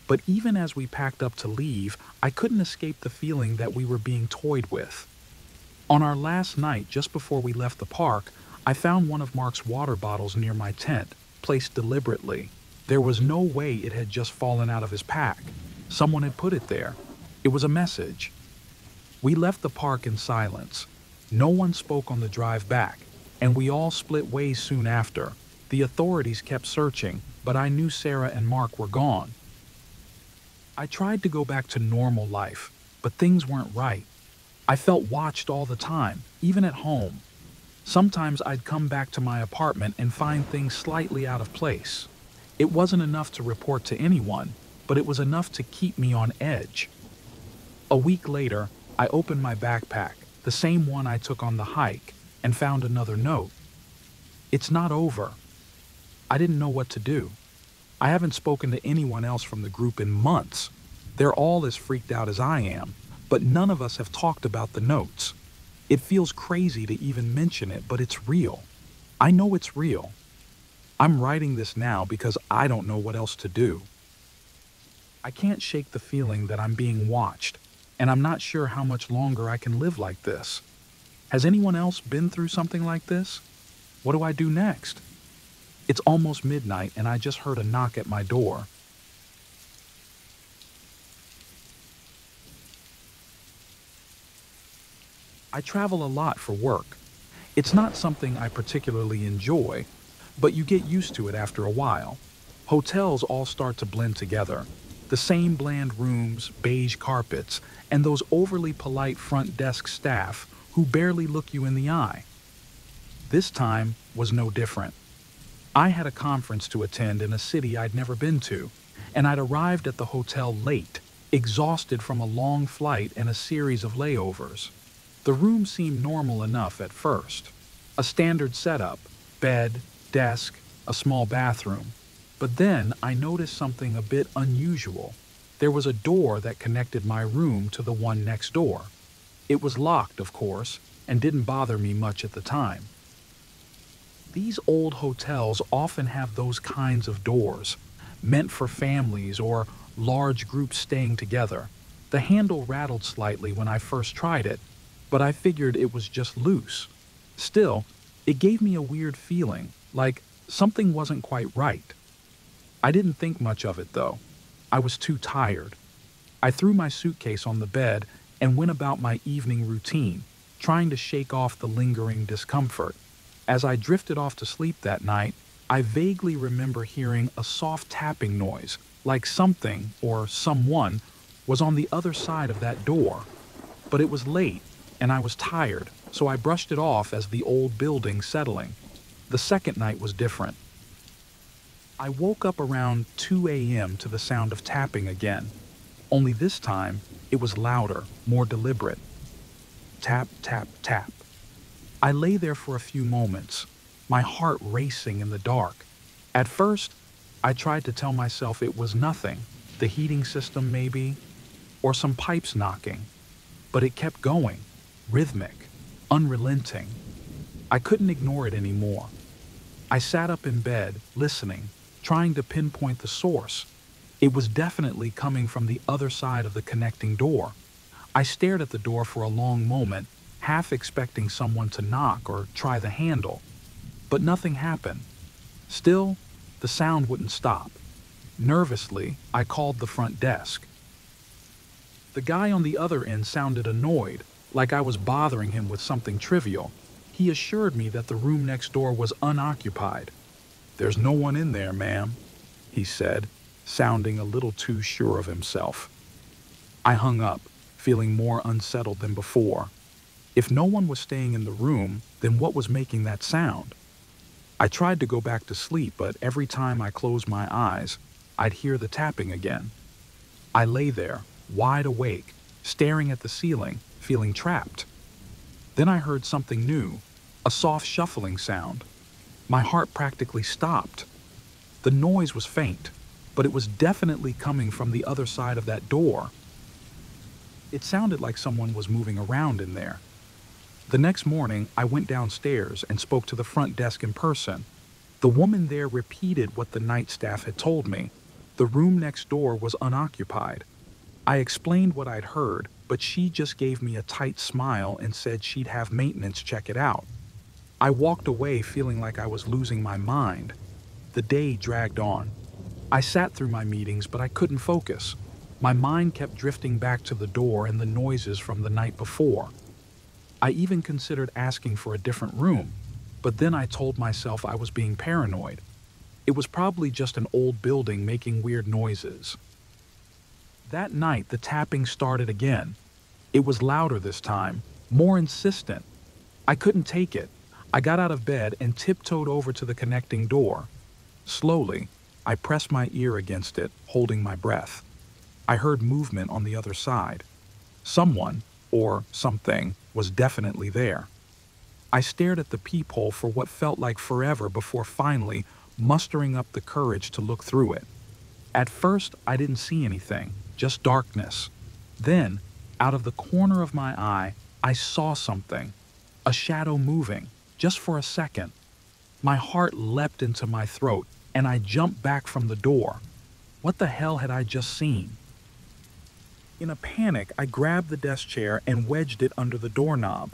But even as we packed up to leave, I couldn't escape the feeling that we were being toyed with. On our last night, just before we left the park, I found one of Mark's water bottles near my tent, placed deliberately. There was no way it had just fallen out of his pack. Someone had put it there. It was a message. We left the park in silence. No one spoke on the drive back, and we all split ways soon after. The authorities kept searching, but I knew Sarah and Mark were gone. I tried to go back to normal life, but things weren't right. I felt watched all the time, even at home. Sometimes I'd come back to my apartment and find things slightly out of place. It wasn't enough to report to anyone, but it was enough to keep me on edge. A week later, I opened my backpack, the same one I took on the hike, and found another note. It's not over. I didn't know what to do. I haven't spoken to anyone else from the group in months. They're all as freaked out as I am, but none of us have talked about the notes. It feels crazy to even mention it, but it's real. I know it's real. I'm writing this now because I don't know what else to do. I can't shake the feeling that I'm being watched, and I'm not sure how much longer I can live like this. Has anyone else been through something like this? What do I do next? It's almost midnight and I just heard a knock at my door. I travel a lot for work. It's not something I particularly enjoy, but you get used to it after a while. Hotels all start to blend together. The same bland rooms, beige carpets, and those overly polite front desk staff who barely look you in the eye. This time was no different. I had a conference to attend in a city I'd never been to, and I'd arrived at the hotel late, exhausted from a long flight and a series of layovers. The room seemed normal enough at first. A standard setup, bed, desk, a small bathroom. But then I noticed something a bit unusual. There was a door that connected my room to the one next door. It was locked, of course, and didn't bother me much at the time. These old hotels often have those kinds of doors, meant for families or large groups staying together. The handle rattled slightly when I first tried it, but I figured it was just loose. Still, it gave me a weird feeling, like something wasn't quite right. I didn't think much of it, though. I was too tired. I threw my suitcase on the bed and went about my evening routine, trying to shake off the lingering discomfort. As I drifted off to sleep that night, I vaguely remember hearing a soft tapping noise, like something or someone was on the other side of that door. But it was late, and I was tired, so I brushed it off as the old building settling. The second night was different. I woke up around 2 a.m. to the sound of tapping again, only this time it was louder, more deliberate. Tap, tap, tap. I lay there for a few moments, my heart racing in the dark. At first, I tried to tell myself it was nothing, the heating system maybe, or some pipes knocking. But it kept going, rhythmic, unrelenting. I couldn't ignore it anymore. I sat up in bed, listening, trying to pinpoint the source. It was definitely coming from the other side of the connecting door. I stared at the door for a long moment, half expecting someone to knock or try the handle. But nothing happened. Still, the sound wouldn't stop. Nervously, I called the front desk. The guy on the other end sounded annoyed, like I was bothering him with something trivial. He assured me that the room next door was unoccupied. "There's no one in there, ma'am," he said, sounding a little too sure of himself. I hung up, feeling more unsettled than before. If no one was staying in the room, then what was making that sound? I tried to go back to sleep, but every time I closed my eyes, I'd hear the tapping again. I lay there, wide awake, staring at the ceiling, feeling trapped. Then I heard something new, a soft shuffling sound. My heart practically stopped. The noise was faint, but it was definitely coming from the other side of that door. It sounded like someone was moving around in there. The next morning, I went downstairs and spoke to the front desk in person. The woman there repeated what the night staff had told me. The room next door was unoccupied. I explained what I'd heard, but she just gave me a tight smile and said she'd have maintenance check it out. I walked away feeling like I was losing my mind. The day dragged on. I sat through my meetings, but I couldn't focus. My mind kept drifting back to the door and the noises from the night before. I even considered asking for a different room, but then I told myself I was being paranoid. It was probably just an old building making weird noises. That night, the tapping started again. It was louder this time, more insistent. I couldn't take it. I got out of bed and tiptoed over to the connecting door. Slowly, I pressed my ear against it, holding my breath. I heard movement on the other side. Someone, or something, was definitely there. I stared at the peephole for what felt like forever before finally mustering up the courage to look through it. At first, I didn't see anything, just darkness. Then, out of the corner of my eye, I saw something, a shadow moving, just for a second. My heart leapt into my throat, and I jumped back from the door. What the hell had I just seen? In a panic, I grabbed the desk chair and wedged it under the doorknob.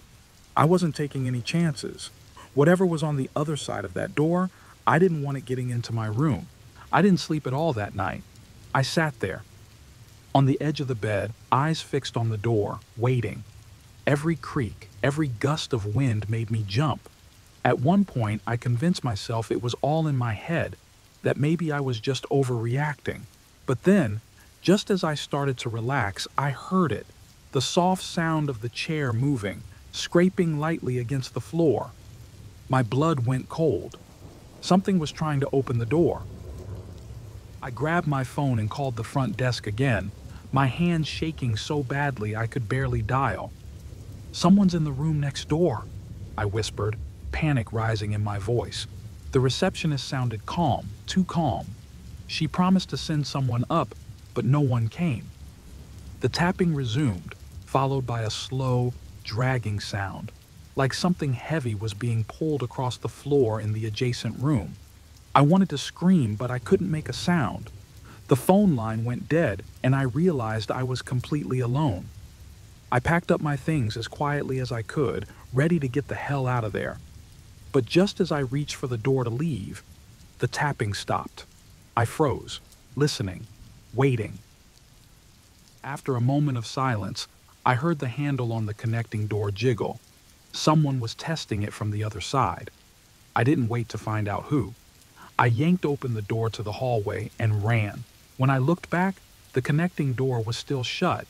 I wasn't taking any chances. Whatever was on the other side of that door, I didn't want it getting into my room. I didn't sleep at all that night. I sat there, on the edge of the bed, eyes fixed on the door, waiting. Every creak, every gust of wind made me jump. At one point, I convinced myself it was all in my head, that maybe I was just overreacting. But then, just as I started to relax, I heard it, the soft sound of the chair moving, scraping lightly against the floor. My blood went cold. Something was trying to open the door. I grabbed my phone and called the front desk again, my hand shaking so badly I could barely dial. "Someone's in the room next door," I whispered, panic rising in my voice. The receptionist sounded calm, too calm. She promised to send someone up, but no one came. The tapping resumed, followed by a slow, dragging sound, like something heavy was being pulled across the floor in the adjacent room. I wanted to scream, but I couldn't make a sound. The phone line went dead, and I realized I was completely alone. I packed up my things as quietly as I could, ready to get the hell out of there. But just as I reached for the door to leave, the tapping stopped. I froze, listening, waiting. After a moment of silence, I heard the handle on the connecting door jiggle. Someone was testing it from the other side. I didn't wait to find out who. I yanked open the door to the hallway and ran. When I looked back, the connecting door was still shut.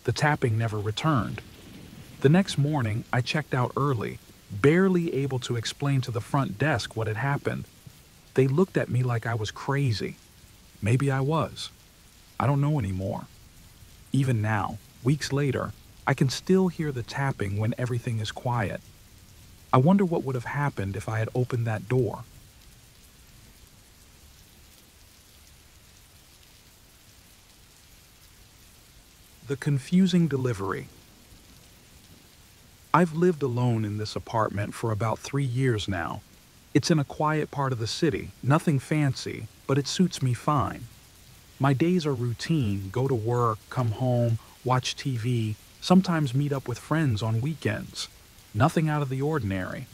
The tapping never returned. The next morning, I checked out early, barely able to explain to the front desk what had happened. They looked at me like I was crazy. Maybe I was. I don't know anymore. Even now, weeks later, I can still hear the tapping when everything is quiet. I wonder what would have happened if I had opened that door. The confusing delivery. I've lived alone in this apartment for about 3 years now. It's in a quiet part of the city, nothing fancy, but it suits me fine. My days are routine, go to work, come home, watch TV, sometimes meet up with friends on weekends. Nothing out of the ordinary.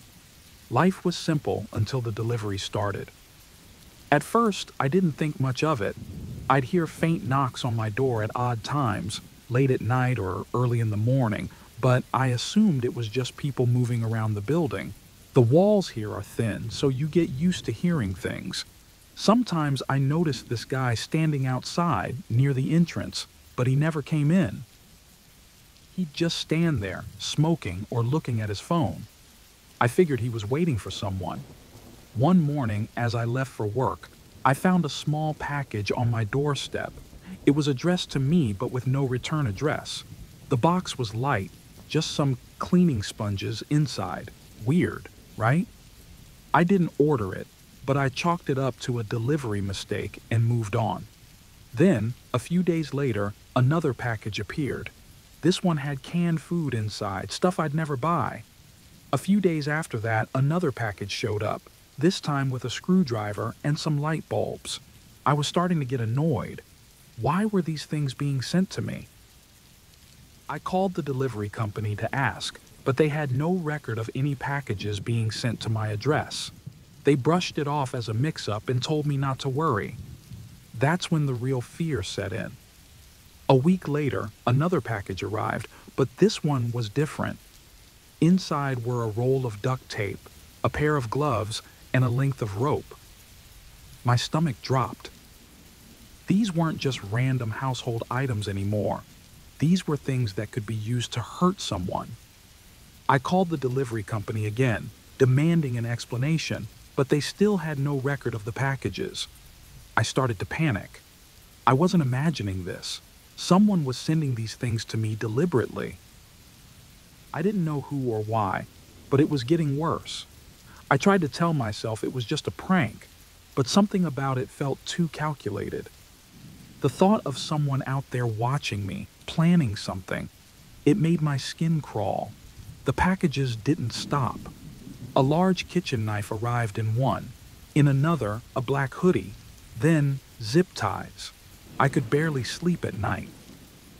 Life was simple until the delivery started. At first, I didn't think much of it. I'd hear faint knocks on my door at odd times, late at night or early in the morning, but I assumed it was just people moving around the building. The walls here are thin, so you get used to hearing things. Sometimes I noticed this guy standing outside near the entrance, but he never came in. He'd just stand there, smoking or looking at his phone. I figured he was waiting for someone. One morning, as I left for work, I found a small package on my doorstep. It was addressed to me, but with no return address. The box was light, just some cleaning sponges inside. Weird, right? I didn't order it, but I chalked it up to a delivery mistake and moved on. Then, a few days later, another package appeared. This one had canned food inside, stuff I'd never buy. A few days after that, another package showed up, this time with a screwdriver and some light bulbs. I was starting to get annoyed. Why were these things being sent to me? I called the delivery company to ask, but they had no record of any packages being sent to my address. They brushed it off as a mix-up and told me not to worry. That's when the real fear set in. A week later, another package arrived, but this one was different. Inside were a roll of duct tape, a pair of gloves, and a length of rope. My stomach dropped. These weren't just random household items anymore. These were things that could be used to hurt someone. I called the delivery company again, demanding an explanation, but they still had no record of the packages. I started to panic. I wasn't imagining this. Someone was sending these things to me deliberately. I didn't know who or why, but it was getting worse. I tried to tell myself it was just a prank, but something about it felt too calculated. The thought of someone out there watching me, planning something, it made my skin crawl. The packages didn't stop. A large kitchen knife arrived in one, in another, a black hoodie, then zip ties. I could barely sleep at night.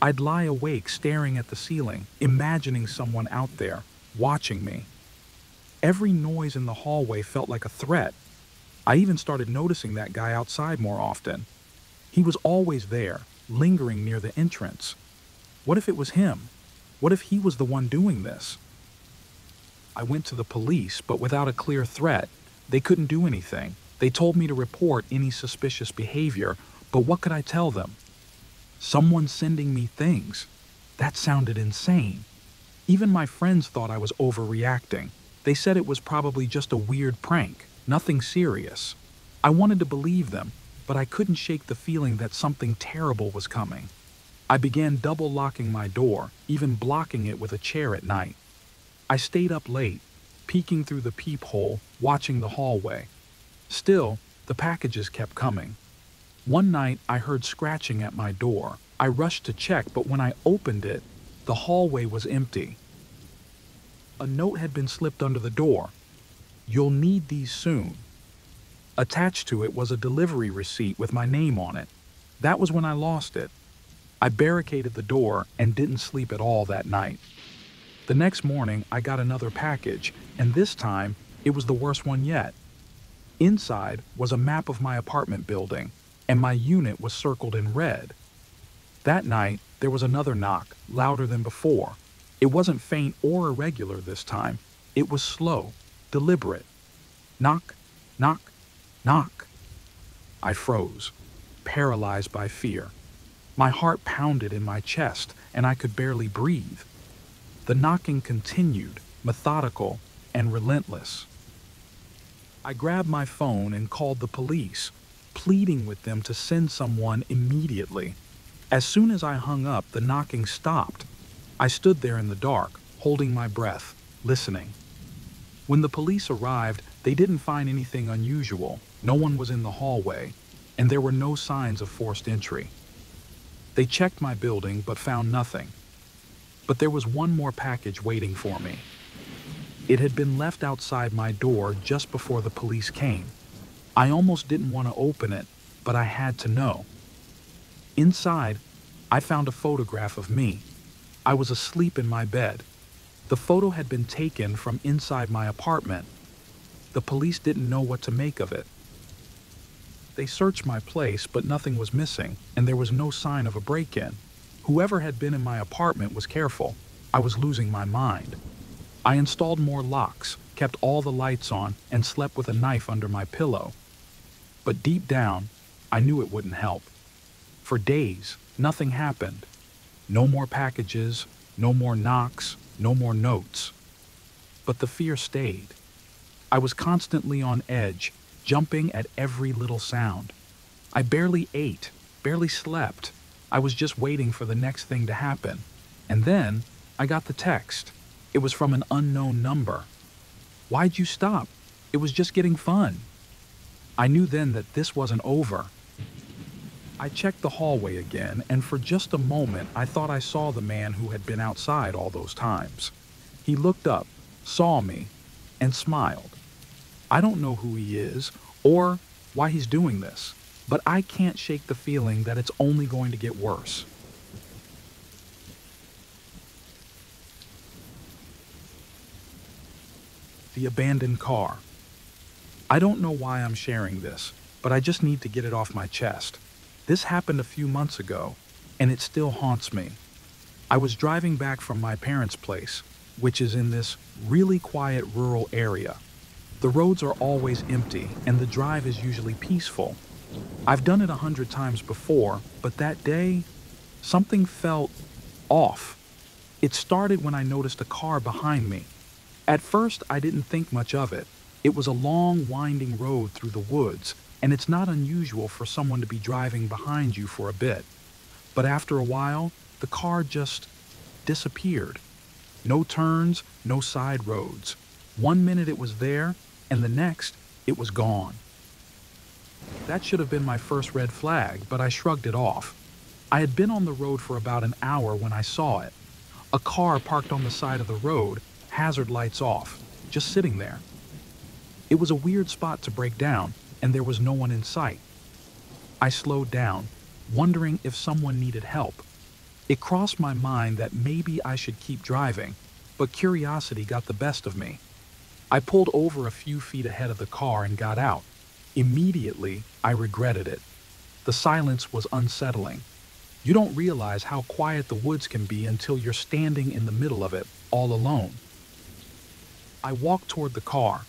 I'd lie awake staring at the ceiling, imagining someone out there, watching me. Every noise in the hallway felt like a threat. I even started noticing that guy outside more often. He was always there, lingering near the entrance. What if it was him? What if he was the one doing this? I went to the police, but without a clear threat. They couldn't do anything. They told me to report any suspicious behavior, but what could I tell them? Someone sending me things. That sounded insane. Even my friends thought I was overreacting. They said it was probably just a weird prank, nothing serious. I wanted to believe them, but I couldn't shake the feeling that something terrible was coming. I began double locking my door, even blocking it with a chair at night. I stayed up late, peeking through the peephole, watching the hallway. Still, the packages kept coming. One night, I heard scratching at my door. I rushed to check, but when I opened it, the hallway was empty. A note had been slipped under the door. "You'll need these soon." Attached to it was a delivery receipt with my name on it. That was when I lost it. I barricaded the door and didn't sleep at all that night. The next morning, I got another package, and this time, it was the worst one yet. Inside was a map of my apartment building, and my unit was circled in red. That night, there was another knock, louder than before. It wasn't faint or irregular this time. It was slow, deliberate. Knock, knock, knock. I froze, paralyzed by fear. My heart pounded in my chest, and I could barely breathe. The knocking continued, methodical and relentless. I grabbed my phone and called the police, pleading with them to send someone immediately. As soon as I hung up, the knocking stopped. I stood there in the dark, holding my breath, listening. When the police arrived, they didn't find anything unusual. No one was in the hallway, and there were no signs of forced entry. They checked my building but found nothing. But there was one more package waiting for me. It had been left outside my door just before the police came. I almost didn't want to open it, but I had to know. Inside, I found a photograph of me. I was asleep in my bed. The photo had been taken from inside my apartment. The police didn't know what to make of it. They searched my place, but nothing was missing, and there was no sign of a break-in. Whoever had been in my apartment was careful. I was losing my mind. I installed more locks, kept all the lights on, and slept with a knife under my pillow. But deep down, I knew it wouldn't help. For days, nothing happened. No more packages, no more knocks, no more notes. But the fear stayed. I was constantly on edge, jumping at every little sound. I barely ate, barely slept. I was just waiting for the next thing to happen. And then, I got the text. It was from an unknown number. "Why'd you stop? It was just getting fun." I knew then that this wasn't over. I checked the hallway again, and for just a moment I thought I saw the man who had been outside all those times. He looked up, saw me, and smiled. I don't know who he is or why he's doing this, but I can't shake the feeling that it's only going to get worse. The abandoned car. I don't know why I'm sharing this, but I just need to get it off my chest. This happened a few months ago, and it still haunts me. I was driving back from my parents' place, which is in this really quiet rural area. The roads are always empty, and the drive is usually peaceful. I've done it 100 times before, but that day, something felt off. It started when I noticed a car behind me. At first, I didn't think much of it. It was a long, winding road through the woods, and it's not unusual for someone to be driving behind you for a bit. But after a while, the car just disappeared. No turns, no side roads. 1 minute it was there, and the next, it was gone. That should have been my first red flag, but I shrugged it off. I had been on the road for about an hour when I saw it. A car parked on the side of the road, hazard lights off, just sitting there. It was a weird spot to break down, and there was no one in sight. I slowed down, wondering if someone needed help. It crossed my mind that maybe I should keep driving, but curiosity got the best of me. I pulled over a few feet ahead of the car and got out. Immediately, I regretted it. The silence was unsettling. You don't realize how quiet the woods can be until you're standing in the middle of it, all alone. I walked toward the car,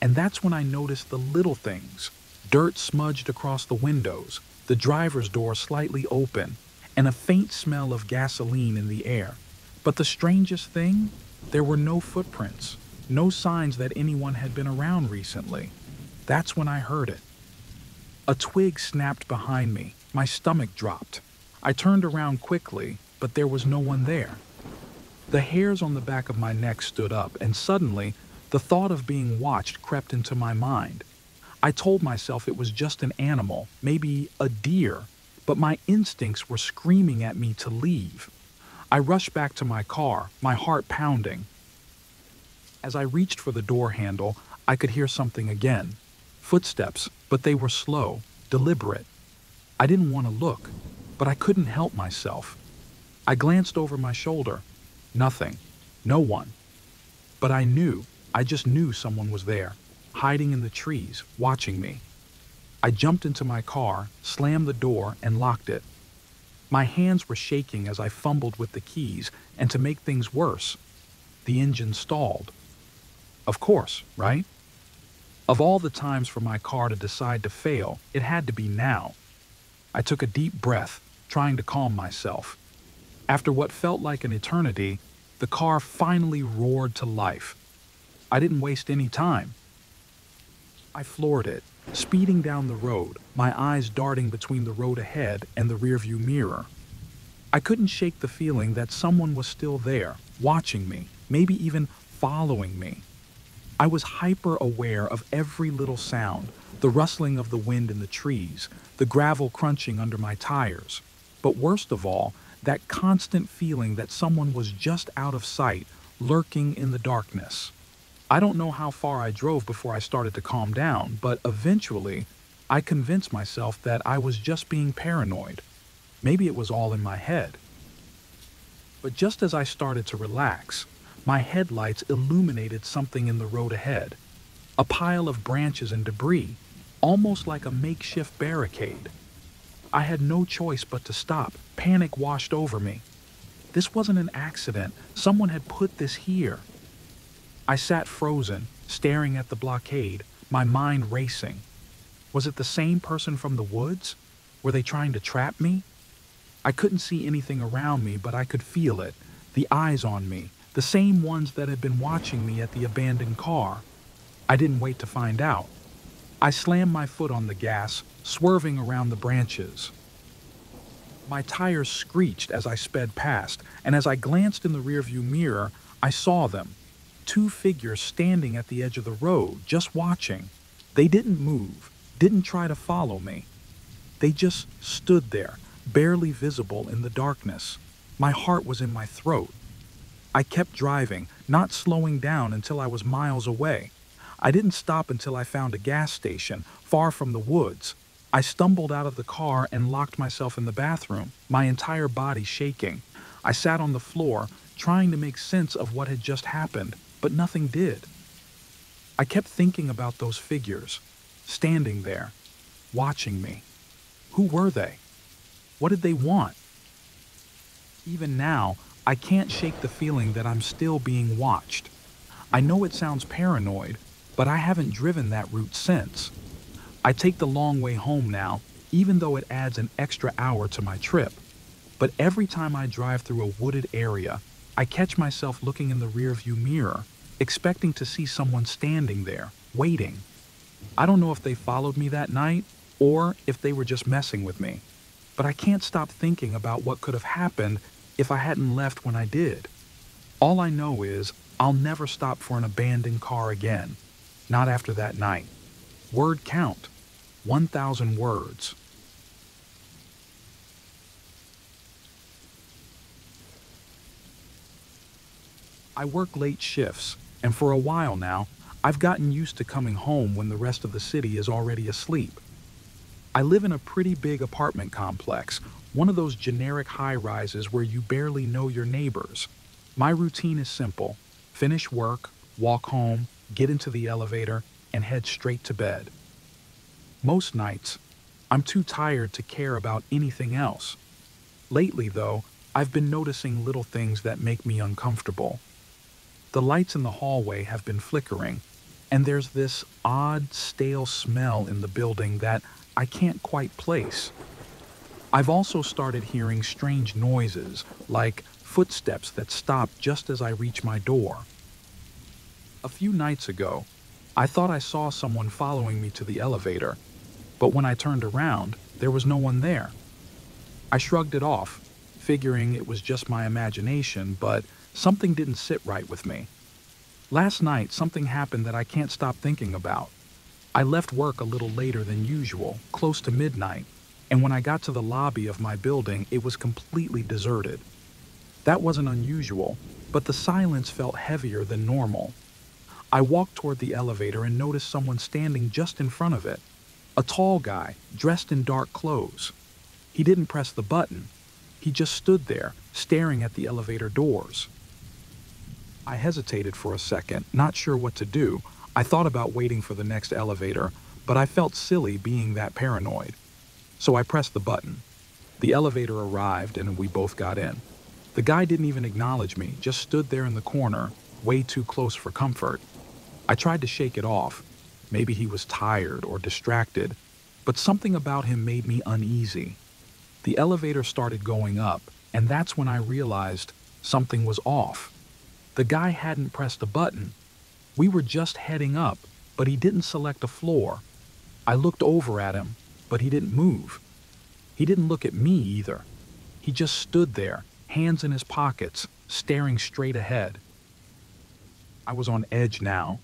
and that's when I noticed the little things. Dirt smudged across the windows, the driver's door slightly open, and a faint smell of gasoline in the air. But the strangest thing, there were no footprints, no signs that anyone had been around recently. That's when I heard it. A twig snapped behind me. My stomach dropped. I turned around quickly, but there was no one there. The hairs on the back of my neck stood up, and suddenly, the thought of being watched crept into my mind. I told myself it was just an animal, maybe a deer, but my instincts were screaming at me to leave. I rushed back to my car, my heart pounding. As I reached for the door handle, I could hear something again. Footsteps, but they were slow, deliberate. I didn't want to look, but I couldn't help myself. I glanced over my shoulder. Nothing. No one. But I just knew someone was there, hiding in the trees, watching me. I jumped into my car, slammed the door, and locked it. My hands were shaking as I fumbled with the keys, and to make things worse, the engine stalled. Of course, right? Of all the times for my car to decide to fail, it had to be now. I took a deep breath, trying to calm myself. After what felt like an eternity, the car finally roared to life. I didn't waste any time. I floored it, speeding down the road, my eyes darting between the road ahead and the rearview mirror. I couldn't shake the feeling that someone was still there, watching me, maybe even following me. I was hyper-aware of every little sound, the rustling of the wind in the trees, the gravel crunching under my tires. But worst of all, that constant feeling that someone was just out of sight, lurking in the darkness. I don't know how far I drove before I started to calm down, but eventually, I convinced myself that I was just being paranoid. Maybe it was all in my head. But just as I started to relax, my headlights illuminated something in the road ahead. A pile of branches and debris, almost like a makeshift barricade. I had no choice but to stop. Panic washed over me. This wasn't an accident. Someone had put this here. I sat frozen, staring at the blockade, my mind racing. Was it the same person from the woods? Were they trying to trap me? I couldn't see anything around me, but I could feel it. The eyes on me, the same ones that had been watching me at the abandoned car. I didn't wait to find out. I slammed my foot on the gas, swerving around the branches. My tires screeched as I sped past, and as I glanced in the rearview mirror, I saw them. 2 figures standing at the edge of the road, just watching. They didn't move, didn't try to follow me. They just stood there, barely visible in the darkness. My heart was in my throat. I kept driving, not slowing down until I was miles away. I didn't stop until I found a gas station, far from the woods. I stumbled out of the car and locked myself in the bathroom, my entire body shaking. I sat on the floor, trying to make sense of what had just happened, but nothing did. I kept thinking about those figures, standing there, watching me. Who were they? What did they want? Even now, I can't shake the feeling that I'm still being watched. I know it sounds paranoid, but I haven't driven that route since. I take the long way home now, even though it adds an extra hour to my trip. But every time I drive through a wooded area, I catch myself looking in the rearview mirror, expecting to see someone standing there, waiting. I don't know if they followed me that night or if they were just messing with me, but I can't stop thinking about what could have happened if I hadn't left when I did. All I know is I'll never stop for an abandoned car again. Not after that night. Word count. 1,000 words. I work late shifts, and for a while now, I've gotten used to coming home when the rest of the city is already asleep. I live in a pretty big apartment complex, one of those generic high-rises where you barely know your neighbors. My routine is simple. Finish work, walk home, get into the elevator, and head straight to bed. Most nights, I'm too tired to care about anything else. Lately, though, I've been noticing little things that make me uncomfortable. The lights in the hallway have been flickering, and there's this odd, stale smell in the building that I can't quite place. I've also started hearing strange noises, like footsteps that stop just as I reach my door. A few nights ago, I thought I saw someone following me to the elevator, but when I turned around, there was no one there. I shrugged it off, figuring it was just my imagination, but something didn't sit right with me. Last night, something happened that I can't stop thinking about. I left work a little later than usual, close to midnight, and when I got to the lobby of my building, it was completely deserted. That wasn't unusual, but the silence felt heavier than normal. I walked toward the elevator and noticed someone standing just in front of it. A tall guy, dressed in dark clothes. He didn't press the button. He just stood there, staring at the elevator doors. I hesitated for a second, not sure what to do. I thought about waiting for the next elevator, but I felt silly being that paranoid. So I pressed the button. The elevator arrived and we both got in. The guy didn't even acknowledge me, just stood there in the corner, way too close for comfort. I tried to shake it off. Maybe he was tired or distracted, but something about him made me uneasy. The elevator started going up, and that's when I realized something was off. The guy hadn't pressed a button. We were just heading up, but he didn't select a floor. I looked over at him, but he didn't move. He didn't look at me either. He just stood there, hands in his pockets, staring straight ahead. I was on edge now.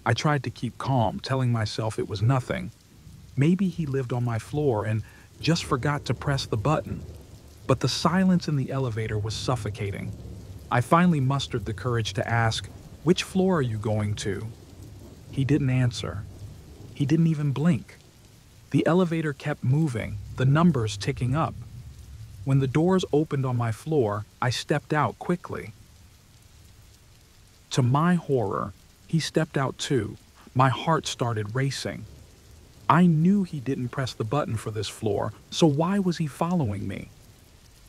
I tried to keep calm, telling myself it was nothing. Maybe he lived on my floor and just forgot to press the button. But the silence in the elevator was suffocating. I finally mustered the courage to ask, "Which floor are you going to?" He didn't answer. He didn't even blink. The elevator kept moving, the numbers ticking up. When the doors opened on my floor, I stepped out quickly. To my horror, he stepped out too. My heart started racing. I knew he didn't press the button for this floor, so why was he following me?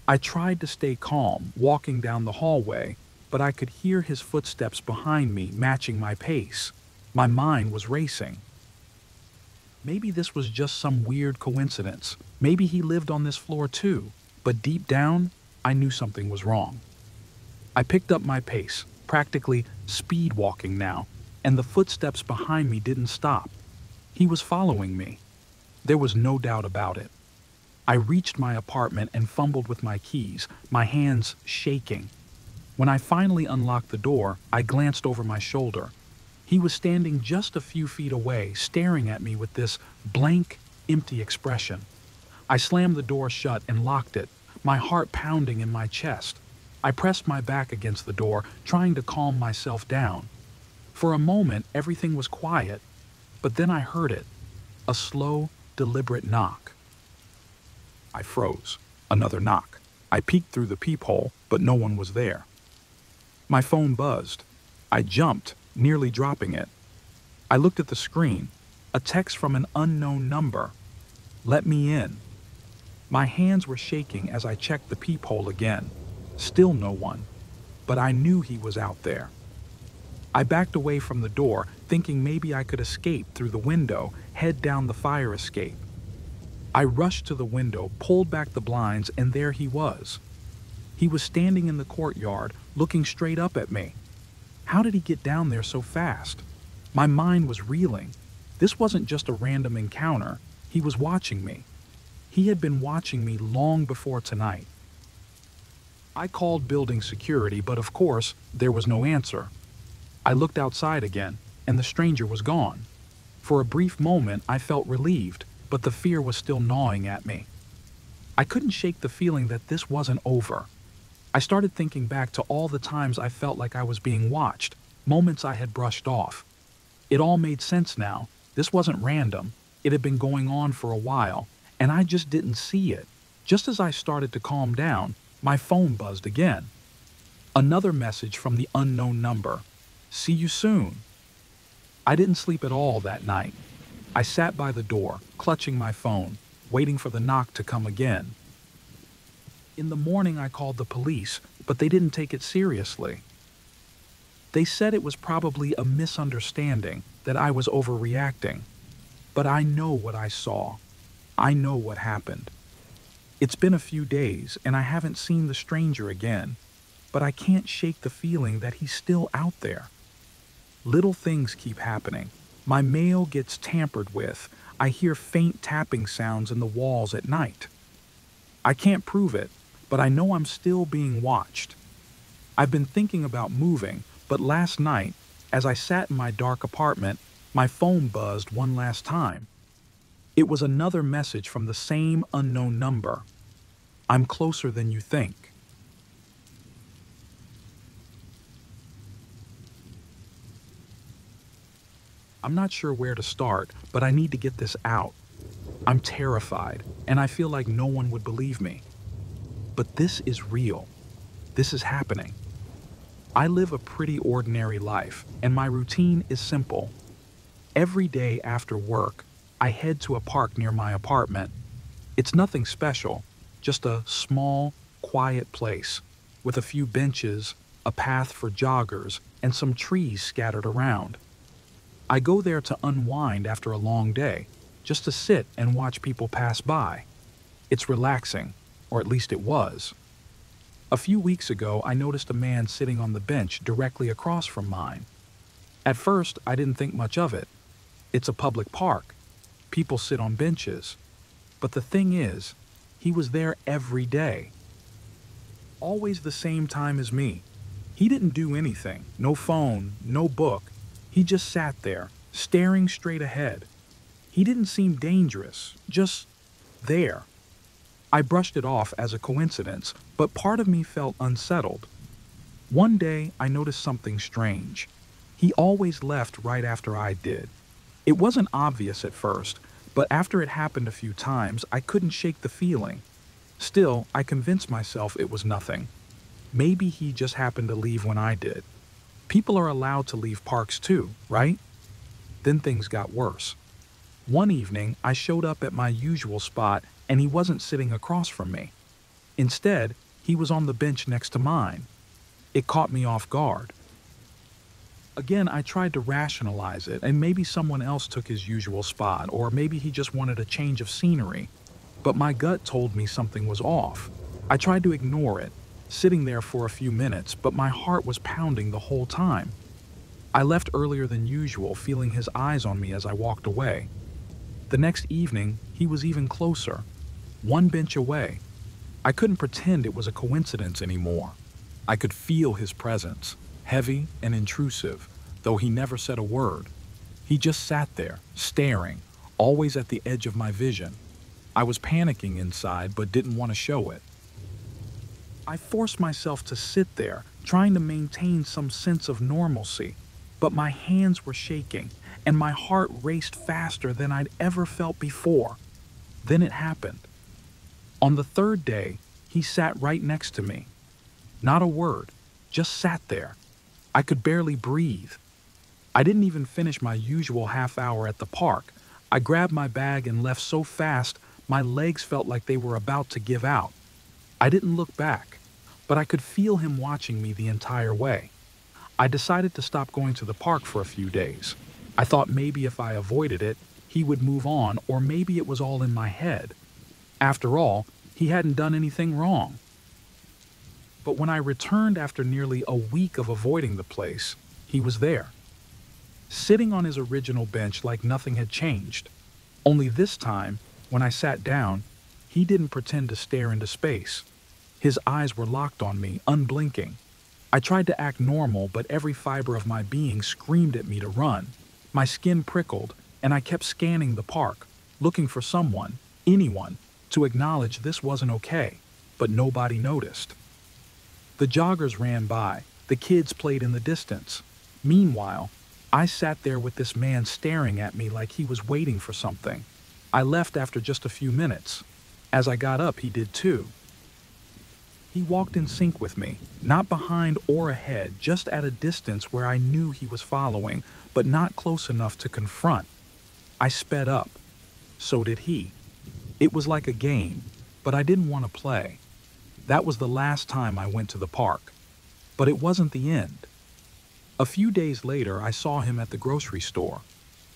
I tried to stay calm, walking down the hallway, but I could hear his footsteps behind me matching my pace. My mind was racing. Maybe this was just some weird coincidence. Maybe he lived on this floor too, but deep down, I knew something was wrong. I picked up my pace, practically speed walking now, and the footsteps behind me didn't stop. He was following me. There was no doubt about it. I reached my apartment and fumbled with my keys, my hands shaking. When I finally unlocked the door, I glanced over my shoulder. He was standing just a few feet away, staring at me with this blank, empty expression. I slammed the door shut and locked it, my heart pounding in my chest. I pressed my back against the door, trying to calm myself down. For a moment, everything was quiet, but then I heard it, a slow, deliberate knock. I froze. Another knock. I peeked through the peephole, but no one was there. My phone buzzed. I jumped, nearly dropping it. I looked at the screen. A text from an unknown number. Let me in. My hands were shaking as I checked the peephole again. Still no one. But I knew he was out there. I backed away from the door, thinking maybe I could escape through the window, head down the fire escape. I rushed to the window, pulled back the blinds, and there he was. He was standing in the courtyard, looking straight up at me. How did he get down there so fast? My mind was reeling. This wasn't just a random encounter. He was watching me. He had been watching me long before tonight. I called building security, but of course, there was no answer. I looked outside again, and the stranger was gone. For a brief moment, I felt relieved, but the fear was still gnawing at me. I couldn't shake the feeling that this wasn't over. I started thinking back to all the times I felt like I was being watched, moments I had brushed off. It all made sense now. This wasn't random. It had been going on for a while, and I just didn't see it. Just as I started to calm down, my phone buzzed again. Another message from the unknown number. See you soon. I didn't sleep at all that night. I sat by the door, clutching my phone, waiting for the knock to come again. In the morning, I called the police, but they didn't take it seriously. They said it was probably a misunderstanding, that I was overreacting. But I know what I saw. I know what happened. It's been a few days, and I haven't seen the stranger again, but I can't shake the feeling that he's still out there. Little things keep happening. My mail gets tampered with. I hear faint tapping sounds in the walls at night. I can't prove it, but I know I'm still being watched. I've been thinking about moving, but last night, as I sat in my dark apartment, my phone buzzed one last time. It was another message from the same unknown number. I'm closer than you think. I'm not sure where to start, but I need to get this out. I'm terrified, and I feel like no one would believe me. But this is real. This is happening. I live a pretty ordinary life, and my routine is simple. Every day after work, I head to a park near my apartment. It's nothing special, just a small, quiet place with a few benches, a path for joggers, and some trees scattered around. I go there to unwind after a long day, just to sit and watch people pass by. It's relaxing, or at least it was. A few weeks ago, I noticed a man sitting on the bench directly across from mine. At first, I didn't think much of it. It's a public park. People sit on benches. But the thing is, he was there every day. Always the same time as me. He didn't do anything, no phone, no book. He just sat there, staring straight ahead. He didn't seem dangerous, just there. I brushed it off as a coincidence, but part of me felt unsettled. One day, I noticed something strange. He always left right after I did. It wasn't obvious at first, but after it happened a few times, I couldn't shake the feeling. Still, I convinced myself it was nothing. Maybe he just happened to leave when I did. People are allowed to leave parks too, right? Then things got worse. One evening, I showed up at my usual spot and he wasn't sitting across from me. Instead, he was on the bench next to mine. It caught me off guard. Again, I tried to rationalize it, and maybe someone else took his usual spot, or maybe he just wanted a change of scenery. But my gut told me something was off. I tried to ignore it, sitting there for a few minutes, but my heart was pounding the whole time. I left earlier than usual, feeling his eyes on me as I walked away. The next evening, he was even closer, one bench away. I couldn't pretend it was a coincidence anymore. I could feel his presence, heavy and intrusive, though he never said a word. He just sat there, staring, always at the edge of my vision. I was panicking inside, but didn't want to show it. I forced myself to sit there, trying to maintain some sense of normalcy, but my hands were shaking and my heart raced faster than I'd ever felt before. Then it happened. On the third day, he sat right next to me. Not a word, just sat there. I could barely breathe. I didn't even finish my usual half hour at the park. I grabbed my bag and left so fast, my legs felt like they were about to give out. I didn't look back, but I could feel him watching me the entire way. I decided to stop going to the park for a few days. I thought maybe if I avoided it, he would move on, or maybe it was all in my head. After all, he hadn't done anything wrong. But when I returned after nearly a week of avoiding the place, he was there, sitting on his original bench like nothing had changed. Only this time, when I sat down, he didn't pretend to stare into space. His eyes were locked on me, unblinking. I tried to act normal, but every fiber of my being screamed at me to run. My skin prickled, and I kept scanning the park, looking for someone, anyone, to acknowledge this wasn't okay, but nobody noticed. The joggers ran by, the kids played in the distance. Meanwhile, I sat there with this man staring at me like he was waiting for something. I left after just a few minutes. As I got up, he did too. He walked in sync with me, not behind or ahead, just at a distance where I knew he was following, but not close enough to confront. I sped up. So did he. It was like a game, but I didn't want to play. That was the last time I went to the park. But it wasn't the end. A few days later, I saw him at the grocery store.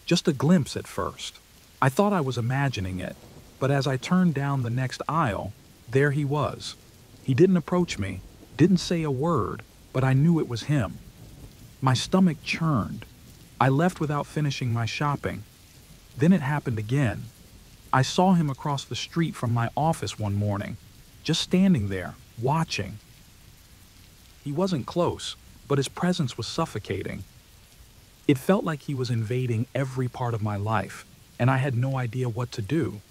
Just a glimpse at first. I thought I was imagining it, but as I turned down the next aisle, there he was. He didn't approach me, didn't say a word, but I knew it was him. My stomach churned. I left without finishing my shopping. Then it happened again. I saw him across the street from my office one morning, just standing there, watching. He wasn't close, but his presence was suffocating. It felt like he was invading every part of my life, and I had no idea what to do.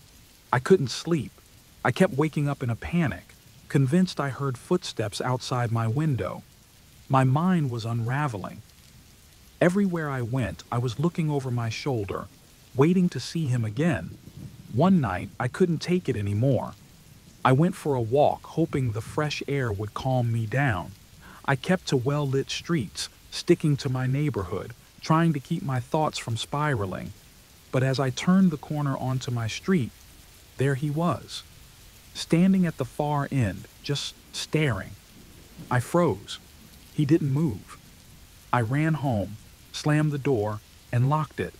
I couldn't sleep. I kept waking up in a panic, convinced I heard footsteps outside my window. My mind was unraveling. Everywhere I went, I was looking over my shoulder, waiting to see him again. One night, I couldn't take it anymore. I went for a walk, hoping the fresh air would calm me down. I kept to well-lit streets, sticking to my neighborhood, trying to keep my thoughts from spiraling. But as I turned the corner onto my street, there he was, standing at the far end, just staring. I froze. He didn't move. I ran home, slammed the door, and locked it.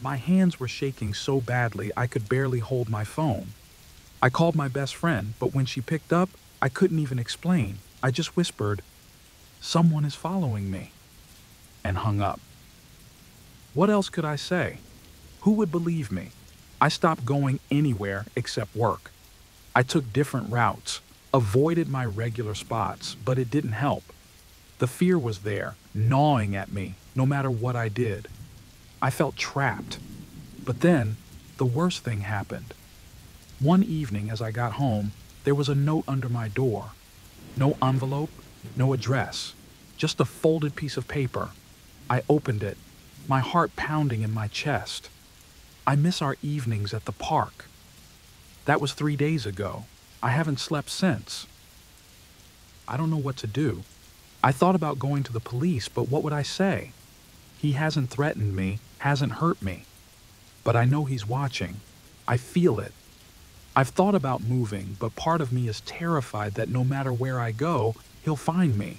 My hands were shaking so badly I could barely hold my phone. I called my best friend, but when she picked up, I couldn't even explain. I just whispered, "Someone is following me," and hung up. What else could I say? Who would believe me? I stopped going anywhere except work. I took different routes, avoided my regular spots, but it didn't help. The fear was there, gnawing at me, no matter what I did. I felt trapped. But then, the worst thing happened. One evening as I got home, there was a note under my door. No envelope, no address, just a folded piece of paper. I opened it, my heart pounding in my chest. I miss our evenings at the park. That was 3 days ago. I haven't slept since. I don't know what to do. I thought about going to the police, but what would I say? He hasn't threatened me, hasn't hurt me. But I know he's watching. I feel it. I've thought about moving, but part of me is terrified that no matter where I go, he'll find me.